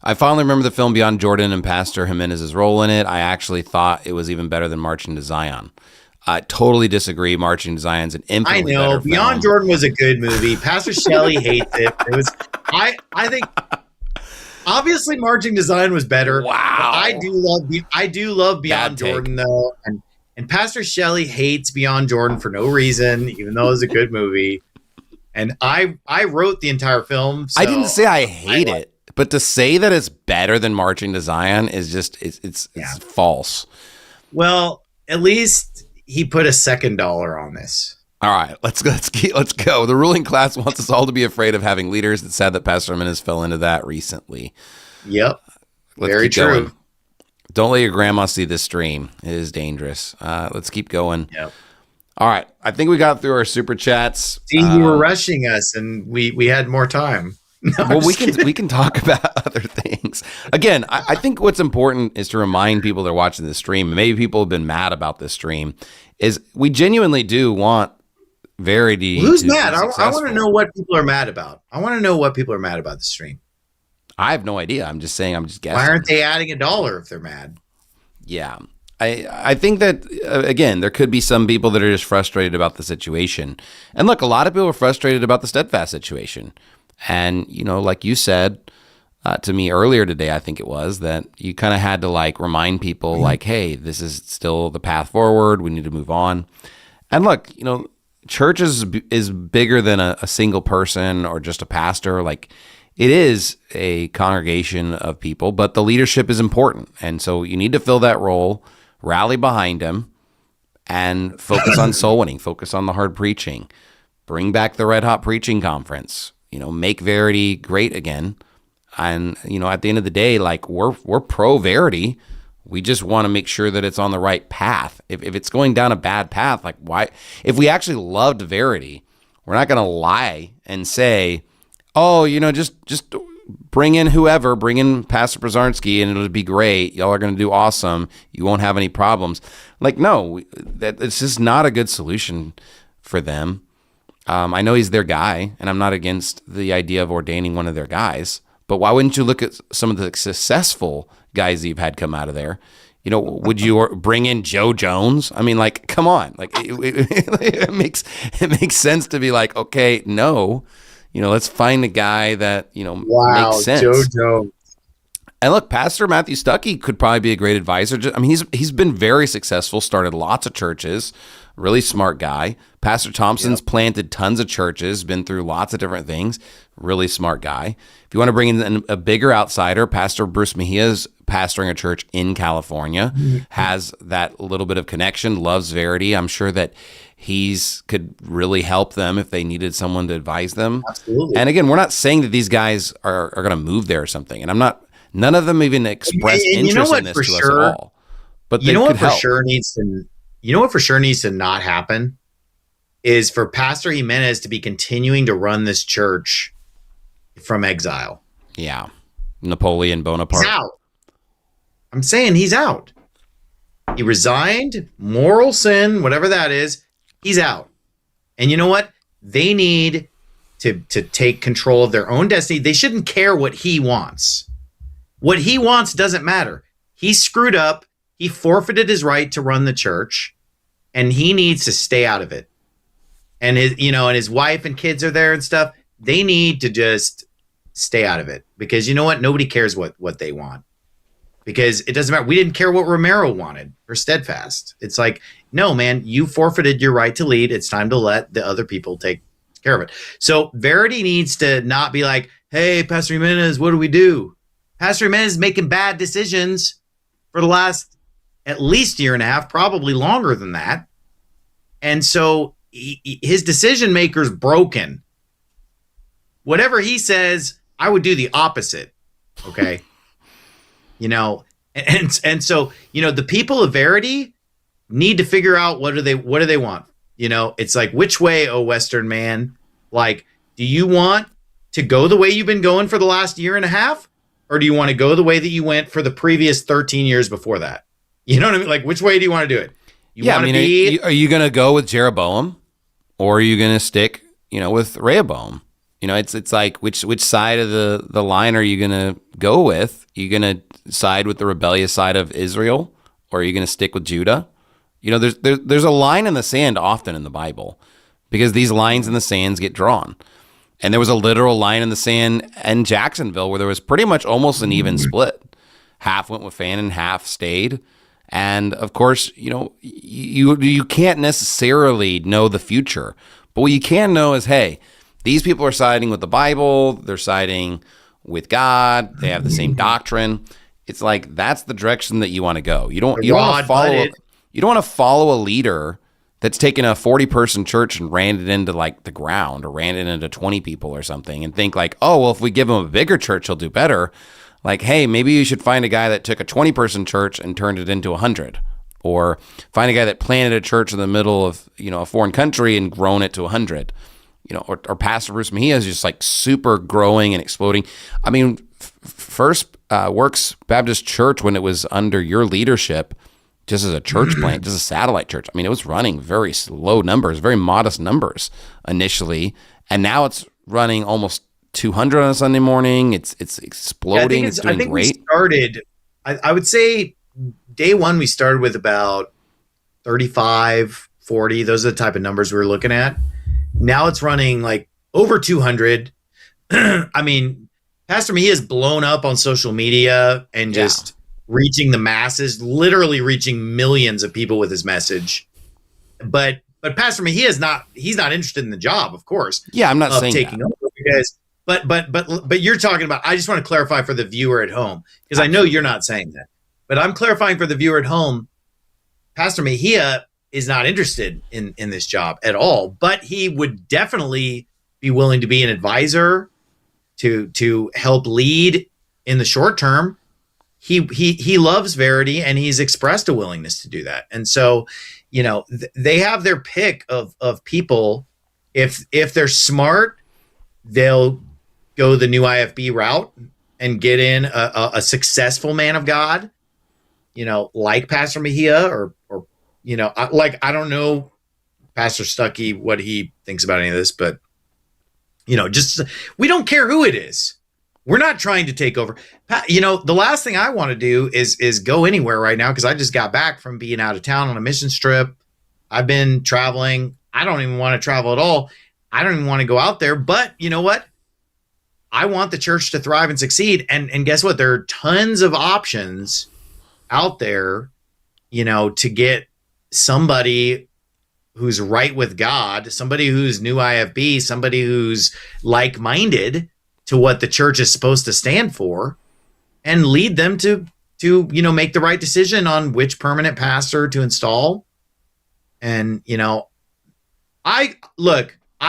I finally remember the film Beyond Jordan and Pastor Jimenez's role in it. I actually thought it was even better than Marching to Zion. I totally disagree. Marching to Zion's an infinitely better film. Beyond Jordan was a good movie. Pastor Shelley hates it. It was. I think. Obviously, Marching to Zion was better. Wow. I do love Beyond Jordan though, and Pastor Shelley hates Beyond Jordan for no reason, even though it was a good movie. And I wrote the entire film. So I didn't say I hate it, but to say that it's better than Marching to Zion is just it's false. Well, at least he put a $2 on this. All right, let's go. The ruling class wants us all to be afraid of having leaders. It's sad that Pastor Jimenez fell into that recently. Yep, very true. Going. Don't let your grandma see this stream. It is dangerous. Let's keep going. Yep. All right, I think we got through our super chats. See, you were rushing us, and we had more time. No, well, we can talk about other things. Again, I think what's important is to remind people that are watching this stream, and maybe people have been mad about this stream, is we genuinely do want Verity. Who's mad? I want to know what people are mad about. I want to know what people are mad about the stream. I have no idea. I'm just guessing. Why aren't they adding $1 if they're mad? Yeah. I think that, again, there could be some people that are just frustrated about the situation. And look, a lot of people are frustrated about the Steadfast situation. And, like you said to me earlier today, I think it was, that you kind of had to remind people hey, this is still the path forward. We need to move on. And look, church is bigger than a single person or just a pastor. It is a congregation of people, but the leadership is important. And so you need to fill that role, rally behind him, and focus on soul winning, focus on the hard preaching, bring back the Red Hot Preaching Conference, make Verity great again. And, at the end of the day, we're pro Verity. We just want to make sure that it's on the right path. If it's going down a bad path, why? If we actually loved Verity, we're not going to lie and say, oh, just bring in whoever, bring in Pastor Brzarski and it'll be great. Y'all are going to do awesome. You won't have any problems. No, it's just not a good solution for them. I know he's their guy, and I'm not against the idea of ordaining one of their guys, but why wouldn't you look at some of the successful guys that you've had come out of there? Would you bring in Joe Jones? I mean, come on. It makes sense to be okay, no. Let's find a guy that, makes sense. Joe Jones. And look, Pastor Matthew Stuckey could probably be a great advisor. I mean, he's been very successful, started lots of churches, really smart guy. Pastor Thompson's planted tons of churches, been through lots of different things, really smart guy. If you want to bring in a bigger outsider, Pastor Bruce Mejia's pastoring a church in California, has that little bit of connection, loves Verity. I'm sure that could really help them if they needed someone to advise them. Absolutely. And again, we're not saying that these guys are going to move there or something. And none of them even expressed interest in this to us at all. But they could help. What for sure needs to not happen is for Pastor Jimenez to be continuing to run this church from exile. Yeah. Napoleon Bonaparte. He's out. I'm saying he's out. He resigned, moral sin, whatever that is, he's out. And you know what? They need to take control of their own destiny. They shouldn't care what he wants. What he wants doesn't matter. He screwed up. He forfeited his right to run the church, and he needs to stay out of it. And his wife and kids are there and stuff. they need to just stay out of it, because you know what? Nobody cares what they want, because it doesn't matter. We didn't care what Romero wanted or Steadfast. It's like, no, man, you forfeited your right to lead. It's time to let the other people take care of it. So Verity needs to not be like, hey, Pastor Jimenez, what do we do? Pastor Jimenez is making bad decisions for the last at least year and a half, probably longer than that. And so his decision maker's broken. Whatever he says, I would do the opposite. Okay. And so, the people of Verity need to figure out what do they want? It's like, which way, oh Western man? Like, do you want to go the way you've been going for the last year and a half? Or do you want to go the way that you went for the previous 13 years before that? You know what I mean? Like, which way do you want to do it? Are you going to go with Jeroboam, or are you going to stick, with Rehoboam? It's like, which side of the line are you going to go with? Are you going to side with the rebellious side of Israel, or are you going to stick with Judah? There's a line in the sand often in the Bible, because these lines in the sands get drawn. And there was a literal line in the sand in Jacksonville where there was pretty much almost an even split. Half went with Fannin, half stayed. And of course, you can't necessarily know the future, but what you can know is, hey, these people are siding with the Bible. They're siding with God. They have the same doctrine. It's like, that's the direction that you want to go. You don't want to follow a leader that's taken a 40-person church and ran it into like the ground, or ran it into 20 people or something, and think like, oh, well, if we give him a bigger church, he'll do better. Like, hey, maybe you should find a guy that took a 20-person church and turned it into 100, or find a guy that planted a church in the middle of, a foreign country and grown it to 100, or Pastor Bruce Mejia is just like super growing and exploding. I mean, First Works Baptist Church, when it was under your leadership, just as a church plant, just a satellite church, I mean, it was running very low numbers, very modest numbers initially, and now it's running almost 200 on a Sunday morning. It's exploding. It's doing great. I would say day one, we started with about 35, 40. Those are the type of numbers we were looking at. Now it's running like over 200. I mean, Pastor Mejia has blown up on social media and just reaching the masses, literally reaching millions of people with his message. But Pastor Mejia he's not interested in the job, of course. Yeah, I'm not saying taking that. over, because but you're talking about, I just want to clarify for the viewer at home, because I know you're not saying that. But I'm clarifying for the viewer at home, Pastor Mejia is not interested in this job at all, but he would definitely be willing to be an advisor to help lead in the short term. He loves Verity, and he's expressed a willingness to do that. And so, they have their pick of people. If they're smart, they'll go the new IFB route and get in a successful man of God, like Pastor Mejia, or I don't know Pastor Stuckey, what he thinks about any of this, but just, we don't care who it is. We're not trying to take over. The last thing I want to do is go anywhere right now, because I just got back from being out of town on a mission trip. I've been traveling. I don't even want to travel at all. I don't even want to go out there. But you know what? I want the church to thrive and succeed. And guess what? There are tons of options out there, to get somebody who's right with God, somebody who's new IFB, somebody who's like-minded to what the church is supposed to stand for, and lead them to make the right decision on which permanent pastor to install. And I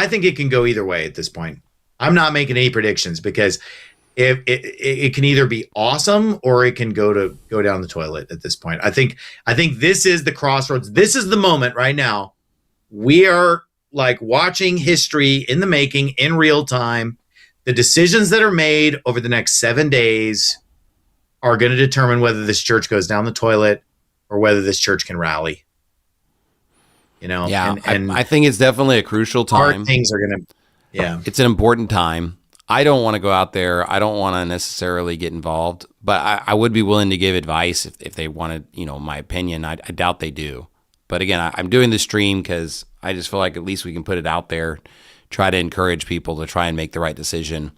think it can go either way at this point. I'm not making any predictions, because if it can either be awesome or it can go down the toilet at this point. I think this is the crossroads. This is the moment right now. We are like watching history in the making in real time. The decisions that are made over the next 7 days are going to determine whether this church goes down the toilet or whether this church can rally. Yeah, and I think it's definitely a crucial time. Hard things are going to, it's an important time. I don't want to go out there. I don't want to necessarily get involved, but I would be willing to give advice if they wanted, my opinion. I doubt they do. But again, I'm doing the stream because I just feel like at least we can put it out there try to encourage people to try and make the right decision.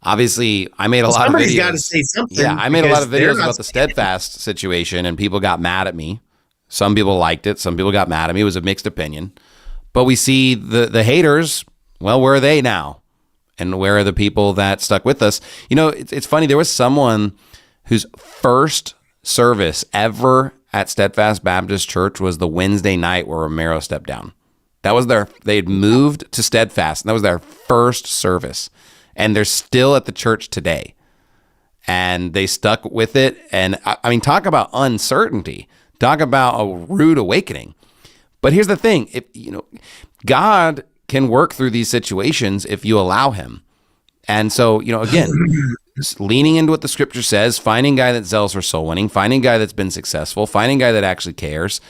Obviously, I made a lot of videos. Somebody's got to say something. Yeah, I made a lot of because they're videos not about the Steadfast situation, and people got mad at me. Some people liked it. Some people got mad at me. It was a mixed opinion. But we see the haters. Well, where are they now? And where are the people that stuck with us? You know, it's funny. There was someone whose first service ever at Steadfast Baptist Church was the Wednesday night where Romero stepped down. That was they'd moved to Steadfast, and that was their first service. And they're still at the church today. And they stuck with it. And I mean, talk about uncertainty. Talk about a rude awakening. But here's the thing. God can work through these situations if you allow him. And so, again, leaning into what the scripture says, finding a guy that's zealous for soul winning, finding a guy that's been successful, finding a guy that actually cares.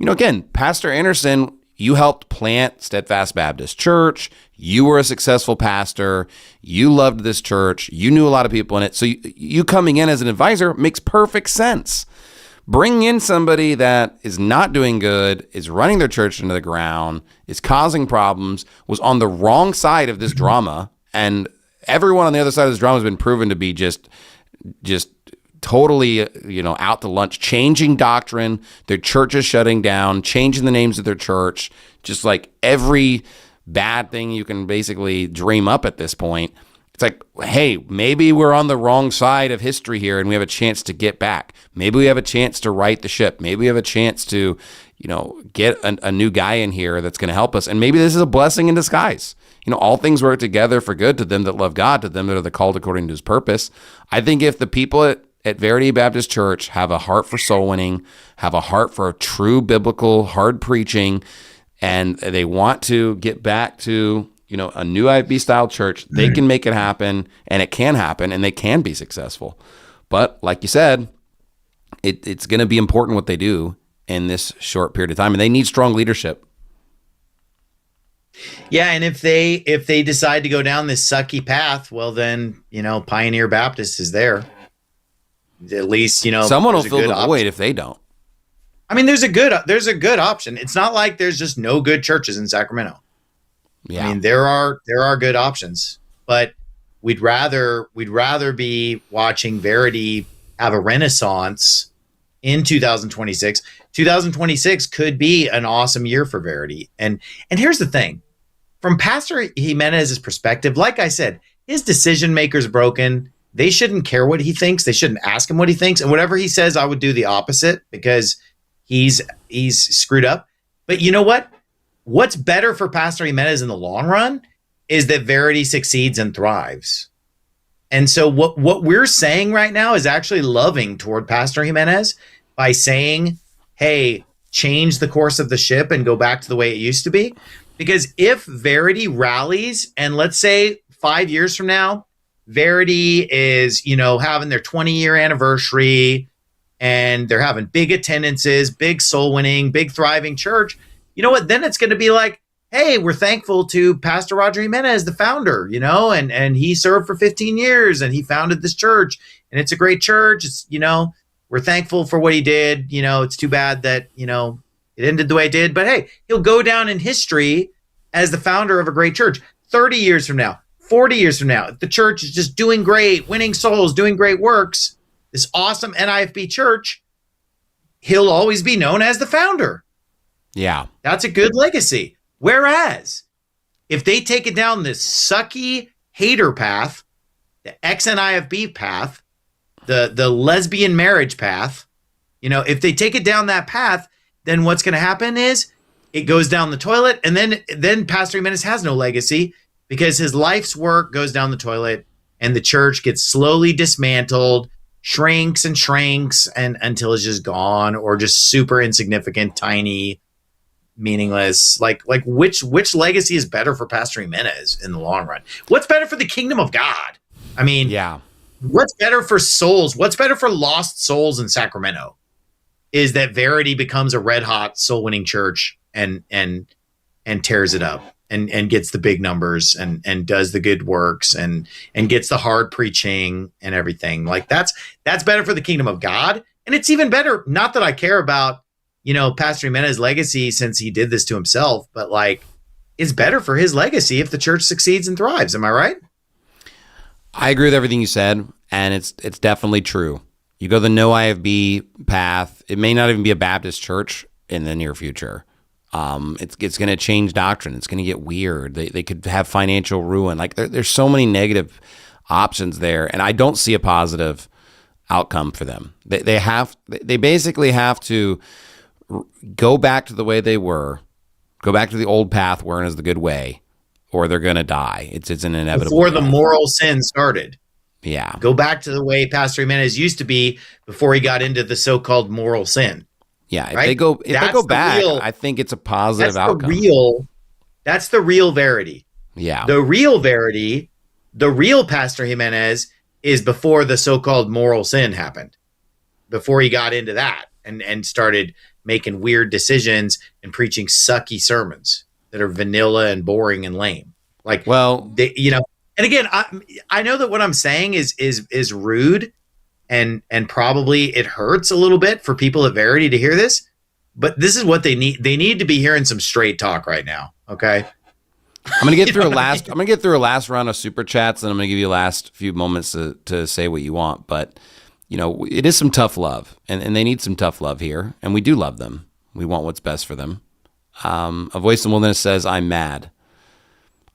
Again, Pastor Anderson, you helped plant Steadfast Baptist Church. You were a successful pastor. You loved this church. You knew a lot of people in it. So you coming in as an advisor makes perfect sense. Bringing in somebody that is not doing good, is running their church into the ground, is causing problems, was on the wrong side of this drama, and everyone on the other side of this drama has been proven to be just totally, out to lunch, changing doctrine, their church is shutting down, changing the names of their church, just like every bad thing you can basically dream up at this point. It's like, hey, maybe we're on the wrong side of history here and we have a chance to get back. Maybe we have a chance to right the ship. Maybe we have a chance to, get a new guy in here that's going to help us. And maybe this is a blessing in disguise. All things work together for good to them that love God, to them that are the called according to his purpose. I think if the people at Verity Baptist Church have a heart for soul winning, have a heart for true biblical hard preaching, and they want to get back to a new IFB style church, they can make it happen, and it can happen, and they can be successful. But like you said, it's going to be important what they do in this short period of time, and they need strong leadership. Yeah, and if they decide to go down this sucky path, well then, Pioneer Baptist is there. At least, someone will fill the void if they don't. I mean, there's a good option. It's not like there's just no good churches in Sacramento. Yeah. I mean, there are good options, but we'd rather be watching Verity have a renaissance in 2026. 2026 could be an awesome year for Verity. And here's the thing. From Pastor Jimenez's perspective, like I said, his decision maker's broken. They shouldn't care what he thinks. They shouldn't ask him what he thinks. And whatever he says, I would do the opposite because he's screwed up. But you know what? What's better for Pastor Jimenez in the long run is that Verity succeeds and thrives. And so what we're saying right now is actually loving toward Pastor Jimenez by saying, hey, change the course of the ship and go back to the way it used to be. Because if Verity rallies, and let's say 5 years from now, Verity is, having their 20-year anniversary and they're having big attendances, big soul winning, big thriving church. You know what? Then it's going to be like, hey, we're thankful to Pastor Roger Jimenez, the founder, and he served for 15 years and he founded this church and it's a great church. It's, we're thankful for what he did. It's too bad that, it ended the way it did, but hey, he'll go down in history as the founder of a great church 30 years from now, 40 years from now. If the church is just doing great, winning souls, doing great works, this awesome NIFB church, he'll always be known as the founder. Yeah. That's a good legacy. Whereas if they take it down this sucky hater path, the ex-NIFB path, the lesbian marriage path, if they take it down that path, then what's going to happen is it goes down the toilet. And then Pastor Jimenez has no legacy because his life's work goes down the toilet and the church gets slowly dismantled, shrinks and until it's just gone or just super insignificant, tiny, meaningless. Like which legacy is better for Pastor Jimenez in the long run? What's better for the kingdom of God? I mean, yeah. What's better for souls? What's better for lost souls in Sacramento is that Verity becomes a red hot soul winning church and tears it up and gets the big numbers and does the good works and gets the hard preaching and everything. Like that's better for the kingdom of God. And it's even better. Not that I care about, Pastor Jimenez's legacy since he did this to himself, but like it's better for his legacy if the church succeeds and thrives. Am I right? I agree with everything you said, and it's definitely true. You go the no IFB path, it may not even be a Baptist church in the near future. It's going to change doctrine. It's going to get weird. They could have financial ruin. Like there's so many negative options there, and I don't see a positive outcome for them. They basically have to go back to the way they were, go back to the old path wherein is the good way, or they're going to die. It's an inevitable. Before the moral sin started. Yeah. Go back to the way Pastor Jimenez used to be before he got into the so-called moral sin. Yeah. If right? they go back, I think it's a positive outcome. That's the real Verity. Yeah. The real Verity, the real Pastor Jimenez is before the so-called moral sin happened, before he got into that and started making weird decisions and preaching sucky sermons that are vanilla and boring and lame. Like, well, and again, I know that what I'm saying is rude and probably it hurts a little bit for people at Verity to hear this, but this is what they need. They need to be hearing some straight talk right now. Okay. I'm gonna get through a last round of super chats, and I'm gonna give you the last few moments to say what you want. But it is some tough love, and they need some tough love here, and we do love them. We want what's best for them. A voice in the wilderness says, "I'm mad."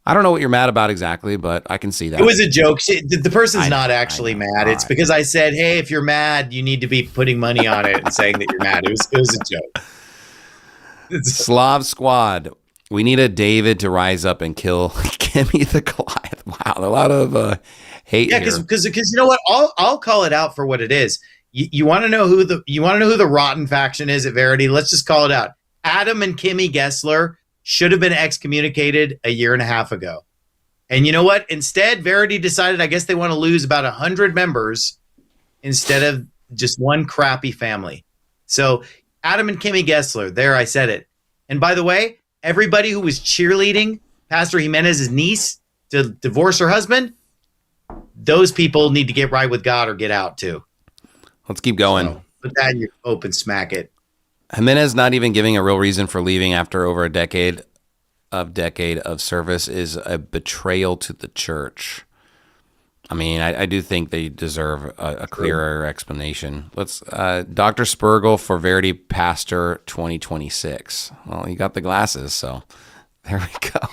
I don't know what you're mad about exactly, but I can see that. It was a joke. The person's not actually mad. It's because I said, "Hey, if you're mad, you need to be putting money on it and saying that you're mad." It was a joke. Slav Squad. We need a David to rise up and kill Kimmy the Goliath. Wow, a lot of hate. Yeah, because you know what? I'll call it out for what it is. You want to know who the rotten faction is at Verity? Let's just call it out. Adam and Kimmy Gessler should have been excommunicated a year and a half ago. And you know what? Instead, Verity decided, I guess they want to lose about 100 members instead of just one crappy family. So Adam and Kimmy Gessler, there, I said it. And by the way, everybody who was cheerleading Pastor Jimenez's niece to divorce her husband, those people need to get right with God or get out too. Let's keep going. So put that in your open smack it. Jimenez not even giving a real reason for leaving after over a decade of service is a betrayal to the church. I mean, I do think they deserve a clearer explanation. Let's Dr. Spurgle for Verity Pastor 2026. Well, you got the glasses, so there we go.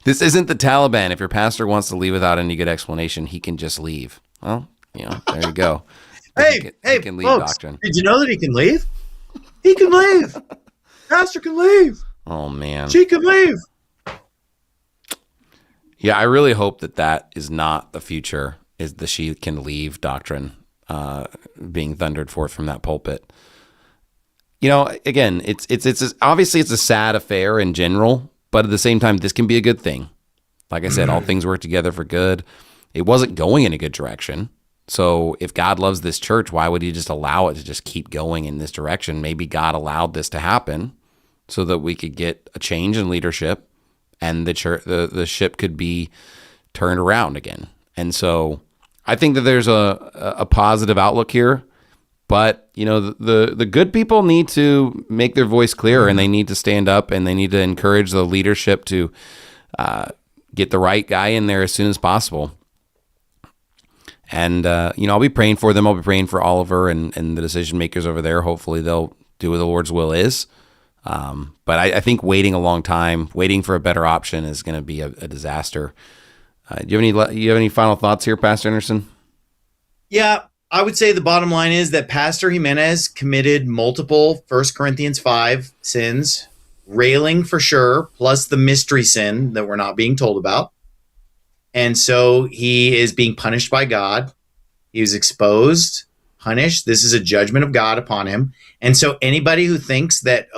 This isn't the Taliban. If your pastor wants to leave without any good explanation, he can just leave. Well, there you go. Hey, he can leave, folks, doctrine. did you know that he can leave? He can leave. Pastor can leave. Oh, man. She can leave. Yeah, I really hope that is not the future, is the she can leave doctrine being thundered forth from that pulpit. Again, it's obviously it's a sad affair in general, but at the same time, this can be a good thing. Like I said, all things work together for good. It wasn't going in a good direction. So if God loves this church, why would he just allow it to just keep going in this direction? Maybe God allowed this to happen so that we could get a change in leadership and the church, the ship could be turned around again. And so I think that there's a positive outlook here, but the good people need to make their voice clearer, and they need to stand up, and they need to encourage the leadership to get the right guy in there as soon as possible. And, I'll be praying for them. I'll be praying for Oliver and the decision makers over there. Hopefully they'll do what the Lord's will is. But I think waiting a long time, waiting for a better option is going to be a disaster. Do you have any final thoughts here, Pastor Anderson? Yeah, I would say the bottom line is that Pastor Jimenez committed multiple 1 Corinthians 5 sins, railing for sure, plus the mystery sin that we're not being told about. And so he is being punished by God. He was exposed, punished. This is a judgment of God upon him. And so anybody who thinks that,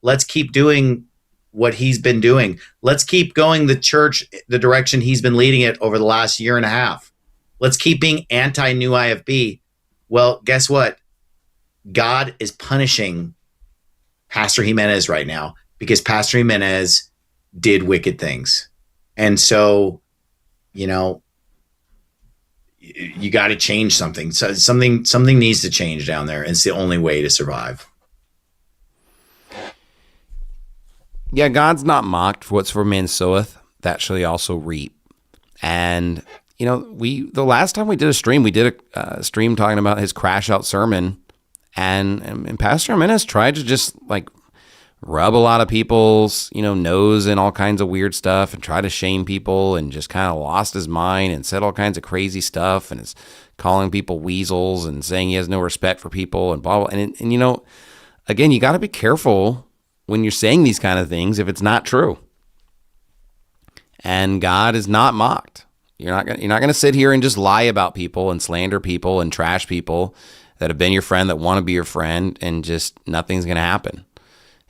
let's keep doing what he's been doing, let's keep going the church, the direction he's been leading it over the last year and a half, let's keep being anti-new IFB. Well, guess what? God is punishing Pastor Jimenez right now because Pastor Jimenez did wicked things. And so, you got to change something. So something needs to change down there. And it's the only way to survive. Yeah, God's not mocked. For what's for man soweth, that shall he also reap. And, the last time we did a stream, we did a stream talking about his crash out sermon. And Pastor Jimenez tried to just rub a lot of people's, nose in all kinds of weird stuff and try to shame people, and just kind of lost his mind and said all kinds of crazy stuff, and is calling people weasels and saying he has no respect for people and blah, blah. And again, you got to be careful when you're saying these kind of things if it's not true. And God is not mocked. You're not going to sit here and just lie about people and slander people and trash people that have been your friend, that want to be your friend, and just nothing's going to happen.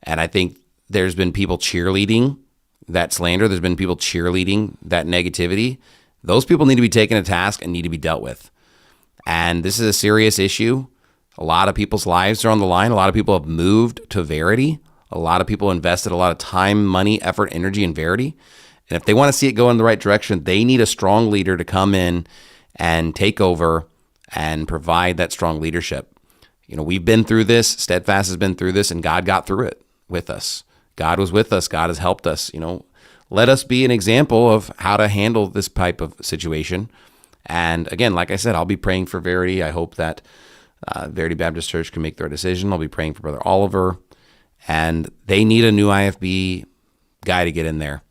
And I think there's been people cheerleading that slander. There's been people cheerleading that negativity. Those people need to be taken to task and need to be dealt with. And this is a serious issue. A lot of people's lives are on the line. A lot of people have moved to Verity. A lot of people invested a lot of time, money, effort, energy in Verity. And if they want to see it go in the right direction, they need a strong leader to come in and take over and provide that strong leadership. We've been through this. Steadfast has been through this, and God got through it with us. God was with us. God has helped us. Let us be an example of how to handle this type of situation. And again, like I said, I'll be praying for Verity. I hope that Verity Baptist Church can make their decision. I'll be praying for Brother Oliver. And they need a new IFB guy to get in there.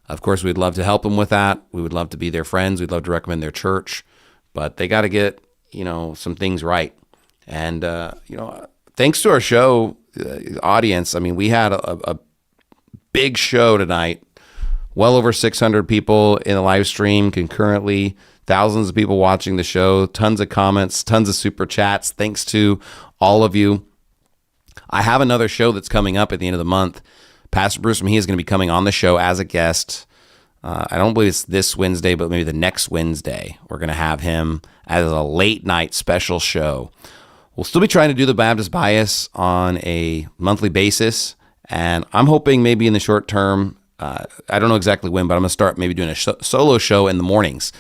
Of course, we'd love to help them with that. We would love to be their friends. We'd love to recommend their church. But they got to get, some things right. And, thanks to our show audience, we had a big show tonight. Well over 600 people in the live stream concurrently. Thousands of people watching the show. Tons of comments. Tons of super chats. Thanks to all of you. I have another show that's coming up at the end of the month. Pastor Bruce from He is going to be coming on the show as a guest. I don't believe it's this Wednesday, but maybe the next Wednesday. We're going to have him as a late night special show. We'll still be trying to do the Baptist Bias on a monthly basis. And I'm hoping maybe in the short term, I don't know exactly when, but I'm going to start maybe doing a solo show in the mornings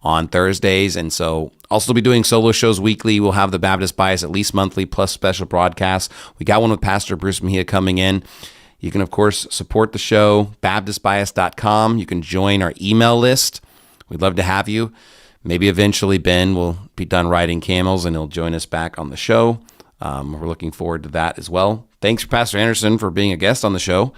on Thursdays. And so I'll still be doing solo shows weekly. We'll have the Baptist Bias at least monthly, plus special broadcasts. We got one with Pastor Bruce Mejia coming in. You can, of course, support the show, baptistbias.com. You can join our email list. We'd love to have you. Maybe eventually Ben will be done riding camels and he'll join us back on the show. We're looking forward to that as well. Thanks, Pastor Anderson, for being a guest on the show.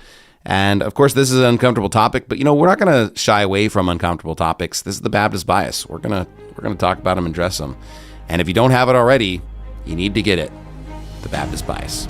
And, of course, this is an uncomfortable topic, but, we're not going to shy away from uncomfortable topics. This is the Baptist Bias. We're going to talk about them and address them. And if you don't have it already, you need to get it, the Baptist Bias.